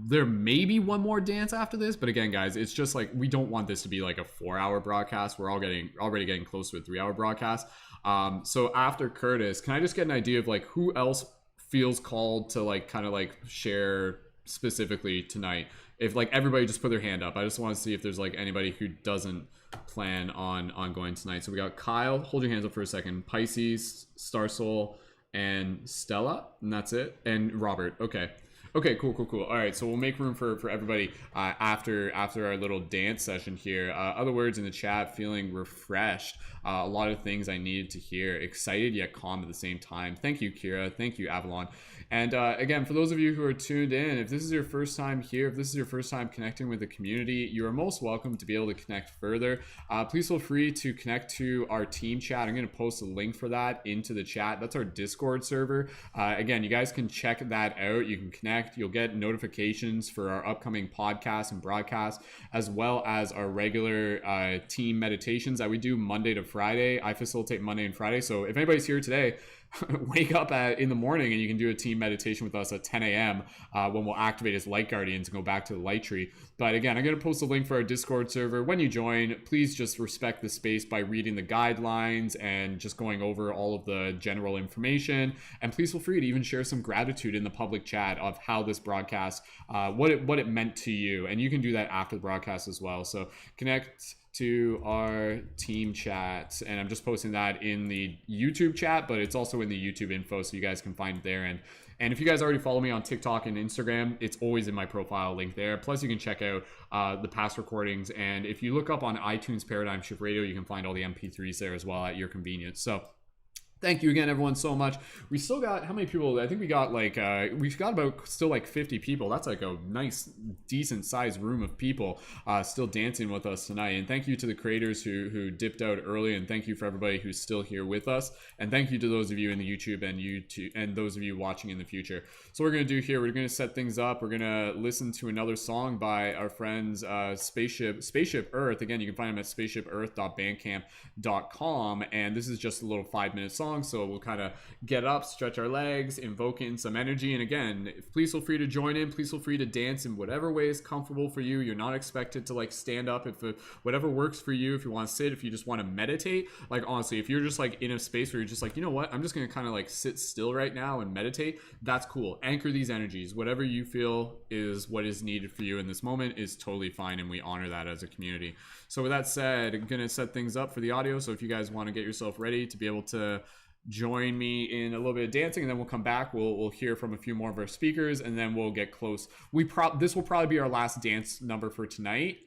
there may be one more dance after this. But again, guys, it's just like we don't want this to be like a 4-hour broadcast. We're already getting close to a 3-hour broadcast. So after Curtis, can I just get an idea of like who else feels called to like kind of like share specifically tonight? If like everybody just put their hand up. I just want to see if there's like anybody who doesn't plan on going tonight. So we got Kyle. Hold your hands up for a second. Pisces, Star Soul, and Stella, and that's it. And Robert. Okay, cool. All right, so we'll make room for everybody after our little dance session here. Other words in the chat: feeling refreshed. A lot of things I needed to hear. Excited yet calm at the same time. Thank you, Kira. Thank you, Avalon. And again, for those of you who are tuned in, if this is your first time here, if this is your first time connecting with the community, you are most welcome to be able to connect further. Please feel free to connect to our team chat. I'm going to post a link for that into the chat. That's our Discord server. Again, you guys can check that out. You can connect. You'll get notifications for our upcoming podcasts and broadcasts, as well as our regular team meditations that we do Monday to Friday. I facilitate Monday and Friday. So if anybody's here today, wake up in the morning and you can do a team meditation with us at 10 a.m. When we'll activate as light guardians and go back to the light tree. But again, I'm going to post a link for our Discord server. When you join, please just respect the space by reading the guidelines and just going over all of the general information. And please feel free to even share some gratitude in the public chat of how this broadcast, what it meant to you. And you can do that after the broadcast as well. So connect to our team chat, and I'm just posting that in the YouTube chat, but it's also in the YouTube info, so you guys can find it there. And if you guys already follow me on TikTok and Instagram, it's always in my profile link there. Plus, you can check out the past recordings, and if you look up on iTunes Paradigm Shift Radio, you can find all the MP3s there as well at your convenience. So thank you again, everyone, so much. We still got, how many people? I think we got like, we've got about still like 50 people. That's like a nice, decent sized room of people still dancing with us tonight. And thank you to the creators who dipped out early. And thank you for everybody who's still here with us. And thank you to those of you in the YouTube and those of you watching in the future. So what we're going to do here, we're going to set things up. We're going to listen to another song by our friends Spaceship Earth. Again, you can find them at spaceshipearth.bandcamp.com. And this is just a little 5-minute song. So we'll kind of get up, stretch our legs, invoke in some energy. And again, please feel free to join in. Please feel free to dance in whatever way is comfortable for you. You're not expected to like stand up. If whatever works for you, if you want to sit, if you just want to meditate, like honestly, if you're just like in a space where you're just like, you know what, I'm just going to kind of like sit still right now and meditate, that's cool. Anchor these energies. Whatever you feel is what is needed for you in this moment is totally fine. And we honor that as a community. So with that said, I'm going to set things up for the audio. So if you guys want to get yourself ready to be able to join me in a little bit of dancing, and then we'll come back, we'll hear from a few more of our speakers, and then we'll get close. This will probably be our last dance number for tonight.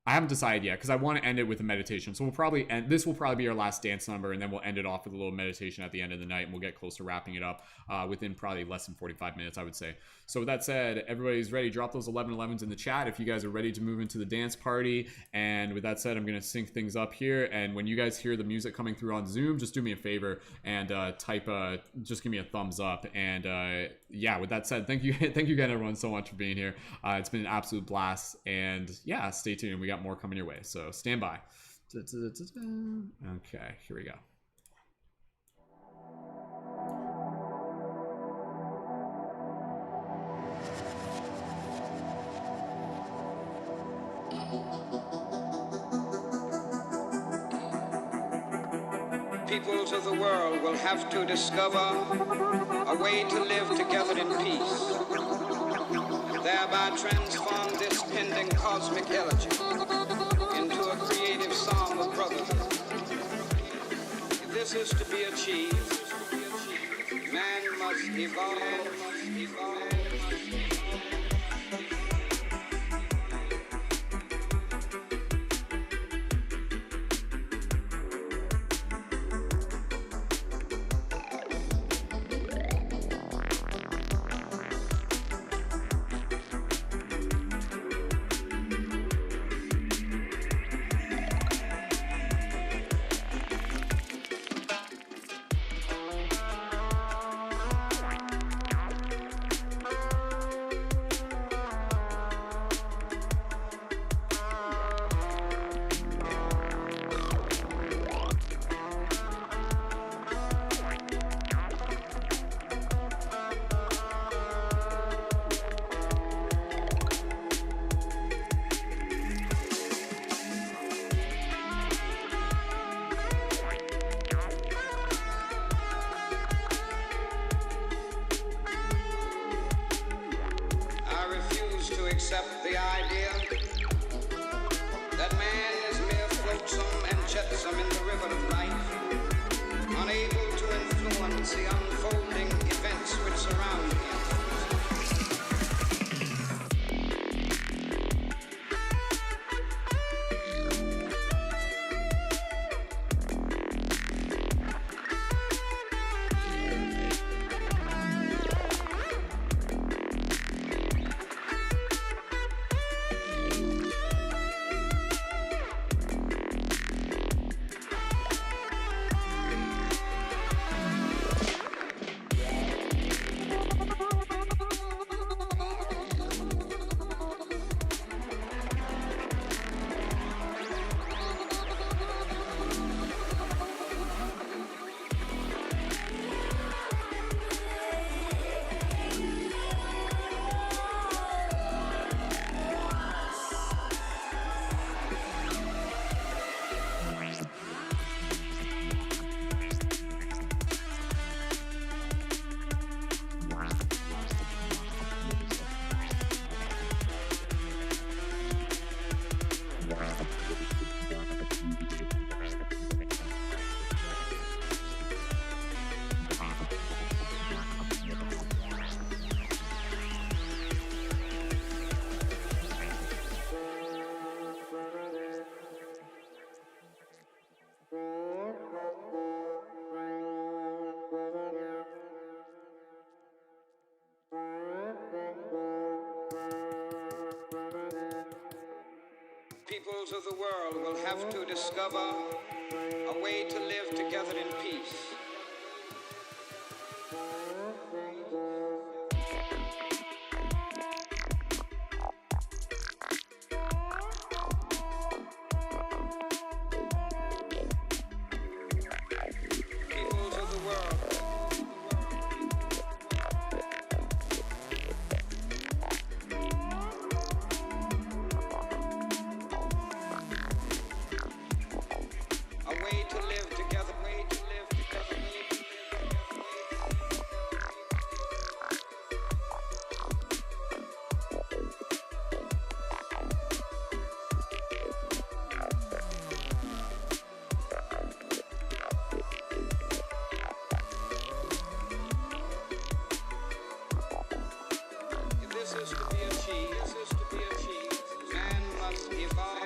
I haven't decided yet because I want to end it with a meditation. So this will probably be our last dance number, and then we'll end it off with a little meditation at the end of the night, and we'll get close to wrapping it up within probably less than 45 minutes, I would say. So with that said, everybody's ready. Drop those 1111s in the chat if you guys are ready to move into the dance party. And with that said, I'm going to sync things up here. And when you guys hear the music coming through on Zoom, just do me a favor and just give me a thumbs up. And yeah, with that said, thank you again, everyone, so much for being here. It's been an absolute blast. And yeah, stay tuned. We got more coming your way. So stand by. Okay, here we go. Peoples of the world will have to discover a way to live together in peace, thereby transform this pending cosmic elegy into a creative psalm of brotherhood. If this is to be achieved, man must evolve. I'm in the river of life, unable to influence the unfolding events which surround me. Peoples of the world will have to discover a way to live together in peace. Peoples of the world. A way to live together, way to live together, way to live If this is to be achieved, man must evolve.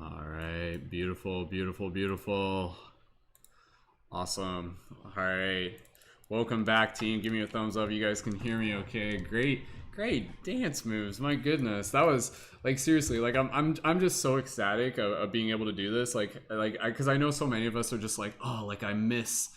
All right, beautiful, beautiful, beautiful. Awesome. All right, welcome back, team. Give me a thumbs up. You guys can hear me okay. Great dance moves. My goodness, that was like, seriously, like I'm just so ecstatic of being able to do this, because I know so many of us are just like, oh, like I miss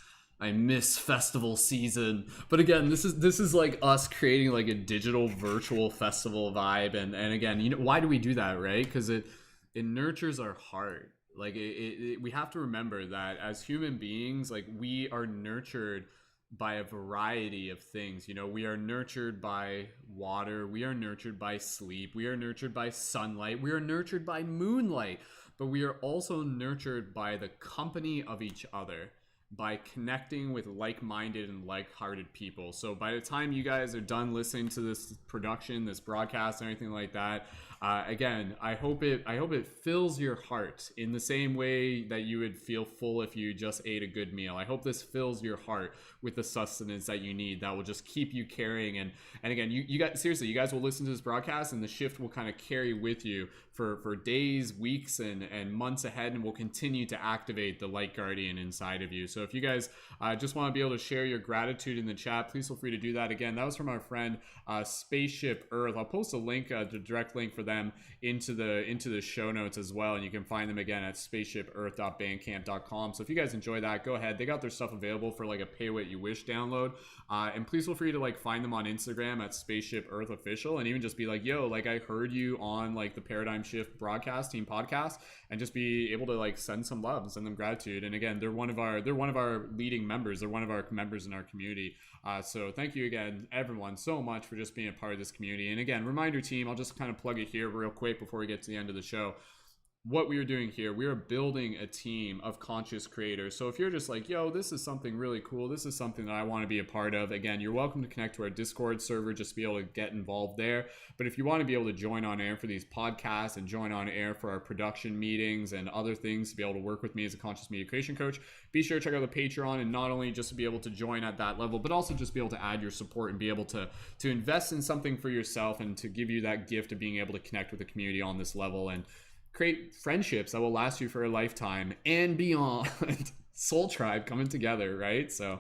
festival season. But again, this is like us creating like a digital virtual festival vibe, and again, you know, why do we do that, right? Because it nurtures our heart. Like we have to remember that as human beings, like we are nurtured by a variety of things. You know, we are nurtured by water, we are nurtured by sleep, we are nurtured by sunlight, we are nurtured by moonlight, but we are also nurtured by the company of each other, by connecting with like-minded and like-hearted people. So by the time you guys are done listening to this production, this broadcast, anything like that, again, I hope it fills your heart in the same way that you would feel full if you just ate a good meal. I hope this fills your heart with the sustenance that you need, that will just keep you carrying. And again, you guys, seriously, you guys will listen to this broadcast and the shift will kind of carry with you for days, weeks, and months ahead, and will continue to activate the light guardian inside of you. So So if you guys just want to be able to share your gratitude in the chat, please feel free to do that. Again, that was from our friend Spaceship Earth. I'll post a link, the direct link for them into the show notes as well, and you can find them again at spaceshipearth.bandcamp.com. So if you guys enjoy that, go ahead. They got their stuff available for like a pay what you wish download, and please feel free to like find them on Instagram at Spaceship Earth Official, and even just be like, yo, like I heard you on like the Paradigm Shift broadcast team podcast, and just be able to like send some love and send them gratitude. And again, they're one of our leading members. They're one of our members in our community. So thank you again, everyone, so much for just being a part of this community. And again, reminder team, I'll just kind of plug it here real quick before we get to the end of the show. What we are doing here, we are building a team of conscious creators. So if you're just like, yo, this is something really cool, this is something that I want to be a part of, again, you're welcome to connect to our Discord server, just to be able to get involved there. But if you want to be able to join on air for these podcasts and join on air for our production meetings and other things, to be able to work with me as a conscious media creation coach, be sure to check out the Patreon, and not only just to be able to join at that level, but also just be able to add your support and be able to invest in something for yourself, and to give you that gift of being able to connect with the community on this level and create friendships that will last you for a lifetime and beyond. Soul Tribe coming together, right? So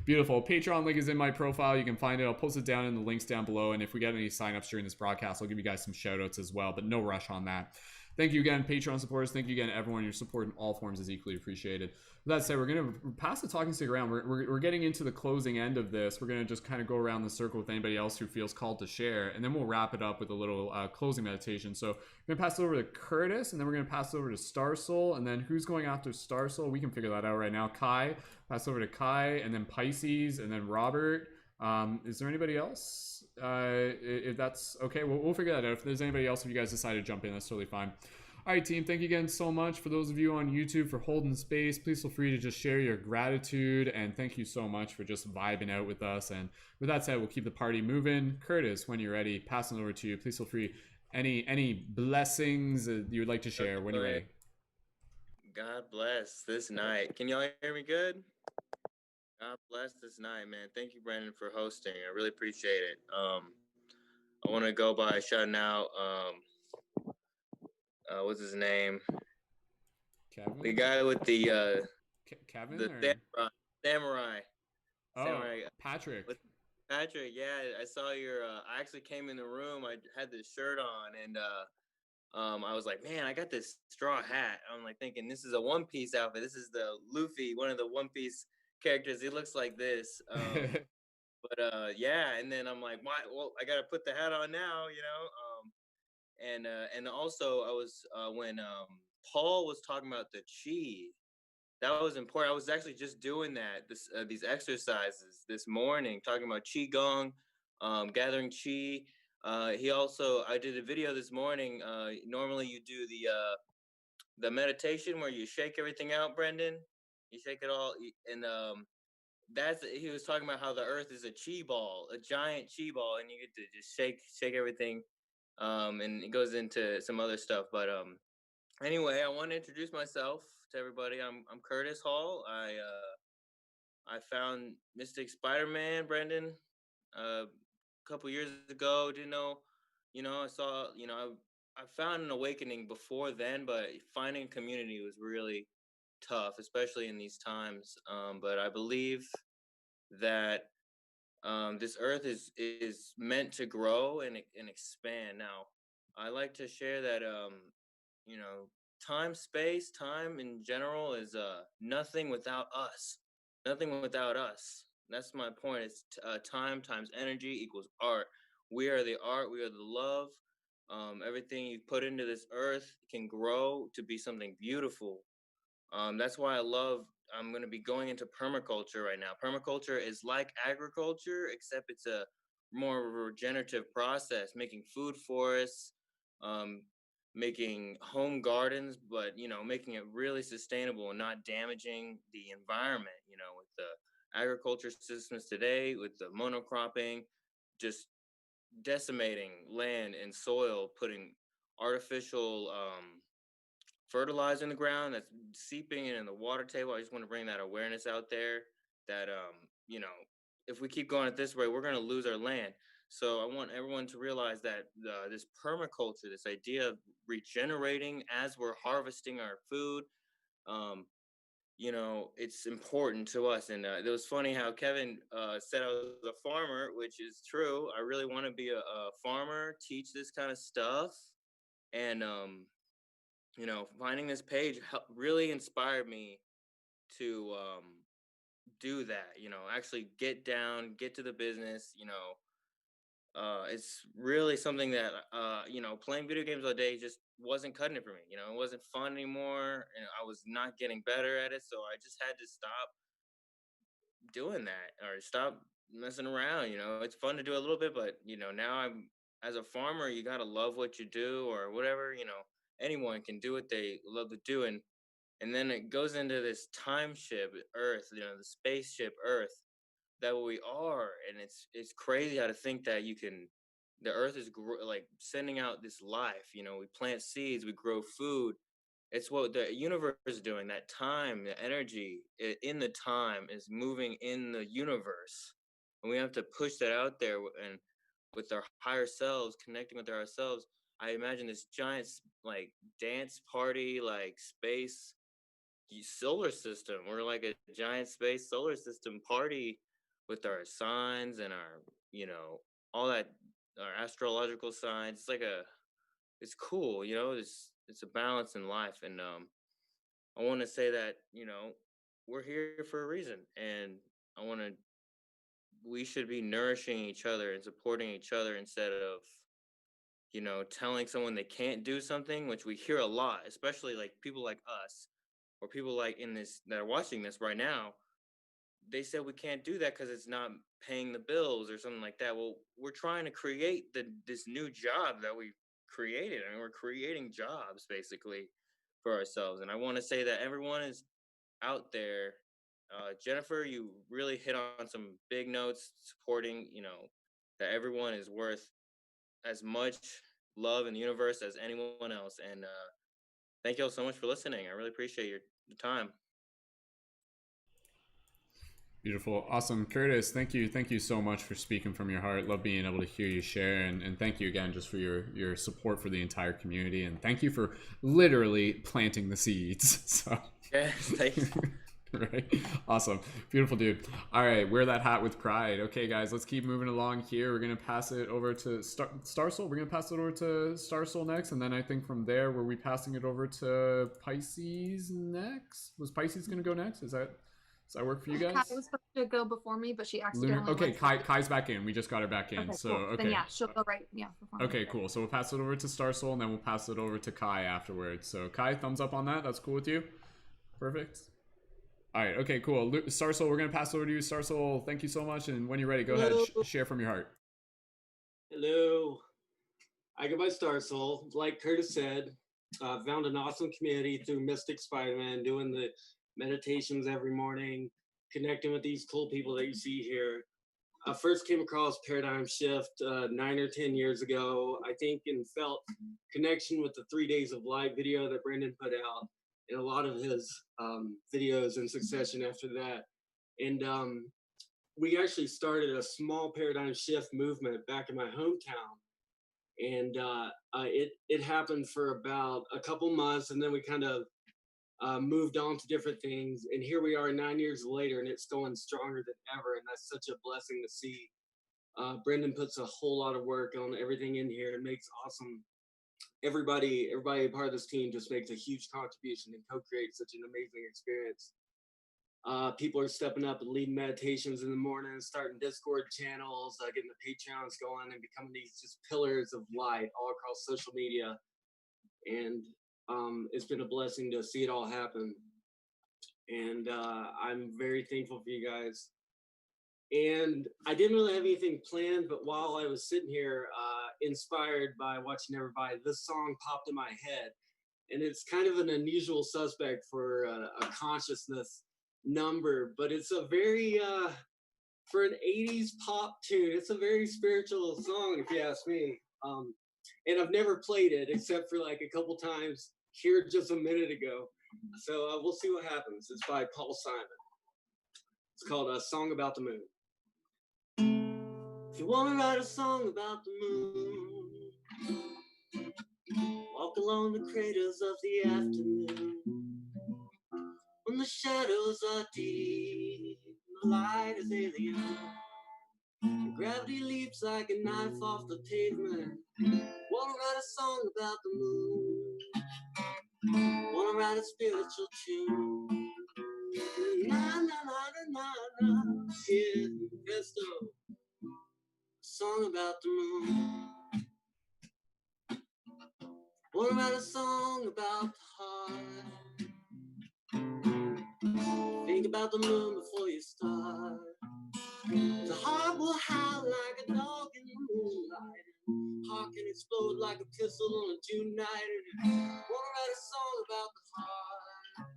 beautiful. Patreon link is in my profile. You can find it. I'll post it down in the links down below. And if we get any signups during this broadcast, I'll give you guys some shout outs as well, but no rush on that. Thank you again, Patreon supporters. Thank you again, everyone. Your support in all forms is equally appreciated. With that said, we're going to pass the talking stick around. We're getting into the closing end of this. We're going to just kind of go around the circle with anybody else who feels called to share, and then we'll wrap it up with a little closing meditation. So we're going to pass it over to Curtis, and then we're going to pass it over to Star Soul, and then who's going after Star Soul? We can figure that out right now. Kai, pass over to Kai, and then Pisces, and then Robert. Is there anybody else? If that's okay, we'll figure that out. If there's anybody else, if you guys decide to jump in, that's totally fine. All right, team, thank you again so much. For those of you on YouTube, for holding space, please feel free to just share your gratitude, and thank you so much for just vibing out with us. And with that said, we'll keep the party moving. Curtis, when you're ready, passing it over to you. Please feel free. Any blessings you would like to share when you're ready. God bless this night. Can y'all hear me good? God bless this night, man. Thank you, Brandon, for hosting. I really appreciate it. I want to go by shouting out, what's his name? Kevin? The guy with the Kevin? The samurai. Oh, Samurai. Patrick. Patrick, yeah, I saw your. I actually came in the room. I had this shirt on, and I was like, man, I got this straw hat. I'm like thinking this is a One Piece outfit. This is the Luffy, one of the One Piece characters. He looks like this. But yeah, and then I'm like, why? Well, I gotta put the hat on now, you know. And also I was when Paul was talking about the chi. That was important. I was actually just doing that these exercises this morning, talking about qigong, gathering chi. I did a video this morning. Normally you do the meditation where you shake everything out, Brendan. You shake it all, and he was talking about how the earth is a chi ball, a giant chi ball, and you get to just shake everything. And it goes into some other stuff. But anyway, I want to introduce myself to everybody. I'm Curtis Hall. I found Mystic Spider-Man, Brendan, a couple years ago. Didn't know, I saw, I found an awakening before then, but finding community was really tough, especially in these times. But I believe that this earth is meant to grow and expand. Now, I like to share that time in general is nothing without us. Nothing without us. That's my point. It's time times energy equals art. We are the art. We are the love. Everything you put into this earth can grow to be something beautiful. That's why I'm going to be going into permaculture right now. Permaculture is like agriculture, except it's a more regenerative process, making food forests, making home gardens, but, making it really sustainable and not damaging the environment, with the agriculture systems today, with the monocropping, just decimating land and soil, putting artificial fertilizer in the ground that's seeping in the water table. I just want to bring that awareness out there that, if we keep going at this way, we're going to lose our land. So I want everyone to realize that this permaculture, this idea of regenerating as we're harvesting our food, you know, it's important to us. And it was funny how Kevin said I was a farmer, which is true. I really want to be a farmer, teach this kind of stuff. And, you know, finding this page really inspired me to do that, you know, actually get down, get to the business, you know. It's really something that, you know, playing video games all day just wasn't cutting it for me. You know, it wasn't fun anymore, and I was not getting better at it. So I just had to stop doing that or stop messing around. You know, it's fun to do a little bit, but you know, now I'm as a farmer, you gotta love what you do or whatever. You know, anyone can do what they love to do, and then it goes into this time ship, Earth. You know, the spaceship Earth that we are, and it's crazy how to think that you can the earth is like sending out this life, you know, we plant seeds, we grow food. It's what the universe is doing. That time, the energy in the time is moving in the universe, and we have to push that out there and with our higher selves, connecting with ourselves. I imagine this giant like dance party, like space solar system. We're like a giant space solar system party with our signs and our, you know, all that, our astrological signs. It's like it's cool, you know. It's a balance in life, and I want to say that, you know, we're here for a reason, and we should be nourishing each other and supporting each other instead of, you know, telling someone they can't do something, which we hear a lot, especially like people like us or people like in this that are watching this right now. They said we can't do that because it's not paying the bills or something like that. Well, we're trying to create this new job that we created. I mean, we're creating jobs basically for ourselves. And I want to say that everyone is out there. Jennifer, you really hit on some big notes supporting, you know, that everyone is worth as much love in the universe as anyone else. And thank you all so much for listening. I really appreciate your time. Beautiful. Awesome. Curtis, thank you so much for speaking from your heart. Love being able to hear you share, and thank you again just for your support for the entire community, and thank you for literally planting the seeds. So yeah, thanks. Right. Awesome. Beautiful, dude. All right, wear that hat with pride. Okay, guys, let's keep moving along here. We're gonna pass it over to Star Soul. We're gonna pass it over to Star Soul next, and then I think from there, were we passing it over to Pisces next? Was Pisces gonna go next? Does that work for you guys? Kai was supposed to go before me, but she accidentally. Okay, Kai's back in. We just got her back in. Okay, so cool. okay. Then yeah, she'll go right. Yeah. Before me. Okay, cool. So we'll pass it over to Star Soul, and then we'll pass it over to Kai afterwards. So Kai, thumbs up on that. That's cool with you. Perfect. All right. Okay. Cool. Star Soul, we're gonna pass it over to you. Star Soul, thank you so much. And when you're ready, go ahead. Share from your heart. Hello. I go by Star Soul. Like Curtis said, found an awesome community through Mystic Spider-Man, doing the meditations every morning, connecting with these cool people that you see here. I first came across Paradigm Shift 9 or 10 years ago, I think, and felt connection with the 3 Days of Light video that Brandon put out, and a lot of his videos in succession after that. And we actually started a small paradigm shift movement back in my hometown. And it happened for about a couple months, and then we kind of moved on to different things. And here we are 9 years later, and it's going stronger than ever. And that's such a blessing to see. Brendan puts a whole lot of work on everything in here and makes awesome. Everybody part of this team just makes a huge contribution and co-creates such an amazing experience. People are stepping up and leading meditations in the morning, starting Discord channels, getting the Patreons going, and becoming these just pillars of light all across social media. And it's been a blessing to see it all happen. And I'm very thankful for you guys. And I didn't really have anything planned, but while I was sitting here, inspired by watching everybody, this song popped in my head. And it's kind of an unusual suspect for a consciousness number, but it's a very, for an 80s pop tune, it's a very spiritual song, if you ask me. And I've never played it except for like a couple times here just a minute ago. So we'll see what happens. It's by Paul Simon. It's called A Song About the Moon. If you want to write a song about the moon, walk along the craters of the afternoon. When the shadows are deep, the light is alien. And gravity leaps like a knife off the pavement. Wanna write a song about the moon. Wanna write a spiritual tune. Na na na na na na. Yeah, presto. Song about the moon. Wanna write a song about the heart. Think about the moon before you start. The heart will howl like a dog in the moonlight. Heart can explode like a pistol on a June night. Wanna write a song about the heart.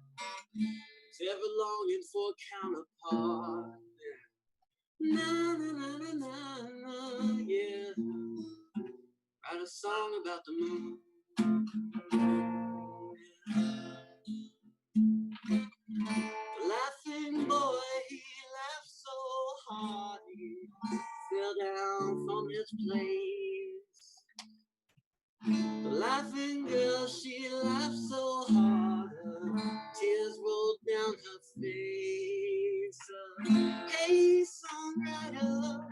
It's ever longing for a counterpart. Na na na na na na, yeah. Write a song about the moon. The laughing boy, he laughed so hard he fell down from his place. The laughing girl, she laughed so hard, tears rolled down her face. Hey, songwriter,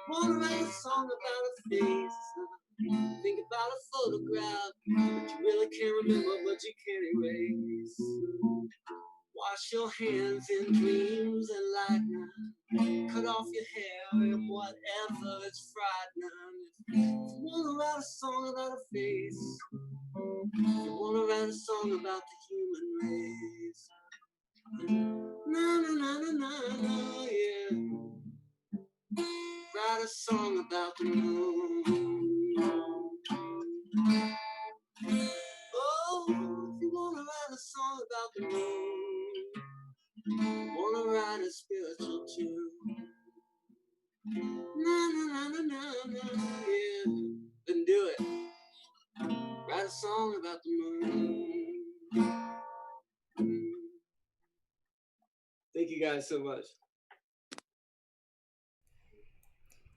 wanna write a song about a face? Think about a photograph that you really can't remember, but you can't erase. Wash your hands in dreams and lightning. Cut off your hair and whatever, it's frightening. If you wanna write a song about a face, if you wanna write a song about the human race. Na na na na na na, yeah. Write a song about the moon. Oh, if you wanna write a song about the moon, wanna write a spiritual tune. Na na na na na na, yeah. Then do it. Write a song about the moon. Thank you guys so much.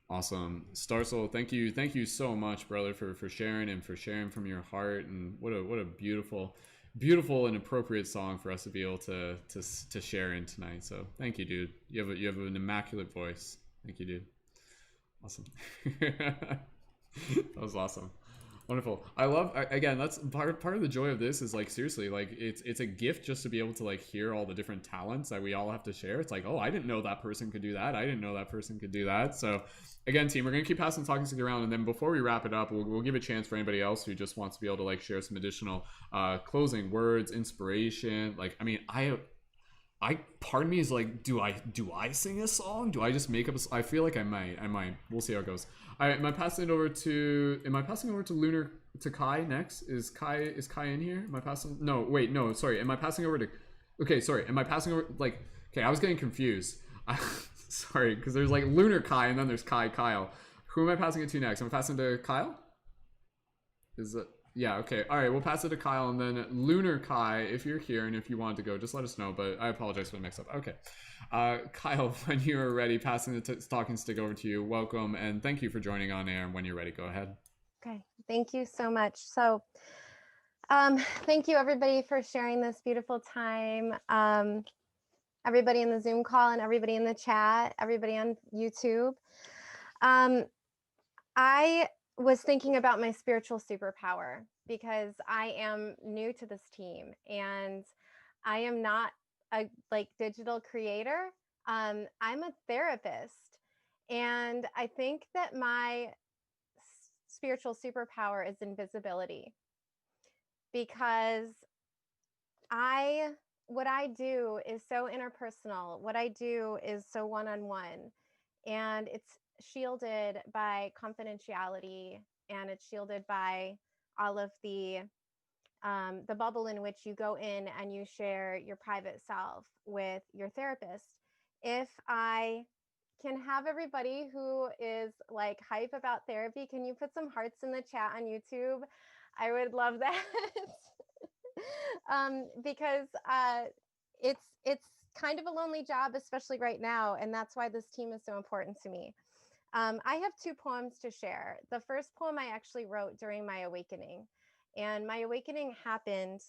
Awesome. Star Soul, thank you so much, brother, for sharing and for sharing from your heart. And what a beautiful and appropriate song for us to be able to share in tonight. So thank you, dude. You have an immaculate voice. Thank you, dude. Awesome. That was awesome. Wonderful. I love, again, that's part of the joy of this is like, seriously, like it's a gift just to be able to like hear all the different talents that we all have to share. It's like, oh, I didn't know that person could do that. I didn't know that person could do that. So again, team, we're going to keep passing talking stick around. And then before we wrap it up, we'll give a chance for anybody else who just wants to be able to like share some additional closing words, inspiration. Like, I mean, part of me is like, do I sing a song? Do I just make up I feel like I might. We'll see how it goes. All right, am I passing over to Lunar, to Kai next? Is Kai in here? Am I passing? No, wait, no, sorry. Am I passing over to? Okay, sorry. Am I passing over? Like, okay, I was getting confused. Sorry, because there's like Lunar Kai and then there's Kyle. Who am I passing it to next? Am I passing to Kyle? Is it? Yeah, okay. All right, we'll pass it to Kyle, and then Lunar Kai, if you're here and if you want to go, just let us know, but I apologize for the mix-up. Okay. Kyle, when you are ready, passing the talking stick over to you. Welcome, and thank you for joining on air, and when you're ready, go ahead. Okay, thank you so much. So, thank you everybody for sharing this beautiful time. Everybody in the Zoom call and everybody in the chat, everybody on YouTube. I was thinking about my spiritual superpower because I am new to this team and I am not a digital creator. I'm a therapist, and I think that my spiritual superpower is invisibility, because what I do is so interpersonal. What I do is so one-on-one, and it's shielded by confidentiality, and it's shielded by all of the bubble in which you go in and you share your private self with your therapist. If I can have everybody who is like hype about therapy, can you put some hearts in the chat on YouTube? I would love that. Because it's kind of a lonely job, especially right now, and that's why this team is so important to me. I have 2 poems to share. The first poem I actually wrote during my awakening, and my awakening happened,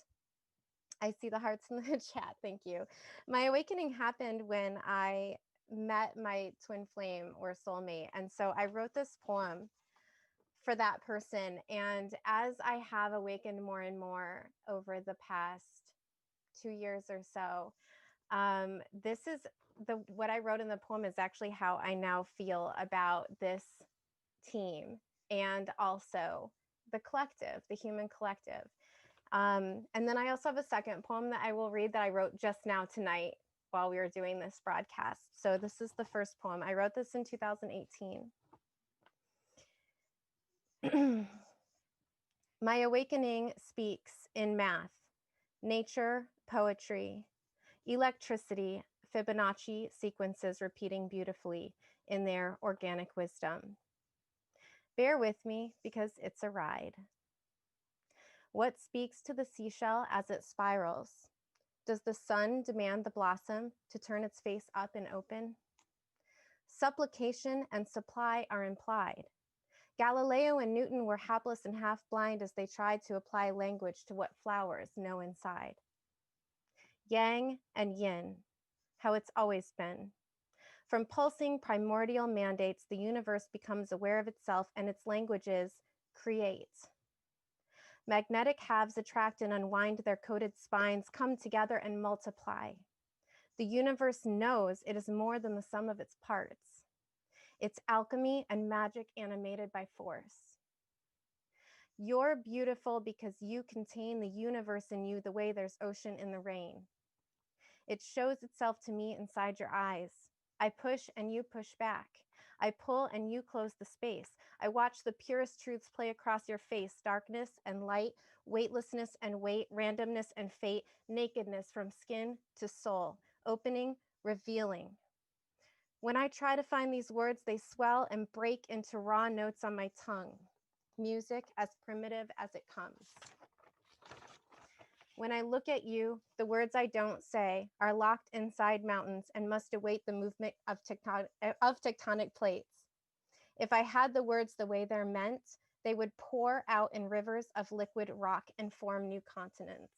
I see the hearts in the chat. Thank you. My awakening happened when I met my twin flame or soulmate. And so I wrote this poem for that person. And as I have awakened more and more over the past 2 years or so, this is what I wrote in the poem is actually how I now feel about this team and also the collective, the human collective. And then I also have a second poem that I will read that I wrote just now tonight while we were doing this broadcast. So this is the first poem. I wrote this in 2018. My awakening speaks in math, nature, poetry, electricity, Fibonacci sequences repeating beautifully in their organic wisdom. Bear with me because it's a ride. What speaks to the seashell as it spirals? Does the sun demand the blossom to turn its face up and open? Supplication and supply are implied. Galileo and Newton were hapless and half blind as they tried to apply language to what flowers know inside. Yang and yin, how it's always been. From pulsing primordial mandates, the universe becomes aware of itself and its languages create. Magnetic halves attract and unwind their coded spines, come together and multiply. The universe knows it is more than the sum of its parts. It's alchemy and magic animated by force. You're beautiful because you contain the universe in you the way there's ocean in the rain. It shows itself to me inside your eyes. I push and you push back. I pull and you close the space. I watch the purest truths play across your face, darkness and light, weightlessness and weight, randomness and fate, nakedness from skin to soul, opening, revealing. When I try to find these words, they swell and break into raw notes on my tongue. Music as primitive as it comes. When I look at you, the words I don't say are locked inside mountains and must await the movement of tectonic plates. If I had the words the way they're meant, they would pour out in rivers of liquid rock and form new continents.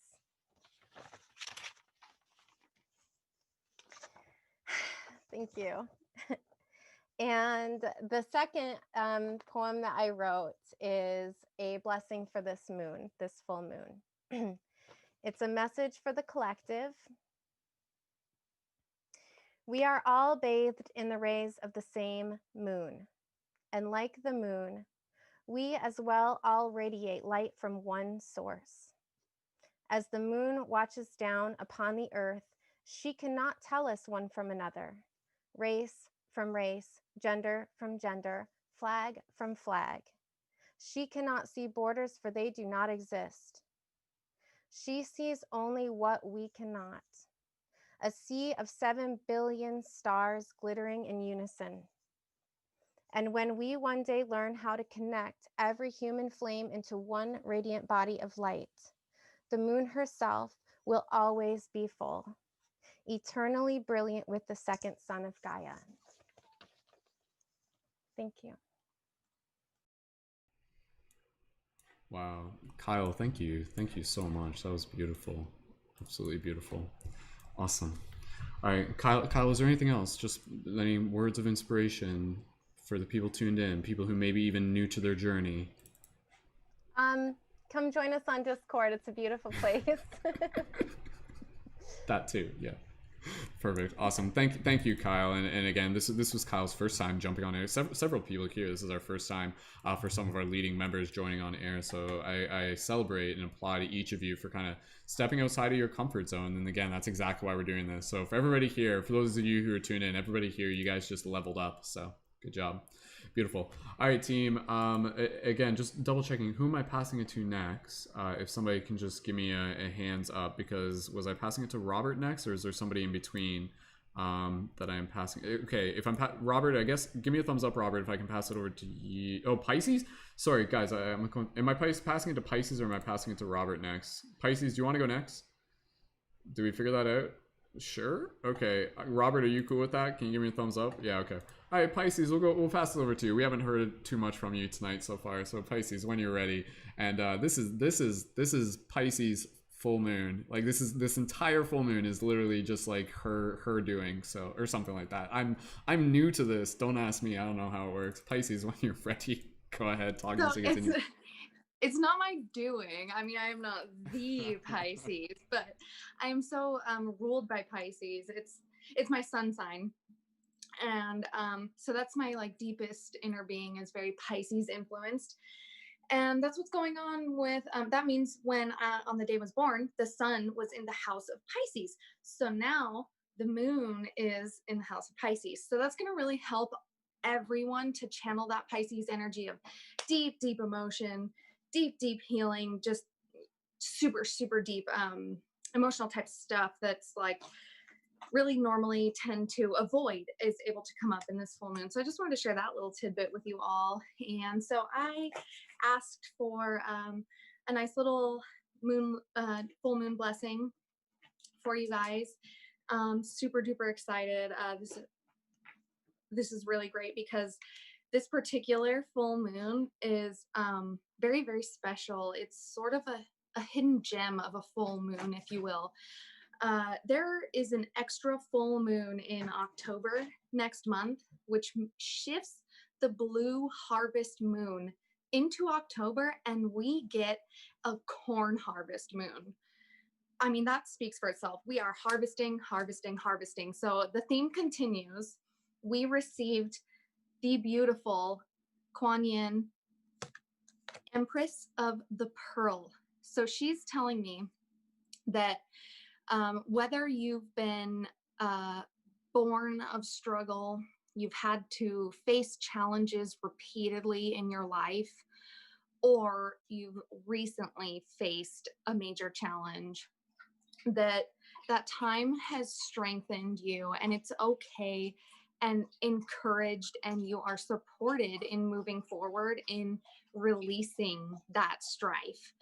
Thank you. And the second poem that I wrote is a blessing for this moon, this full moon. It's a message for the collective. We are all bathed in the rays of the same moon. And like the moon, we as well all radiate light from one source. As the moon watches down upon the earth, she cannot tell us one from another, race from race, gender from gender, flag from flag. She cannot see borders, for they do not exist. She sees only what we cannot. A sea of 7 billion stars glittering in unison. And when we one day learn how to connect every human flame into one radiant body of light, the moon herself will always be full, eternally brilliant with the second son of Gaia. Thank you. Wow. Kyle, thank you. Thank you so much. That was beautiful. Absolutely beautiful. Awesome. All right, Kyle, is there anything else? Just any words of inspiration for the people tuned in, people who may be even new to their journey? Come join us on Discord. It's a beautiful place. That too, yeah. Perfect. Awesome. Thank you, Kyle. And again, this was Kyle's first time jumping on air. Several people here. This is our first time for some of our leading members joining on air. So I celebrate and applaud each of you for kind of stepping outside of your comfort zone. And again, that's exactly why we're doing this. So for everybody here, for those of you who are tuned in, everybody here, you guys just leveled up. So good job. Beautiful. All right, team. Again, just double checking. Who am I passing it to next? If somebody can just give me a hands up, because was I passing it to Robert next, or is there somebody in between that I am passing? Okay, if I'm Robert, I guess give me a thumbs up, Robert, if I can pass it over to you. Oh, Pisces. Sorry, guys. Am I passing it to Pisces, or am I passing it to Robert next? Pisces, do you want to go next? Do we figure that out? Sure. Okay. Robert, are you cool with that? Can you give me a thumbs up? Yeah. Okay. All right, Pisces, we'll pass it over to you. We haven't heard too much from you tonight so far. So Pisces, when you're ready. And this is Pisces' full moon. Like this entire full moon is literally just like her doing so, or something like that. I'm new to this. Don't ask me. I don't know how it works. Pisces, when you're ready, go ahead. Talk So to continue. it's not my doing. I mean, I am not the Pisces, but I am so ruled by Pisces. It's my sun sign. And so that's my like deepest inner being is very Pisces influenced. And that's what's going on with, that means when on the day I was born, the sun was in the house of Pisces. So now the moon is in the house of Pisces. So that's going to really help everyone to channel that Pisces energy of deep, deep emotion, deep, deep healing, just super, super deep emotional type stuff that's like really normally tend to avoid is able to come up in this full moon. So I just wanted to share that little tidbit with you all. And so I asked for a nice little moon, full moon blessing for you guys. Super duper excited. This is really great because this particular full moon is very, very special. It's sort of a hidden gem of a full moon, if you will. There is an extra full moon in October next month, which shifts the blue harvest moon into October, and we get a corn harvest moon. I mean, that speaks for itself. We are harvesting, harvesting, harvesting. So the theme continues. We received the beautiful Kuan Yin, Empress of the Pearl. So she's telling me that whether you've been born of struggle, you've had to face challenges repeatedly in your life, or you've recently faced a major challenge, that time has strengthened you, and it's okay and encouraged, and you are supported in moving forward in releasing that strife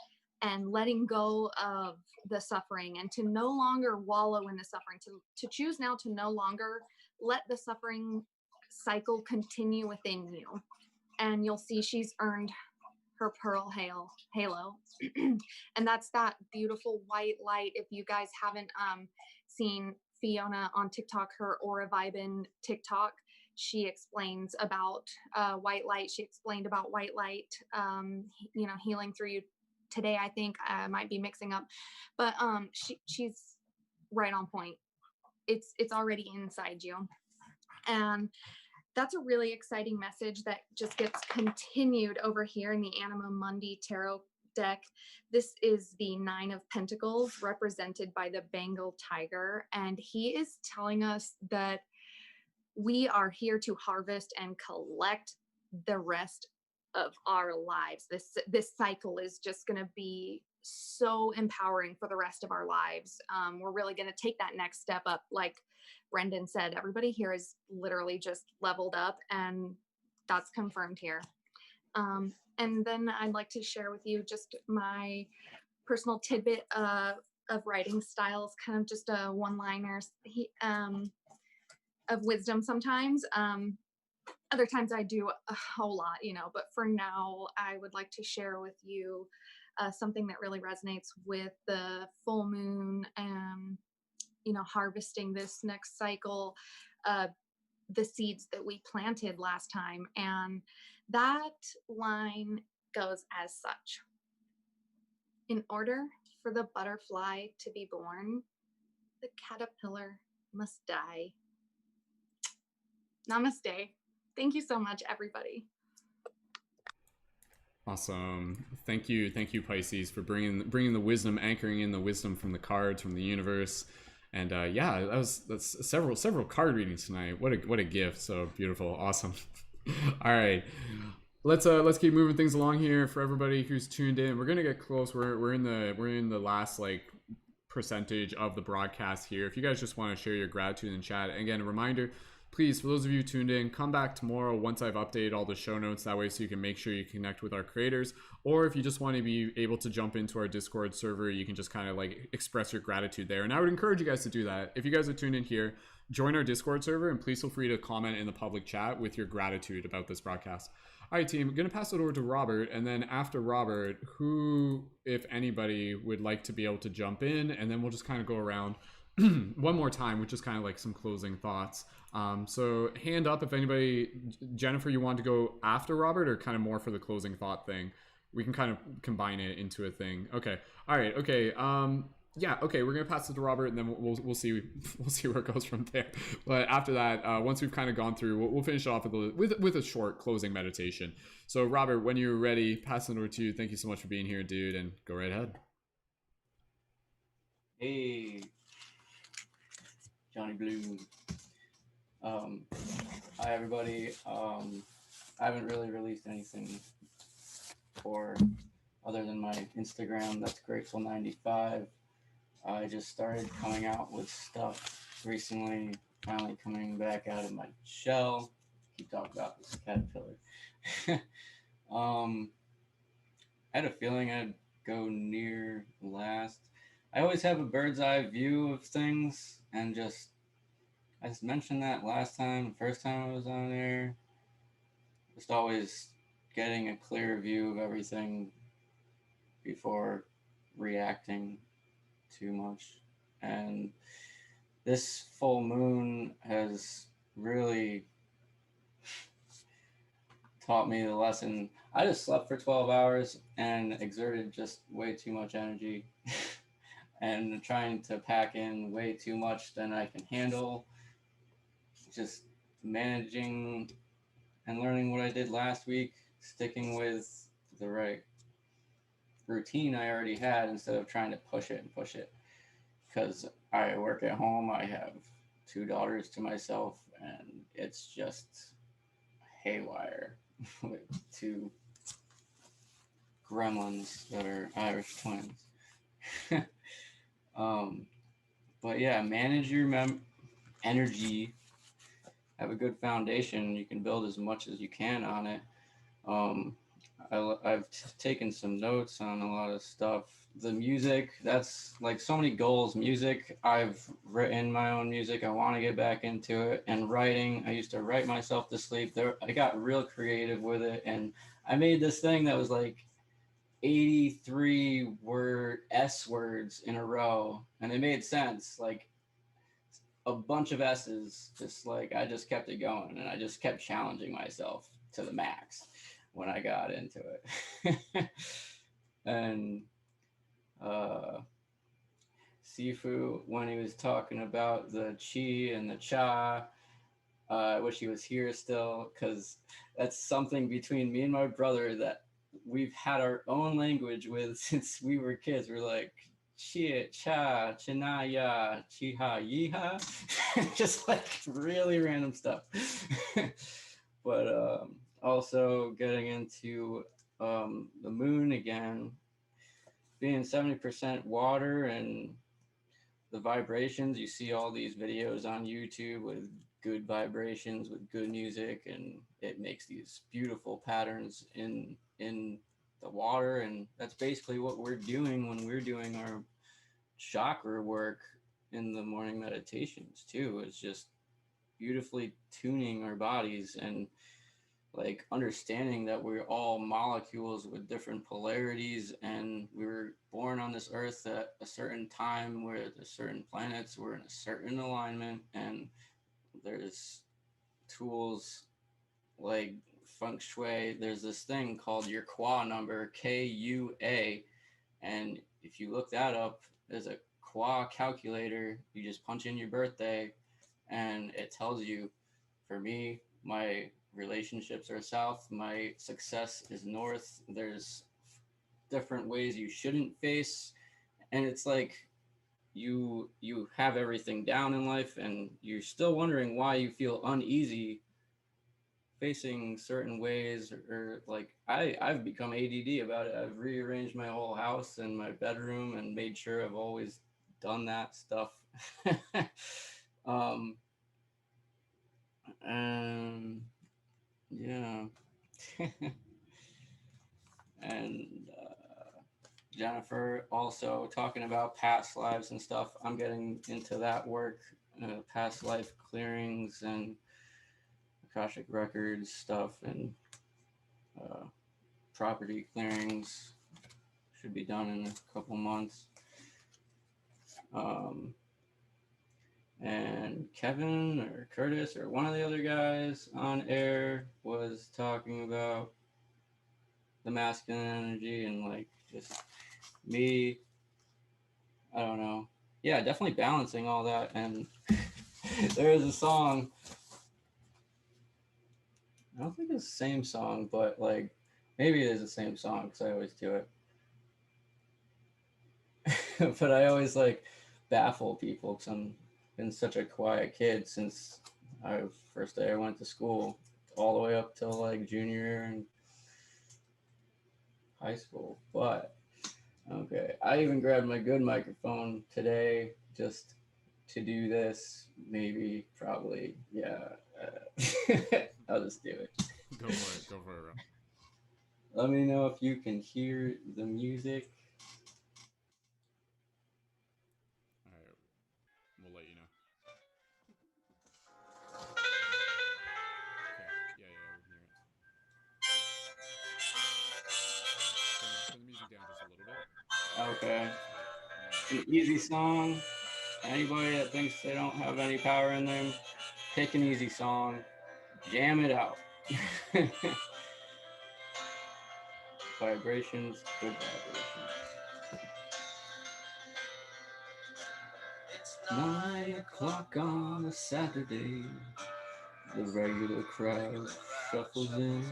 and letting go of the suffering, and to no longer wallow in the suffering, to choose now to no longer let the suffering cycle continue within you. And you'll see she's earned her pearl halo. And that's that beautiful white light. If you guys haven't seen Fiona on TikTok, her Aura Vibin TikTok, she explains about white light. She explained about white light, healing through you today. I think I might be mixing up, but she's right on point. It's already inside you. And that's a really exciting message that just gets continued over here in the Anima Mundi Tarot deck. This is the 9 of Pentacles represented by the Bengal tiger. And he is telling us that we are here to harvest and collect the rest of our lives. This cycle is just going to be so empowering for the rest of our lives. We're really going to take that next step up. Like Brendan said, everybody here is literally just leveled up, and that's confirmed here. And then I'd like to share with you just my personal tidbit of writing styles, kind of just a one-liners of wisdom sometimes. Other times I do a whole lot, but for now I would like to share with you something that really resonates with the full moon and, harvesting this next cycle, the seeds that we planted last time. And that line goes as such. In order for the butterfly to be born, the caterpillar must die. Namaste. Thank you so much, everybody. Awesome. Thank you, Pisces, for bringing the wisdom, anchoring in the wisdom from the cards, from the universe. And that's several card readings tonight. What a gift. So beautiful. Awesome. All right. Let's keep moving things along here for everybody who's tuned in. We're gonna get close. We're in the last percentage of the broadcast here. If you guys just want to share your gratitude in chat, and again, a reminder, please, for those of you tuned in, come back tomorrow once I've updated all the show notes. That way, so you can make sure you connect with our creators. Or if you just want to be able to jump into our Discord server, you can just kind of express your gratitude there. And I would encourage you guys to do that. If you guys are tuned in here, join our Discord server, and please feel free to comment in the public chat with your gratitude about this broadcast. All right, team. I'm gonna pass it over to Robert, and then after Robert, who, if anybody, would like to be able to jump in, and then we'll just kind of go around one more time, which is kind of like some closing thoughts. So hand up if anybody. Jennifer, you want to go after Robert, or kind of more for the closing thought thing? We can kind of combine it into a thing. Okay. All right. Okay. Yeah. Okay. We're gonna pass it to Robert, and then we'll see where it goes from there. But after that, once we've kind of gone through, we'll finish off with a short closing meditation. So Robert, when you're ready, pass it over to you. Thank you so much for being here, dude, and go right ahead. Hey, Johnny Blue. Hi everybody. I haven't really released anything for other than my Instagram. That's Grateful95. I just started coming out with stuff recently, finally coming back out of my shell. Keep talking about this caterpillar. I had a feeling I'd go near last. I always have a bird's eye view of things, and I just mentioned that last time, the first time I was on there. Just always getting a clear view of everything before reacting too much. And this full moon has really taught me the lesson. I just slept for 12 hours and exerted just way too much energy and trying to pack in way too much than I can handle. Just managing and learning what I did last week, sticking with the right routine I already had instead of trying to push it. Because I work at home, I have 2 daughters to myself, and it's just haywire with 2 gremlins that are Irish twins. But yeah, manage your energy. Have a good foundation. You can build as much as you can on it. I've taken some notes on a lot of stuff. The music, that's like so many goals. Music, I've written my own music. I want to get back into it. And writing, I used to write myself to sleep. I got real creative with it. And I made this thing that was like 83 S words in a row. And it made sense. Like a bunch of S's, just like I just kept it going, and I just kept challenging myself to the max when I got into it. And Sifu, when he was talking about the chi and the cha, I wish he was here still, because that's something between me and my brother that we've had our own language with since we were kids. We're like, Chia, cha, chinaya, chiha, yeeha. Just like really random stuff. But also getting into the moon again, being 70% water and the vibrations. You see all these videos on YouTube with good vibrations, with good music, and it makes these beautiful patterns in the water. And that's basically what we're doing when we're doing our chakra work in the morning meditations too. It's just beautifully tuning our bodies and like understanding that we're all molecules with different polarities, and we were born on this earth at a certain time where there's certain planets were in a certain alignment, and there's tools like feng shui. There's this thing called your Kwa number, KUA, and if you look that up, there's a Kwa calculator. You just punch in your birthday and it tells you, for me, my relationships are south, my success is north. There's different ways you shouldn't face, and it's like you have everything down in life and you're still wondering why you feel uneasy facing certain ways, or like I've become ADD about it. I've rearranged my whole house and my bedroom and made sure I've always done that stuff. And yeah. And Jennifer also talking about past lives and stuff. I'm getting into that work, past life clearings and Akashic Records stuff. And property clearings should be done in a couple months. And Kevin or Curtis or one of the other guys on air was talking about the masculine energy and like just me, I don't know. Yeah, definitely balancing all that. And there is a song, I don't think it's the same song, but like maybe it is the same song because I always do it. But I always like baffle people because I'm been such a quiet kid since first day I went to school all the way up till like junior year in high school. But okay, I even grabbed my good microphone today just to do this. Maybe, probably, yeah. I'll just do it. Go for it, bro. Let me know if you can hear the music. All right, we'll let you know. Okay, yeah, we can hear it. Turn the music down just a little bit. Okay. An easy song. Anybody that thinks they don't have any power in them, pick an easy song, jam it out. Vibrations, good vibrations. 9 o'clock on a Saturday, the regular crowd shuffles in.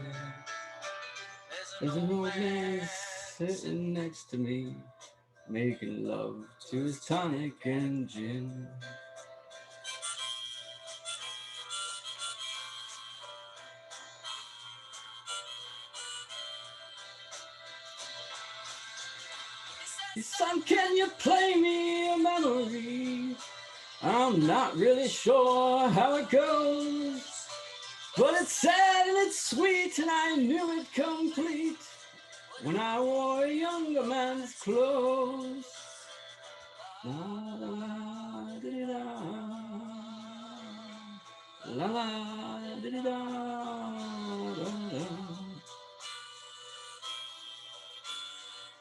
There's an old man sitting next to me, making love to his tonic and gin. Son, can you play me a memory? I'm not really sure how it goes, but it's sad and it's sweet, and I knew it complete when I wore a younger man's clothes. La la la di da, la la di da da.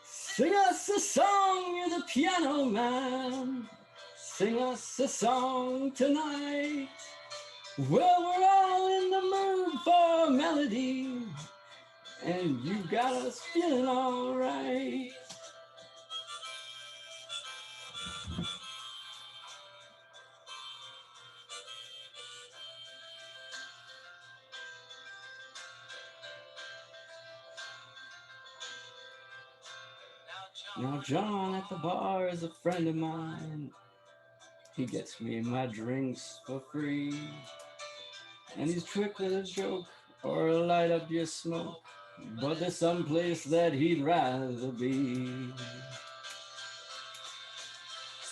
Sing us a song, you're the piano man. Sing us a song tonight. Well, we're all in the mood for a melody, and you got us feeling all right. Now John at the bar is a friend of mine. He gets me my drinks for free, and he's quick with a joke or light up your smoke, but there's some place that he'd rather be.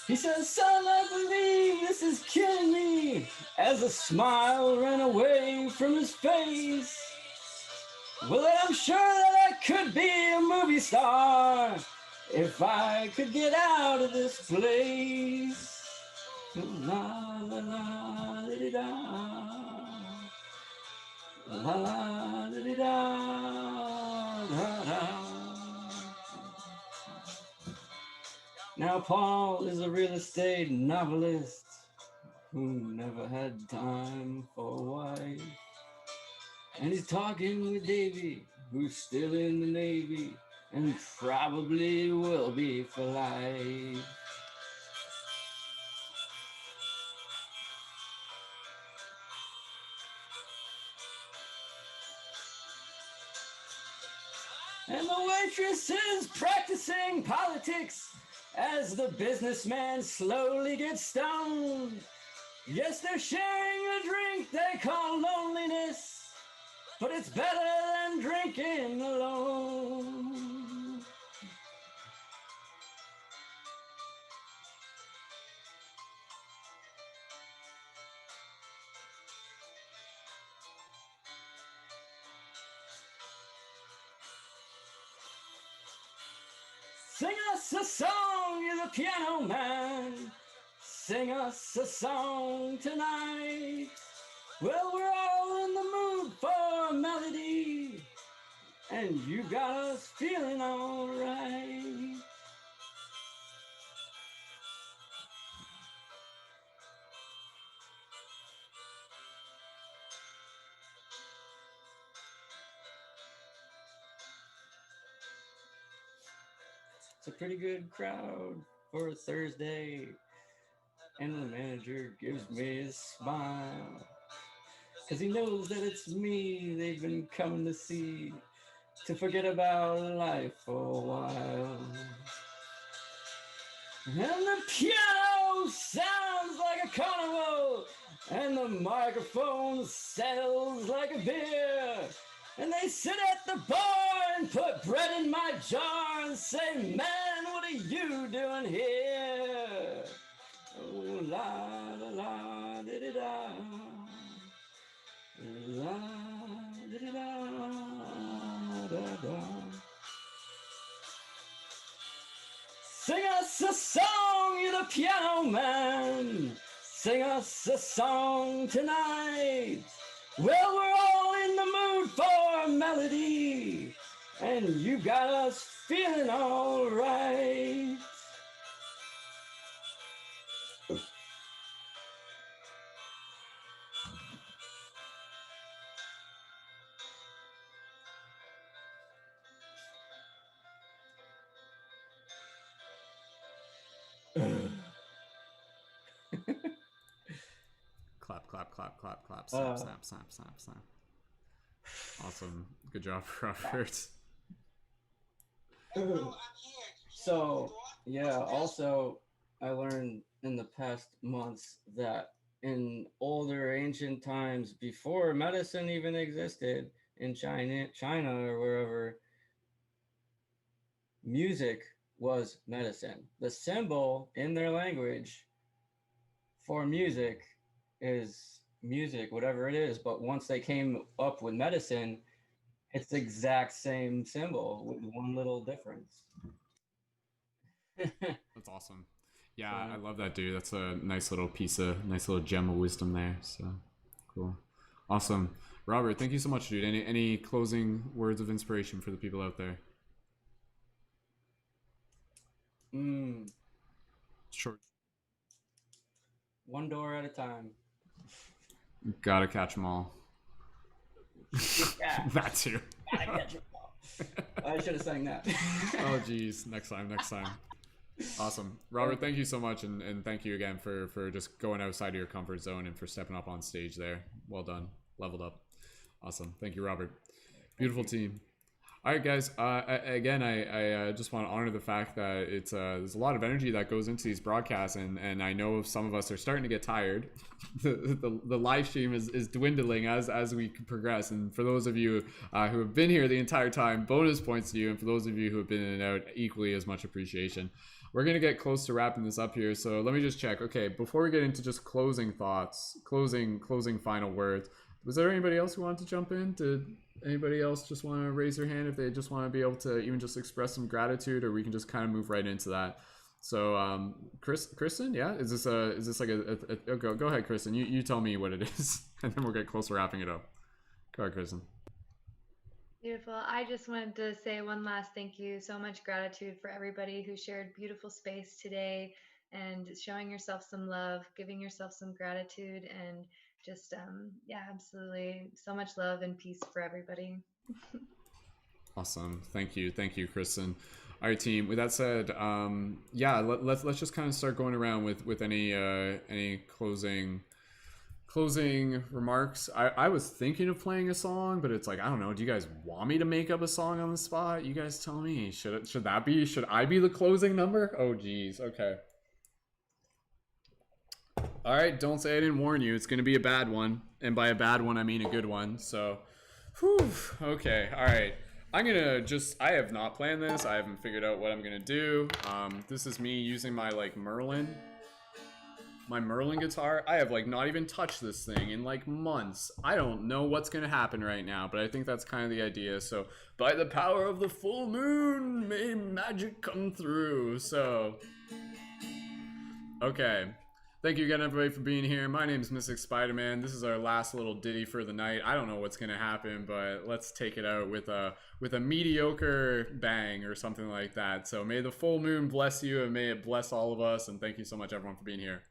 He says, son, I believe this is killing me, as a smile ran away from his face. Well, I'm sure that I could be a movie star if I could get out of this place. La la la da da, la la da da da. Now Paul is a real estate novelist who never had time for a wife, and he's talking with Davy, who's still in the Navy and probably will be for life. And the waitress is practicing politics as the businessman slowly gets stoned. Yes, they're sharing a drink they call loneliness, but it's better than drinking alone. Sing us a song, you're the piano man. Sing us a song tonight. Well, we're all in the mood for a melody, and you got us feeling alright. It's a pretty good crowd for a Thursday, and the manager gives me a smile, 'cause he knows that it's me they've been coming to see, to forget about life for a while. And the piano sounds like a carnival, and the microphone sells like a beer. And they sit at the bar and put bread in my jar and say, man, what are you doing here? Oh, la, la, la, di-di-da. La, di-di-da, da-da. Sing us a song, you're the piano man. Sing us a song tonight. Well, we're all in the mood for a melody, and you got us feeling all right. Clap, clap, clap, clap, clap. Snap, snap, snap, snap, snap. Awesome. Good job, Robert. So, yeah, also, I learned in the past months that in older ancient times, before medicine even existed in China or wherever, music was medicine. The symbol in their language for music is music, whatever it is. But once they came up with medicine, it's the exact same symbol with one little difference. That's awesome. Yeah, I love that, dude. That's a nice little gem of wisdom there. So cool. Awesome. Robert, thank you so much, dude. Any closing words of inspiration for the people out there? Sure. One door at a time. Gotta catch them all. Yeah. That too. Gotta catch 'em all. I should have sang that. Oh geez, next time. Awesome. Robert, thank you so much, and thank you again for just going outside of your comfort zone and for stepping up on stage there. Well done. Leveled up. Awesome. Thank you, Robert. Beautiful team. All right, guys. I just want to honor the fact that it's there's a lot of energy that goes into these broadcasts, and I know some of us are starting to get tired. the live stream is dwindling as we progress, and for those of you who have been here the entire time, bonus points to you, and for those of you who have been in and out, equally as much appreciation. We're gonna get close to wrapping this up here, so let me just check. Okay, before we get into just closing thoughts, closing final words, was there anybody else who wanted to jump in? Did anybody else just want to raise their hand if they just want to be able to even just express some gratitude, or we can just kind of move right into that? So Kristen, yeah, is this like a go ahead, Kristen, you tell me what it is and then we'll get close to wrapping it up. Go ahead, Kristen. Beautiful. I just wanted to say one last thank you. So much gratitude for everybody who shared beautiful space today and showing yourself some love, giving yourself some gratitude, and just yeah, absolutely so much love and peace for everybody. Awesome. Thank you, Kristen. All right, team, with that said, yeah, let's just kind of start going around with any closing remarks. I was thinking of playing a song, but it's like, I don't know, do you guys want me to make up a song on the spot? You guys tell me. Should I be the closing number? Oh geez. Okay. All right, don't say I didn't warn you. It's going to be a bad one. And by a bad one, I mean a good one. So, whew, okay. All right. I have not planned this. I haven't figured out what I'm going to do. This is me using my Merlin guitar. I have not even touched this thing in months. I don't know what's going to happen right now, but I think that's kind of the idea. So, by the power of the full moon, may magic come through. So, okay. Thank you again, everybody, for being here. My name is Mystic Spider-Man. This is our last little ditty for the night. I don't know what's gonna happen, but let's take it out with a mediocre bang or something like that. So may the full moon bless you, and may it bless all of us. And thank you so much, everyone, for being here.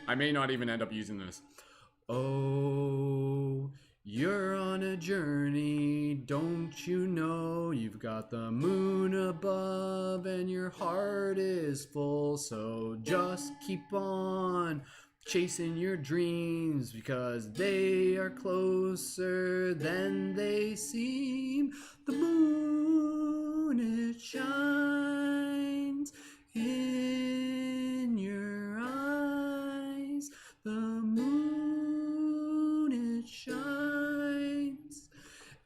I may not even end up using this. Oh, you're on a journey, don't you know? You've got the moon above and your heart is full. So just keep on chasing your dreams, because they are closer than they seem. The moon, it shines in your eyes. The moon, it shines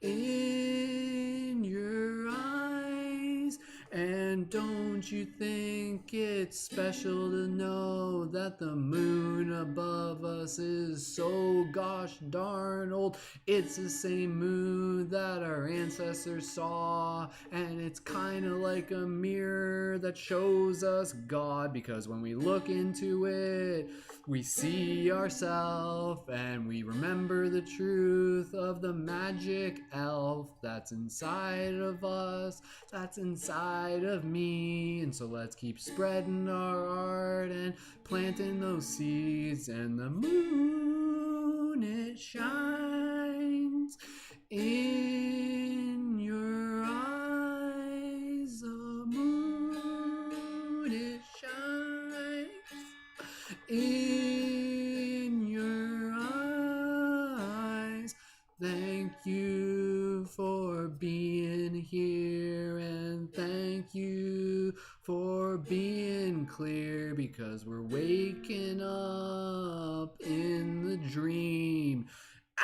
in your eyes. And don't you think it's special to know that the moon above us is so gosh darn old? It's the same moon that our ancestors saw, and it's kind of like a mirror that shows us God, because when we look into it, we see ourselves, and we remember the truth of the magic elf that's inside of us, that's inside of me. And so let's keep spreading our art and planting those seeds. And the moon, it shines in your eyes. The moon, it shines in your eyes. Thank you for being here, and thank you for being clear, because we're waking up in the dream,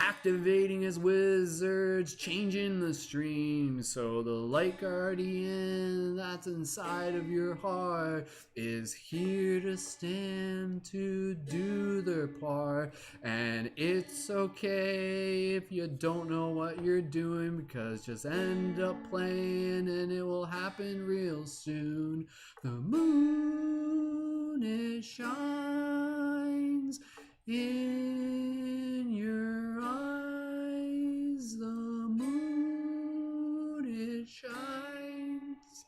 activating as wizards, changing the stream. So the light guardian that's inside of your heart is here to stand to do their part. And it's okay if you don't know what you're doing, because just end up playing and it will happen real soon. The moon, it shines in your eyes. The moon, it shines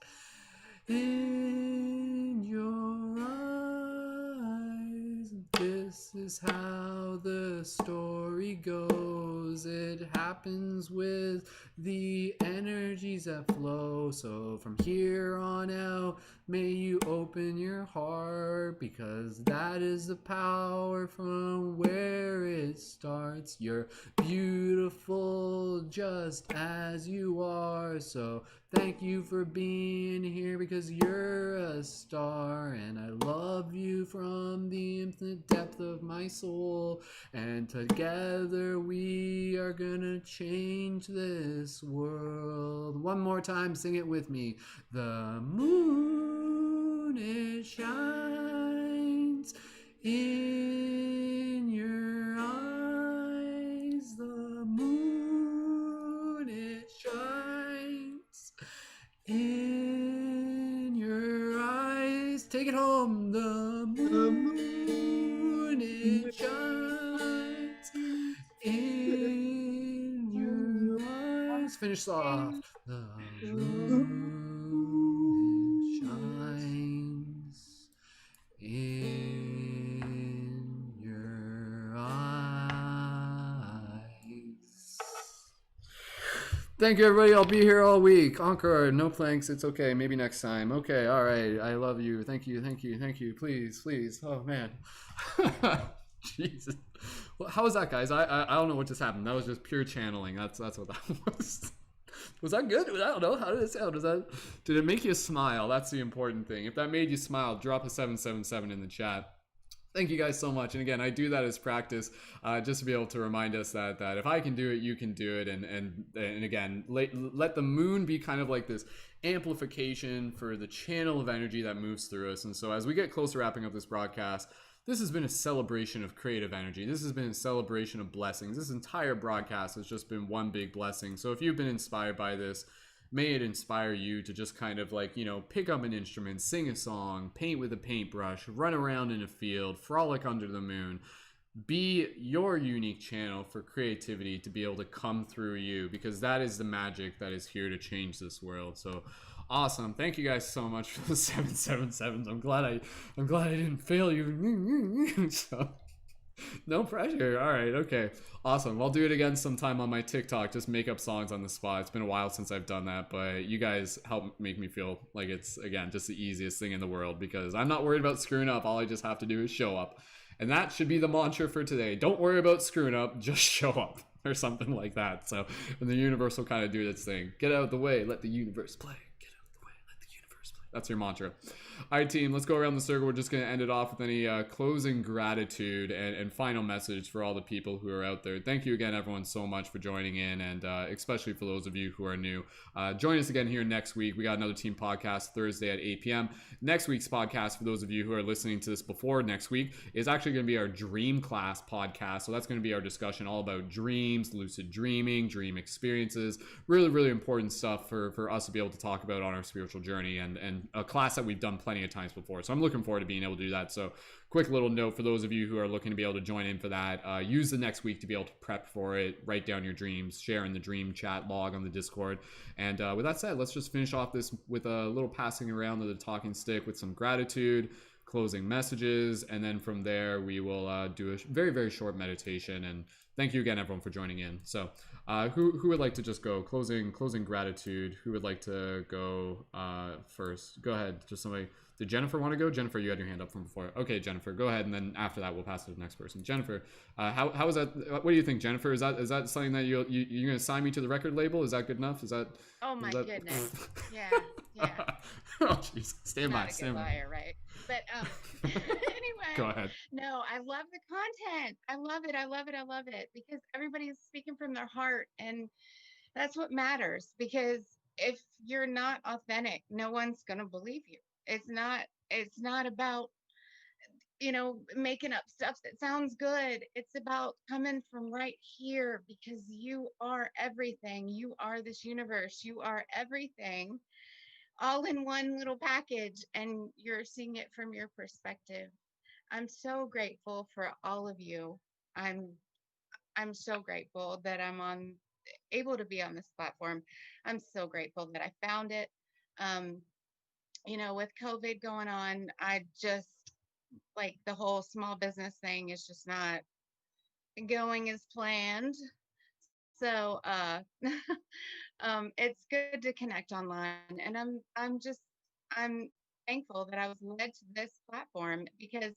in your eyes. This is how the story goes. It happens with the energies that flow. So from here on out, may you open your heart, because that is the power from where it starts. You're beautiful just as you are. So thank you for being here, because you're a star, and I love you from the infinite depth of my soul. And together we are gonna change this world. One more time, sing it with me. The moon, it shines in your eyes. The moon, it shines in your eyes. Take it home. The moon, it shines in your eyes. Finish off. The moon, it shines in your eyes. Thank you, everybody. I'll be here all week. Encore, no planks. It's okay. Maybe next time. Okay, all right. I love you. Thank you, thank you, thank you. Please, please. Oh, man. Jesus. Well, how was that, guys? I don't know what just happened. That was just pure channeling. That's what that was. Was that good? I don't know. How did it sound? Did it make you smile? That's the important thing. If that made you smile, drop a 777 in the chat. Thank you guys so much. And again, I do that as practice, just to be able to remind us that if I can do it, you can do it. And again, let the moon be kind of like this amplification for the channel of energy that moves through us. And so as we get close to wrapping up this broadcast, this has been a celebration of creative energy. This has been a celebration of blessings. This entire broadcast has just been one big blessing. So if you've been inspired by this, may it inspire you to just kind of like, you know, pick up an instrument, sing a song, paint with a paintbrush, run around in a field, frolic under the moon. Be your unique channel for creativity to be able to come through you, because that is the magic that is here to change this world. So awesome. Thank you guys so much for the 777s. I'm glad I didn't fail you. So no pressure. All right. Okay. Awesome. I'll do it again sometime on my TikTok. Just make up songs on the spot. It's been a while since I've done that, but you guys help make me feel like it's, again, just the easiest thing in the world, because I'm not worried about screwing up. All I just have to do is show up. And that should be the mantra for today. Don't worry about screwing up. Just show up, or something like that. So, and the universe will kind of do its thing. Get out of the way. Let the universe play. Get out of the way. Let the universe play. That's your mantra. All right, team, let's go around the circle. We're just going to end it off with any closing gratitude and final message for all the people who are out there. Thank you again, everyone, so much for joining in, and especially for those of you who are new. Join us again here next week. We got another team podcast Thursday at 8 p.m. Next week's podcast, for those of you who are listening to this before next week, is actually going to be our Dream Class podcast. So that's going to be our discussion all about dreams, lucid dreaming, dream experiences. Really, really important stuff for us to be able to talk about on our spiritual journey, and a class that we've done plenty of times before. So I'm looking forward to being able to do that. So quick little note for those of you who are looking to be able to join in for that, use the next week to be able to prep for it, write down your dreams, share in the dream chat log on the Discord. And with that said, let's just finish off this with a little passing around of the talking stick with some gratitude, closing messages, and then from there we will do a very, very short meditation. And thank you again, everyone, for joining in. So who would like to just go closing gratitude? Who would like to go first? Go ahead. Just somebody. Did Jennifer want to go? Jennifer, you had your hand up from before. Okay, Jennifer, go ahead, and then after that, we'll pass it to the next person. Jennifer, how is that? What do you think, Jennifer? Is that something that you're going to sign me to the record label? Is that good enough? Is that? Oh my goodness. Yeah. Oh jeez, stand by. Not a good liar, right? But anyway. Go ahead. No, I love the content. I love it. I love it. I love it, because everybody's speaking from their heart, and that's what matters. Because if you're not authentic, no one's gonna believe you. It's not about, you know, making up stuff that sounds good. It's about coming from right here, because you are everything. You are this universe. You are everything, all in one little package, and you're seeing it from your perspective. I'm so grateful for all of you. I'm so grateful that I'm able to be on this platform. I'm so grateful that I found it. You know, with COVID going on, I just, like, the whole small business thing is just not going as planned. So it's good to connect online, and I'm thankful that I was led to this platform, because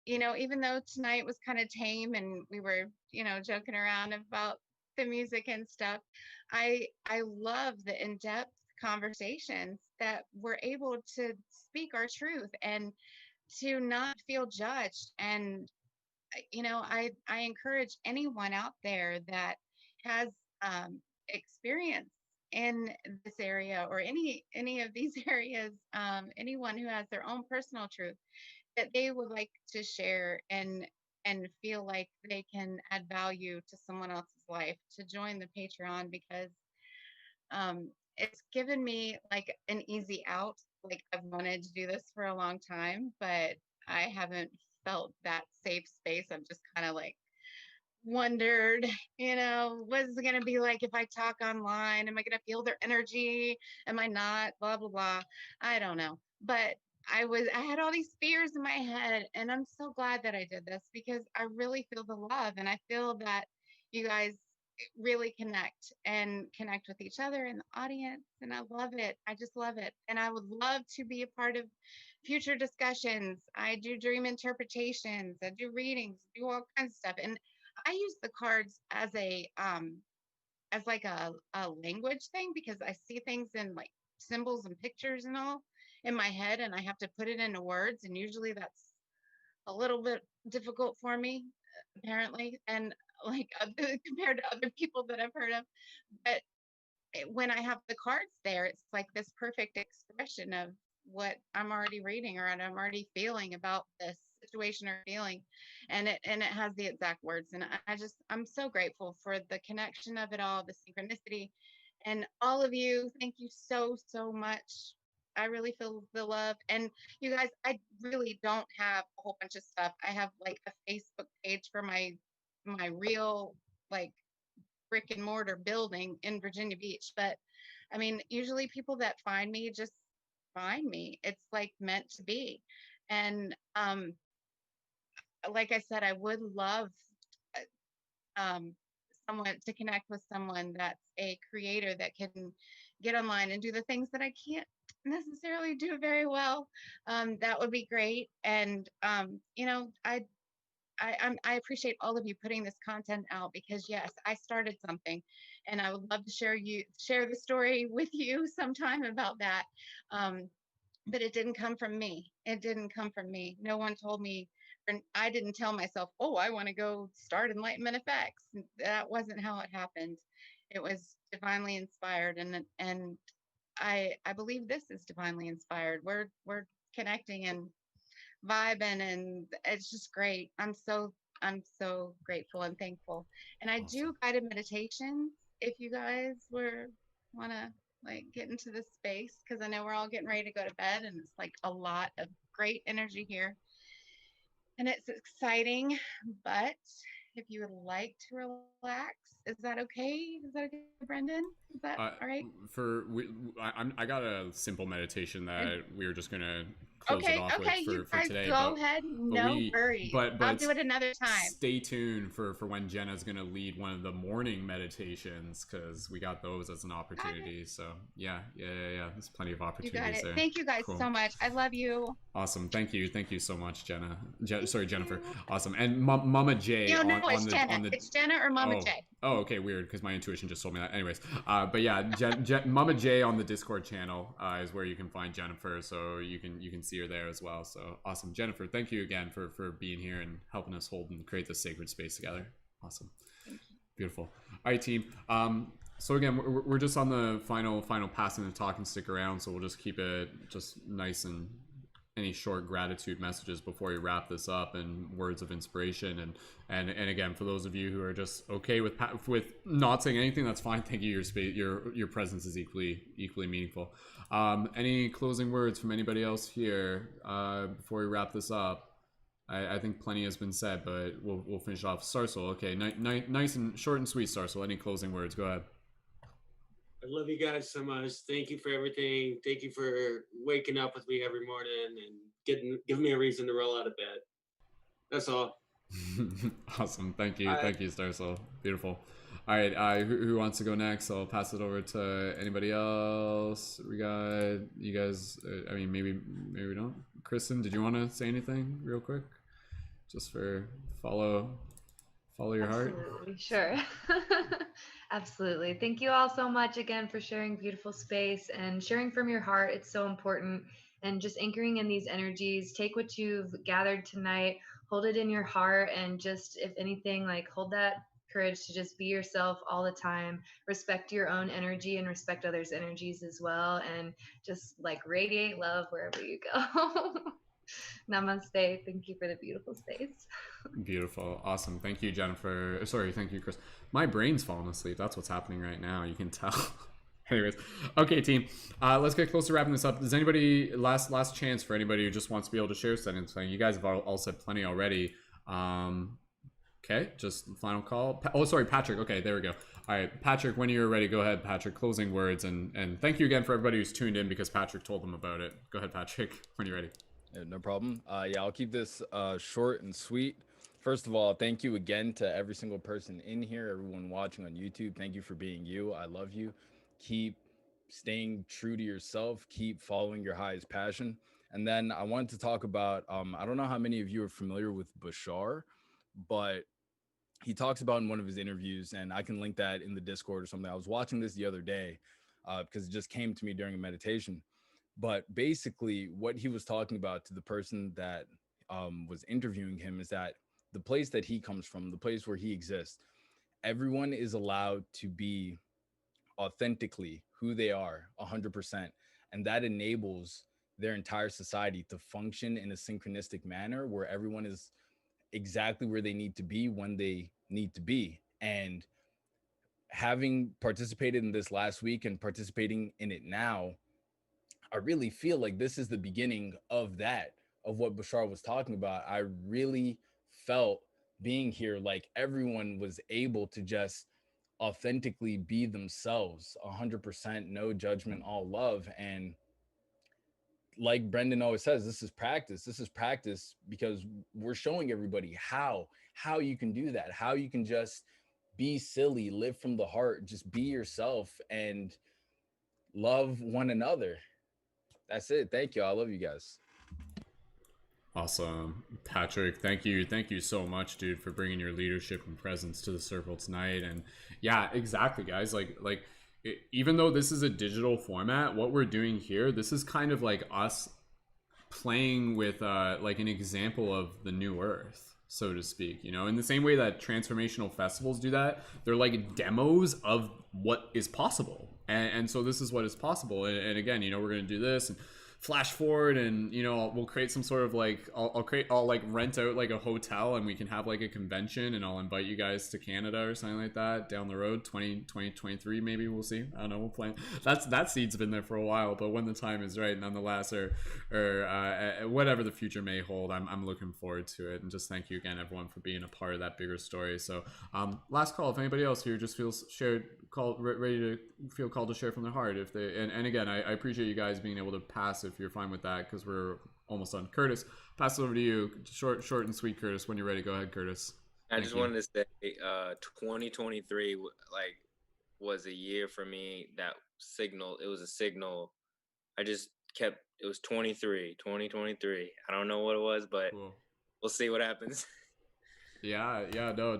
you know, even though tonight was kind of tame and we were, you know, joking around about the music and stuff, I love the in-depth conversations that we're able to speak our truth and to not feel judged. And you know, I encourage anyone out there that has experience in this area, or any of these areas, anyone who has their own personal truth that they would like to share and feel like they can add value to someone else's life, to join the Patreon, because it's given me like an easy out. Like, I've wanted to do this for a long time, but I haven't felt that safe space. I've just kind of like wondered, you know, what's it going to be like if I talk online? Am I going to feel their energy? Am I not? Blah, blah, blah. I don't know. But I had all these fears in my head, and I'm so glad that I did this, because I really feel the love, and I feel that you guys really connect with each other in the audience, and I love it. I just love it, and I would love to be a part of future discussions. I do dream interpretations, I do readings, do all kinds of stuff, and I use the cards as like a language thing, because I see things in like symbols and pictures and all in my head, and I have to put it into words, and usually that's a little bit difficult for me, apparently, and like compared to other people that I've heard of. But when I have the cards there, it's like this perfect expression of what I'm already reading, or what I'm already feeling about this situation or feeling, and it has the exact words. And I'm so grateful for the connection of it all, the synchronicity, And all of you, thank you so, so much. I really feel the love. And you guys, I really don't have a whole bunch of stuff. I have like a Facebook page for my real like brick and mortar building in Virginia Beach. But I mean, usually people that find me just find me. It's like meant to be. And like I said, I would love um, someone to connect with someone that's a creator that can get online and do the things that I can't necessarily do very well. That would be great. And you know, I appreciate all of you putting this content out because yes, I started something, and I would love to share the story with you sometime about that. But it didn't come from me. It didn't come from me. No one told me, and I didn't tell myself, oh, I want to go start Enlightenment Effects. That wasn't how it happened. It was divinely inspired, and I believe this is divinely inspired. We're connecting and vibing, and it's just great. I'm so grateful and thankful. And I do guided meditations if you guys want to like get into this space, because I know we're all getting ready to go to bed and it's like a lot of great energy here and it's exciting. But if you would like to relax, is that okay? Is that okay, Brendan? Is that all right? I got a simple meditation that we were just gonna close it Okay, off okay, with you for guys today. go ahead. No worries. I'll do it another time. Stay tuned for when Jenna's gonna lead one of the morning meditations, because we got those as an opportunity. So yeah. There's plenty of You opportunities got it. there. Thank you guys Cool. so much. I love you. Awesome. Thank you so much, Jenna. Jennifer. Awesome. And Mama J No, on it's Jenna. on the It's Jenna or Mama oh. J. Oh, okay, weird, because my intuition just told me that. Anyways, but yeah, Mama J on the Discord channel is where you can find Jennifer, so you can see her there as well. So awesome, Jennifer. Thank you again for being here and helping us hold and create this sacred space together. Awesome, beautiful. All right, team. So again, we're just on the final passing the talking stick around, so we'll just keep it just nice and any short gratitude messages before we wrap this up and words of inspiration and again, for those of you who are just okay with not saying anything, that's fine. Thank you. Your presence is equally meaningful. Any closing words from anybody else here before we wrap this up? I think plenty has been said, but we'll finish off. Starsol, okay, nice and short and sweet. Starsol, any closing words? Go ahead. I love you guys so much. Thank you for everything. Thank you for waking up with me every morning and giving me a reason to roll out of bed. That's all. Awesome. Thank you. Thank you, Starsol. Beautiful. All right. Who wants to go next? I'll pass it over to anybody else. We got you guys. I mean, maybe we don't. Kristen, did you want to say anything real quick? Just for follow your heart. Absolutely, sure. Absolutely. Thank you all so much again for sharing beautiful space and sharing from your heart. It's so important. And just anchoring in these energies. Take what you've gathered tonight, hold it in your heart, and just, if anything, like hold that courage to just be yourself all the time. Respect your own energy and respect others' energies as well. And just like radiate love wherever you go. Namaste. Thank you for the beautiful space. Beautiful. Awesome. Thank you, Jennifer. Sorry. Thank you, Chris. My brain's falling asleep. That's what's happening right now. You can tell. Anyways. Okay, team. Let's get close to wrapping this up. Does anybody, last chance for anybody who just wants to be able to share something? You guys have all said plenty already. Okay. Just final call. Sorry, Patrick. Okay. There we go. All right, Patrick, when you're ready, go ahead, Patrick. Closing words. And thank you again for everybody who's tuned in because Patrick told them about it. Go ahead, Patrick, when you're ready. Yeah, no problem. Yeah, I'll keep this short and sweet. First of all, thank you again to every single person in here, everyone watching on YouTube. Thank you for being you. I love you. Keep staying true to yourself. Keep following your highest passion. And then I wanted to talk about, I don't know how many of you are familiar with Bashar, but he talks about in one of his interviews, and I can link that in the Discord or something. I was watching this the other day because it just came to me during a meditation. But basically what he was talking about to the person that was interviewing him is that the place that he comes from, the place where he exists, everyone is allowed to be authentically who they are 100%. And that enables their entire society to function in a synchronistic manner where everyone is exactly where they need to be when they need to be. And having participated in this last week and participating in it now, I really feel like this is the beginning of that, of what Bashar was talking about. I really felt being here like everyone was able to just authentically be themselves, 100%, no judgment, all love. And like Brendan always says, this is practice. This is practice because we're showing everybody how you can do that, how you can just be silly, live from the heart, just be yourself and love one another. That's it. Thank you. I love you guys. Awesome. Patrick, thank you so much, dude, for bringing your leadership and presence to the circle tonight. And yeah, exactly, guys, even though this is a digital format, what we're doing here, this is kind of like us playing with like an example of the new earth, so to speak, you know, in the same way that transformational festivals do that. They're like demos of what is possible. And so this is what is possible. And again, you know, we're going to do this and flash forward, and you know, we'll create some sort of like I'll like rent out like a hotel, and we can have like a convention, and I'll invite you guys to Canada or something like that down the road, 2023 maybe. We'll see. I don't know, we'll plan. That seed's been there for a while, but when the time is right, nonetheless, or whatever the future may hold, I'm looking forward to it. And just thank you again, everyone, for being a part of that bigger story. So last call, if anybody else here just feels ready to feel called to share from their heart, if they and again, I appreciate you guys being able to pass if you're fine with that, because we're almost done. Curtis, pass it over to you. Short and sweet, Curtis. When you're ready, go ahead, Curtis. I just wanted to say 2023 was a year for me that signal. It was a signal. I just kept, it was 2023. I don't know what it was, but cool. We'll see what happens. No,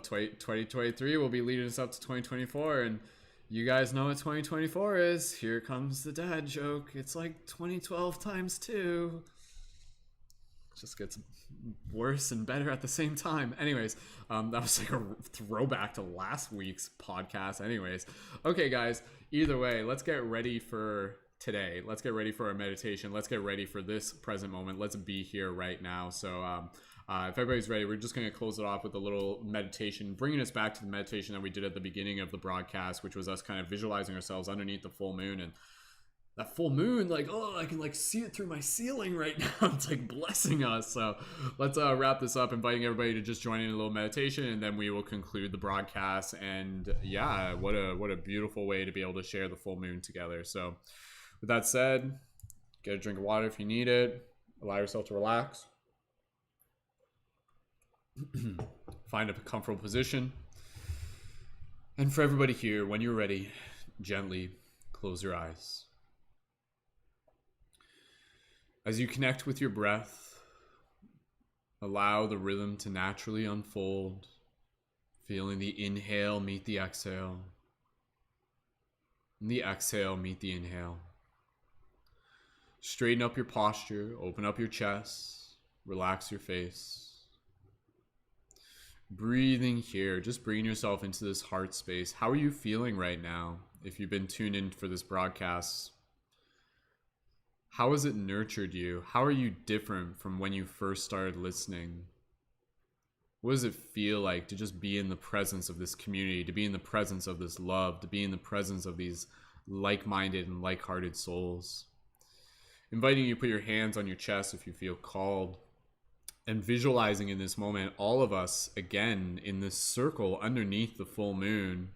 2023 will be leading us up to 2024, and you guys know what 2024 is. Here comes the dad joke. It's like 2012 times 2. Just gets worse and better at the same time. Anyways, that was like a throwback to last week's podcast. Anyways, okay, guys, either way, let's get ready for today. Let's get ready for our meditation. Let's get ready for this present moment. Let's be here right now. So if everybody's ready, we're just going to close it off with a little meditation, bringing us back to the meditation that we did at the beginning of the broadcast, which was us kind of visualizing ourselves underneath the full moon. And that full moon, like, oh, I can like see it through my ceiling right now. It's like blessing us. So let's wrap this up, inviting everybody to just join in a little meditation, and then we will conclude the broadcast. And yeah, what a beautiful way to be able to share the full moon together. So with that said, get a drink of water if you need it. Allow yourself to relax. Find a comfortable position. And for everybody here, when you're ready, gently close your eyes. As you connect with your breath, allow the rhythm to naturally unfold, feeling the inhale meet the exhale, and the exhale meet the inhale. Straighten up your posture, open up your chest, relax your face. Breathing here, just bringing yourself into this heart space. How are you feeling right now? If you've been tuned in for this broadcast, how has it nurtured you? How are you different from when you first started listening? What does it feel like to just be in the presence of this community, to be in the presence of this love, to be in the presence of these like-minded and like-hearted souls? Inviting you to put your hands on your chest if you feel called. And visualizing in this moment, all of us, again, in this circle underneath the full moon.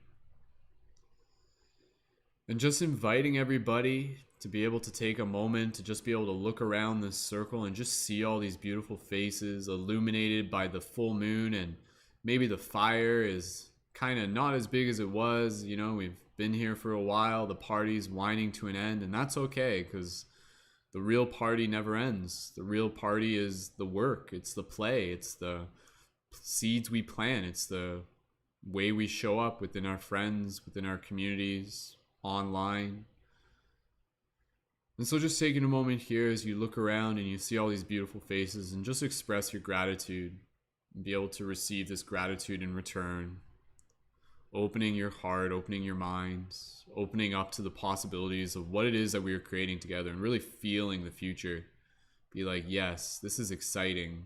And just inviting everybody to be able to take a moment to just be able to look around this circle and just see all these beautiful faces illuminated by the full moon. And maybe the fire is kind of not as big as it was. You know, we've been here for a while. The party's winding to an end, and that's okay, because the real party never ends. The real party is the work. It's the play. It's the seeds we plant. It's the way we show up within our friends, within our communities, online. And so just taking a moment here as you look around and you see all these beautiful faces, and just express your gratitude and be able to receive this gratitude in return. Opening your heart, opening your minds, opening up to the possibilities of what it is that we are creating together, and really feeling the future. Be like, yes, this is exciting.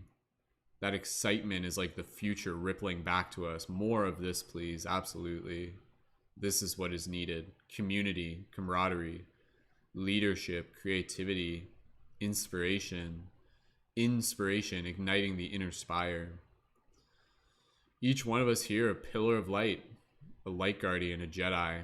That excitement is like the future rippling back to us. More of this, please. Absolutely. This is what is needed. Community, camaraderie, leadership, creativity, inspiration, igniting the inner spire. Each one of us here a pillar of light, a light guardian, a Jedi,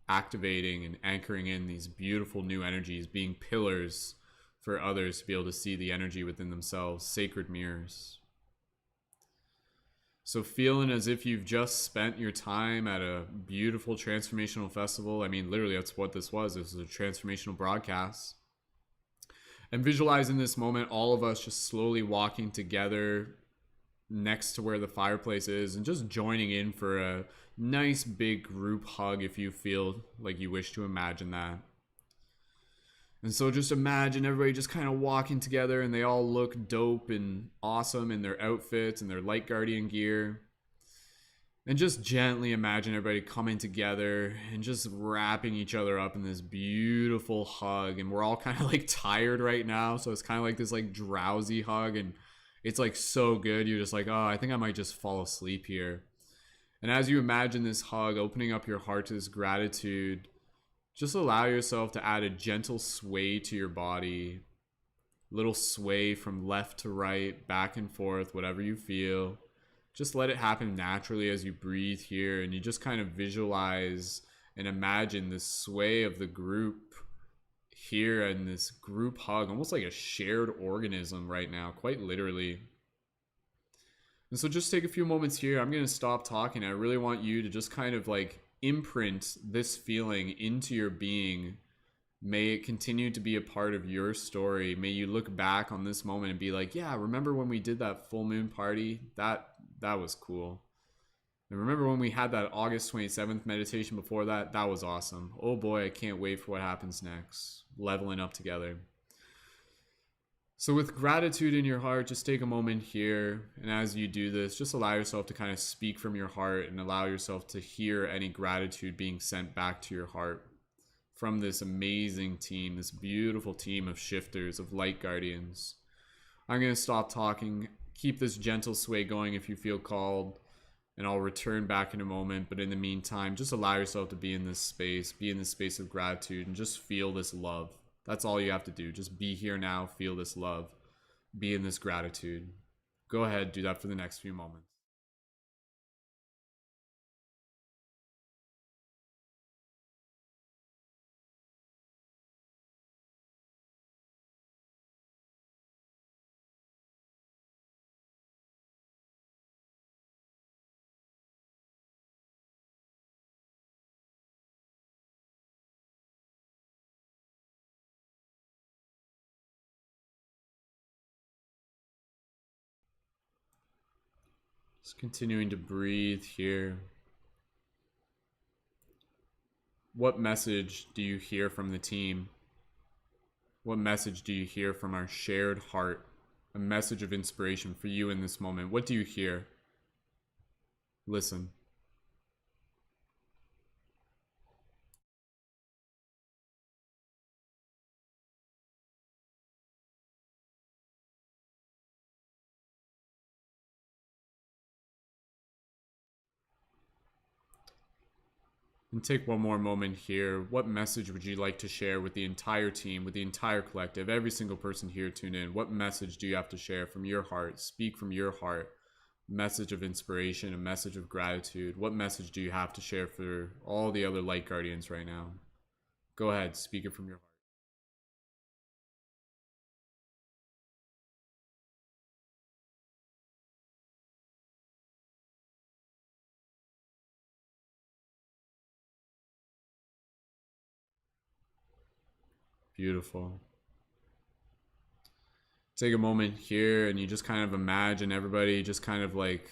activating and anchoring in these beautiful new energies, being pillars for others to be able to see the energy within themselves, sacred mirrors. So feeling as if you've just spent your time at a beautiful transformational festival. I mean, literally that's what this was. This was a transformational broadcast. And visualizing this moment, all of us just slowly walking together next to where the fireplace is and just joining in for a nice big group hug if you feel like you wish to imagine that. And so just imagine everybody just kind of walking together, and they all look dope and awesome in their outfits and their light guardian gear. And just gently imagine everybody coming together and just wrapping each other up in this beautiful hug. And we're all kind of like tired right now, so it's kind of like this like drowsy hug, and it's like so good. You're just like, oh, I think I might just fall asleep here. And as you imagine this hug, opening up your heart to this gratitude, just allow yourself to add a gentle sway to your body. Little sway from left to right, back and forth, whatever you feel. Just let it happen naturally as you breathe here, and you just kind of visualize and imagine this sway of the group here and this group hug, almost like a shared organism right now, quite literally. And so just take a few moments here. I'm going to stop talking. I really want you to just kind of like imprint this feeling into your being. May it continue to be a part of your story. May you look back on this moment and be like, yeah, remember when we did that full moon party? That was cool. And remember when we had that August 27th meditation before that? That was awesome. Oh boy, I can't wait for what happens next. Leveling up together. So with gratitude in your heart, just take a moment here. And as you do this, just allow yourself to kind of speak from your heart and allow yourself to hear any gratitude being sent back to your heart from this amazing team, this beautiful team of shifters, of light guardians. I'm going to stop talking. Keep this gentle sway going if you feel called, and I'll return back in a moment. But in the meantime, just allow yourself to be in this space of gratitude, and just feel this love. That's all you have to do. Just be here now, feel this love, be in this gratitude. Go ahead, do that for the next few moments. Just continuing to breathe here. What message do you hear from the team? What message do you hear from our shared heart? A message of inspiration for you in this moment. What do you hear? Listen. And take one more moment here. What message would you like to share with the entire team, with the entire collective, every single person here tuned in? What message do you have to share from your heart? Speak from your heart. Message of inspiration, a message of gratitude. What message do you have to share for all the other light guardians right now? Go ahead, speak it from your heart. Beautiful. Take a moment here and you just kind of imagine everybody just kind of like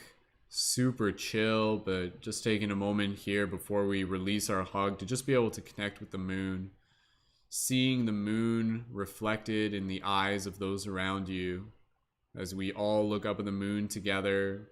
super chill, but just taking a moment here before we release our hug to just be able to connect with the moon. Seeing the moon reflected in the eyes of those around you as we all look up at the moon together.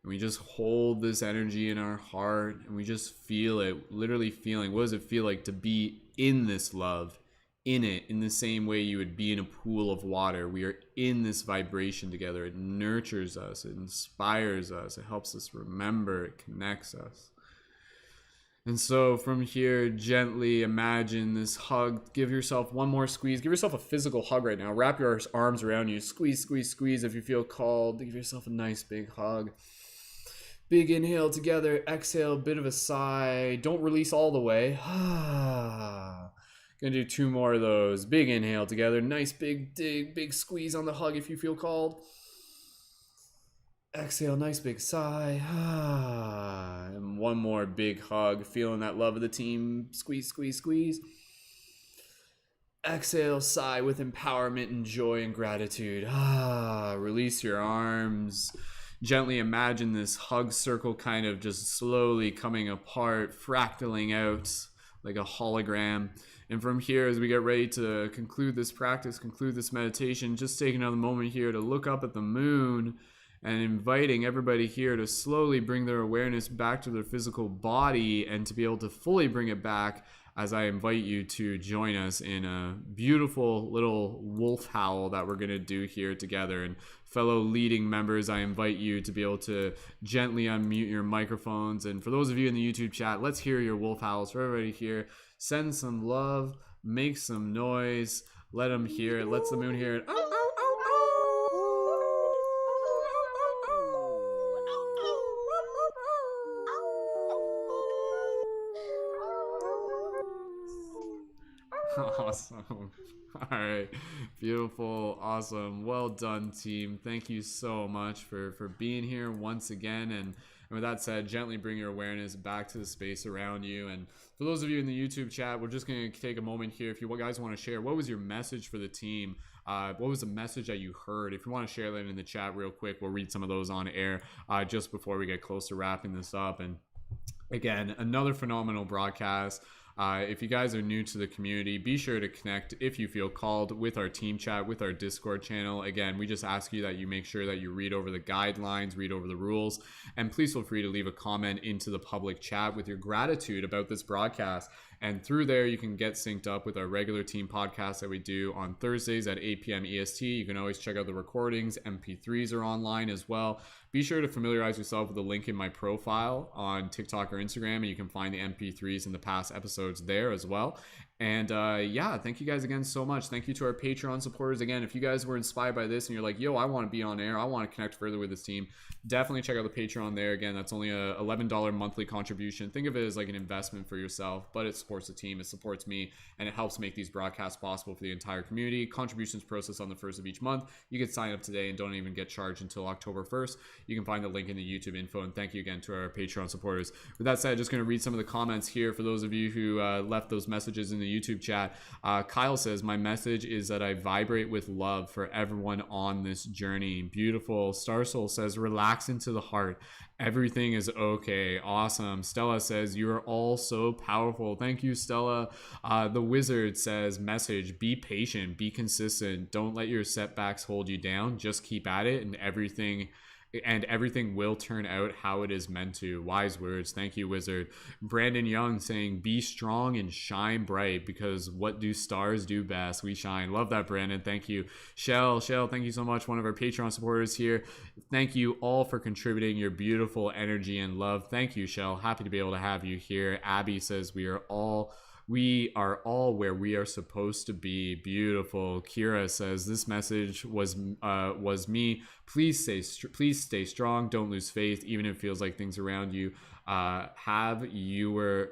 And we just hold this energy in our heart and we just feel it, literally feeling, what does it feel like to be in this love, in it, in the same way you would be in a pool of water. We are in this vibration together. It nurtures us, it inspires us, it helps us remember, it connects us. And so from here, gently imagine this hug. Give yourself one more squeeze. Give yourself a physical hug right now. Wrap your arms around you. Squeeze, squeeze, squeeze if you feel called. Give yourself a nice big hug. Big inhale together. Exhale, bit of a sigh. Don't release all the way. Gonna do 2 more of those. Big inhale together. Nice big dig. Big squeeze on the hug if you feel called. Exhale, nice big sigh. And one more big hug. Feeling that love of the team. Squeeze, squeeze, squeeze. Exhale, sigh with empowerment and joy and gratitude. Release your arms. Gently imagine this hug circle kind of just slowly coming apart, fractaling out like a hologram. And from here, as we get ready to conclude this practice, conclude this meditation, just take another moment here to look up at the moon and inviting everybody here to slowly bring their awareness back to their physical body and to be able to fully bring it back as I invite you to join us in a beautiful little wolf howl that we're going to do here together. And fellow leading members, I invite you to be able to gently unmute your microphones. And for those of you in the YouTube chat, let's hear your wolf howls. For everybody here, send some love, make some noise, let them hear it, let the moon hear it. Awesome. All right. Beautiful. Awesome. Well done, team. Thank you so much for being here once again. And with that said, gently bring your awareness back to the space around you. And for those of you in the YouTube chat, we're just going to take a moment here. If you guys want to share, what was your message for the team? What was the message that you heard? If you want to share that in the chat real quick, we'll read some of those on air just before we get close to wrapping this up. And again, another phenomenal broadcast. If you guys are new to the community, be sure to connect if you feel called with our team chat, with our Discord channel. Again, we just ask you that you make sure that you read over the guidelines, read over the rules, and please feel free to leave a comment into the public chat with your gratitude about this broadcast. And through there, you can get synced up with our regular team podcast that we do on Thursdays at 8 p.m. EST. You can always check out the recordings. MP3s are online as well. Be sure to familiarize yourself with the link in my profile on TikTok or Instagram, and you can find the MP3s in the past episodes there as well. And yeah, thank you guys again so much. Thank you to our Patreon supporters. Again, if you guys were inspired by this and you're like, yo, I want to be on air, I want to connect further with this team, definitely check out the Patreon there. Again, that's only a $11 monthly contribution. Think of it as like an investment for yourself, but it supports the team, it supports me, and it helps make these broadcasts possible for the entire community. Contributions processed on the 1st of each month. You can sign up today and don't even get charged until October 1st. You can find the link in the YouTube info. And thank you again to our Patreon supporters. With that said, just going to read some of the comments here for those of you who left those messages in the YouTube chat. Kyle says, my message is that I vibrate with love for everyone on this journey. Beautiful. Star Soul says, relax into the heart. Everything is okay. Awesome. Stella says, you are all so powerful. Thank you, Stella. The Wizard says, message, be patient, be consistent. Don't let your setbacks hold you down. Just keep at it, and everything will turn out how it is meant to. Wise words. Thank you, Wizard. Brandon Young saying, be strong and shine bright, because what do stars do best? We shine. Love that, Brandon. Thank you. Shell, thank you so much. One of our Patreon supporters here. Thank you all for contributing your beautiful energy and love. Thank you, Shell. Happy to be able to have you here. Abby says, we are all where we are supposed to be. Beautiful. Kira says, this message was me. Please stay strong. Don't lose faith, even if it feels like things around you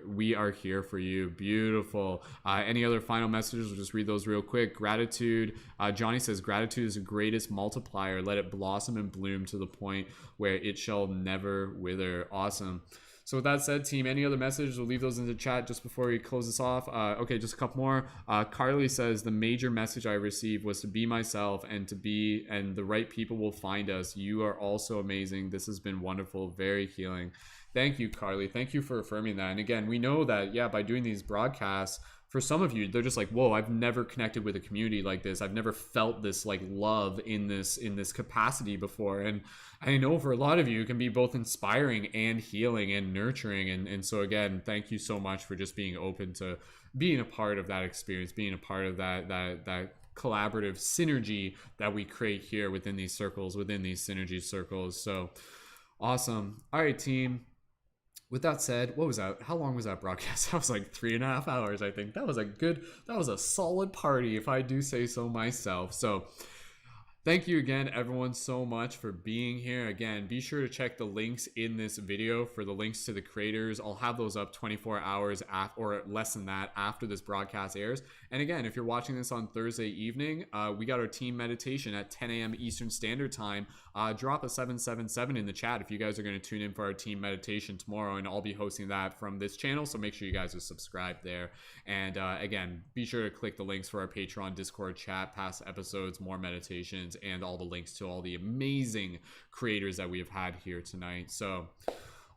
we are here for you. Beautiful. Any other final messages? We'll just read those real quick. Gratitude. Johnny says, gratitude is the greatest multiplier. Let it blossom and bloom to the point where it shall never wither. Awesome. So with that said, team, any other messages? We'll leave those in the chat just before we close this off. Okay, just a couple more. Carly says, the major message I received was to be myself and the right people will find us. You are also amazing. This has been wonderful, very healing. Thank you, Carly. Thank you for affirming that. And again, we know that, yeah, by doing these broadcasts, for some of you, they're just like, whoa, I've never connected with a community like this. I've never felt this like love in this capacity before. And I know for a lot of you, it can be both inspiring and healing and nurturing. And so again, thank you so much for just being open to being a part of that experience, being a part of that collaborative synergy that we create here within these circles, within these synergy circles. So awesome. All right, team. with that said, what was that? How long was that broadcast? That was like 3.5 hours, I think. That was a solid party, if I do say so myself. So thank you again, everyone, so much for being here. Again, be sure to check the links in this video for the links to the creators. I'll have those up 24 hours or less than that after this broadcast airs. And again, if you're watching this on Thursday evening, we got our team meditation at 10 a.m. Eastern Standard Time. Drop a 777 in the chat if you guys are going to tune in for our team meditation tomorrow, and I'll be hosting that from this channel, so make sure you guys are subscribed there. And again, be sure to click the links for our Patreon, Discord chat, past episodes, more meditations, and all the links to all the amazing creators that we have had here tonight. So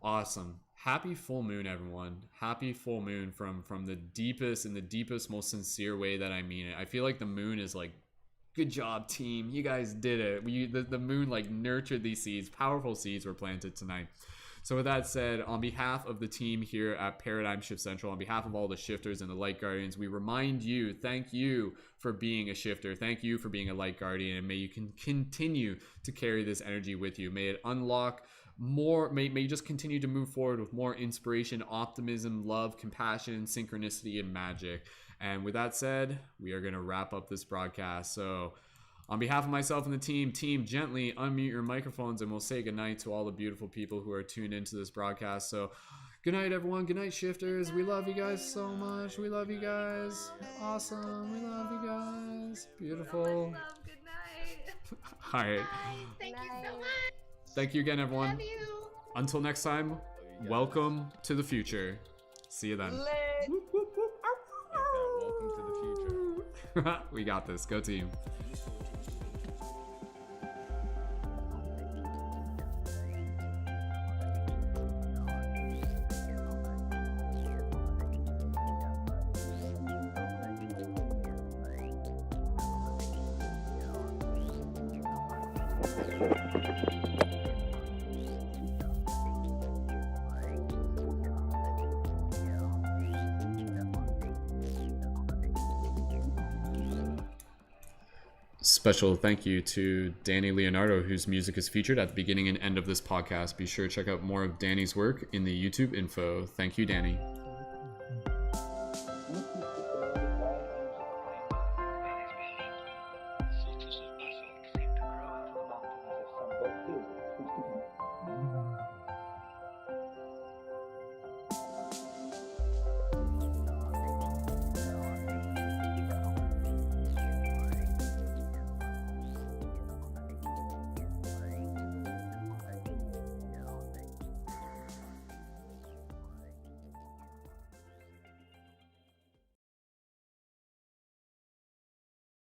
awesome. Happy full moon, everyone. Happy full moon from the deepest, in the deepest, most sincere way that I mean it. I feel like the moon is like, good job, team. You guys did it. The moon like nurtured these seeds. Powerful seeds were planted tonight. So with that said, on behalf of the team here at Paradigm Shift Central, on behalf of all the shifters and the light guardians, we remind you, thank you for being a shifter. Thank you for being a light guardian. And may you continue to carry this energy with you. May it unlock more, may you just continue to move forward with more inspiration, optimism, love, compassion, synchronicity, and magic. And with that said, we are going to wrap up this broadcast. So on behalf of myself and the team, gently unmute your microphones and we'll say goodnight to all the beautiful people who are tuned into this broadcast. So good night, everyone. Good night, shifters. We love you guys so much. We love you guys. Awesome. We love you guys. Beautiful. Good night. All right. Thank you so much. Thank you again, everyone. Love you. Until next time, welcome to the future. See you then. Welcome to the future. We got this. Go team. Special thank you to Danny Leonardo, whose music is featured at the beginning and end of this podcast. Be sure to check out more of Danny's work in the YouTube info. Thank you, Danny.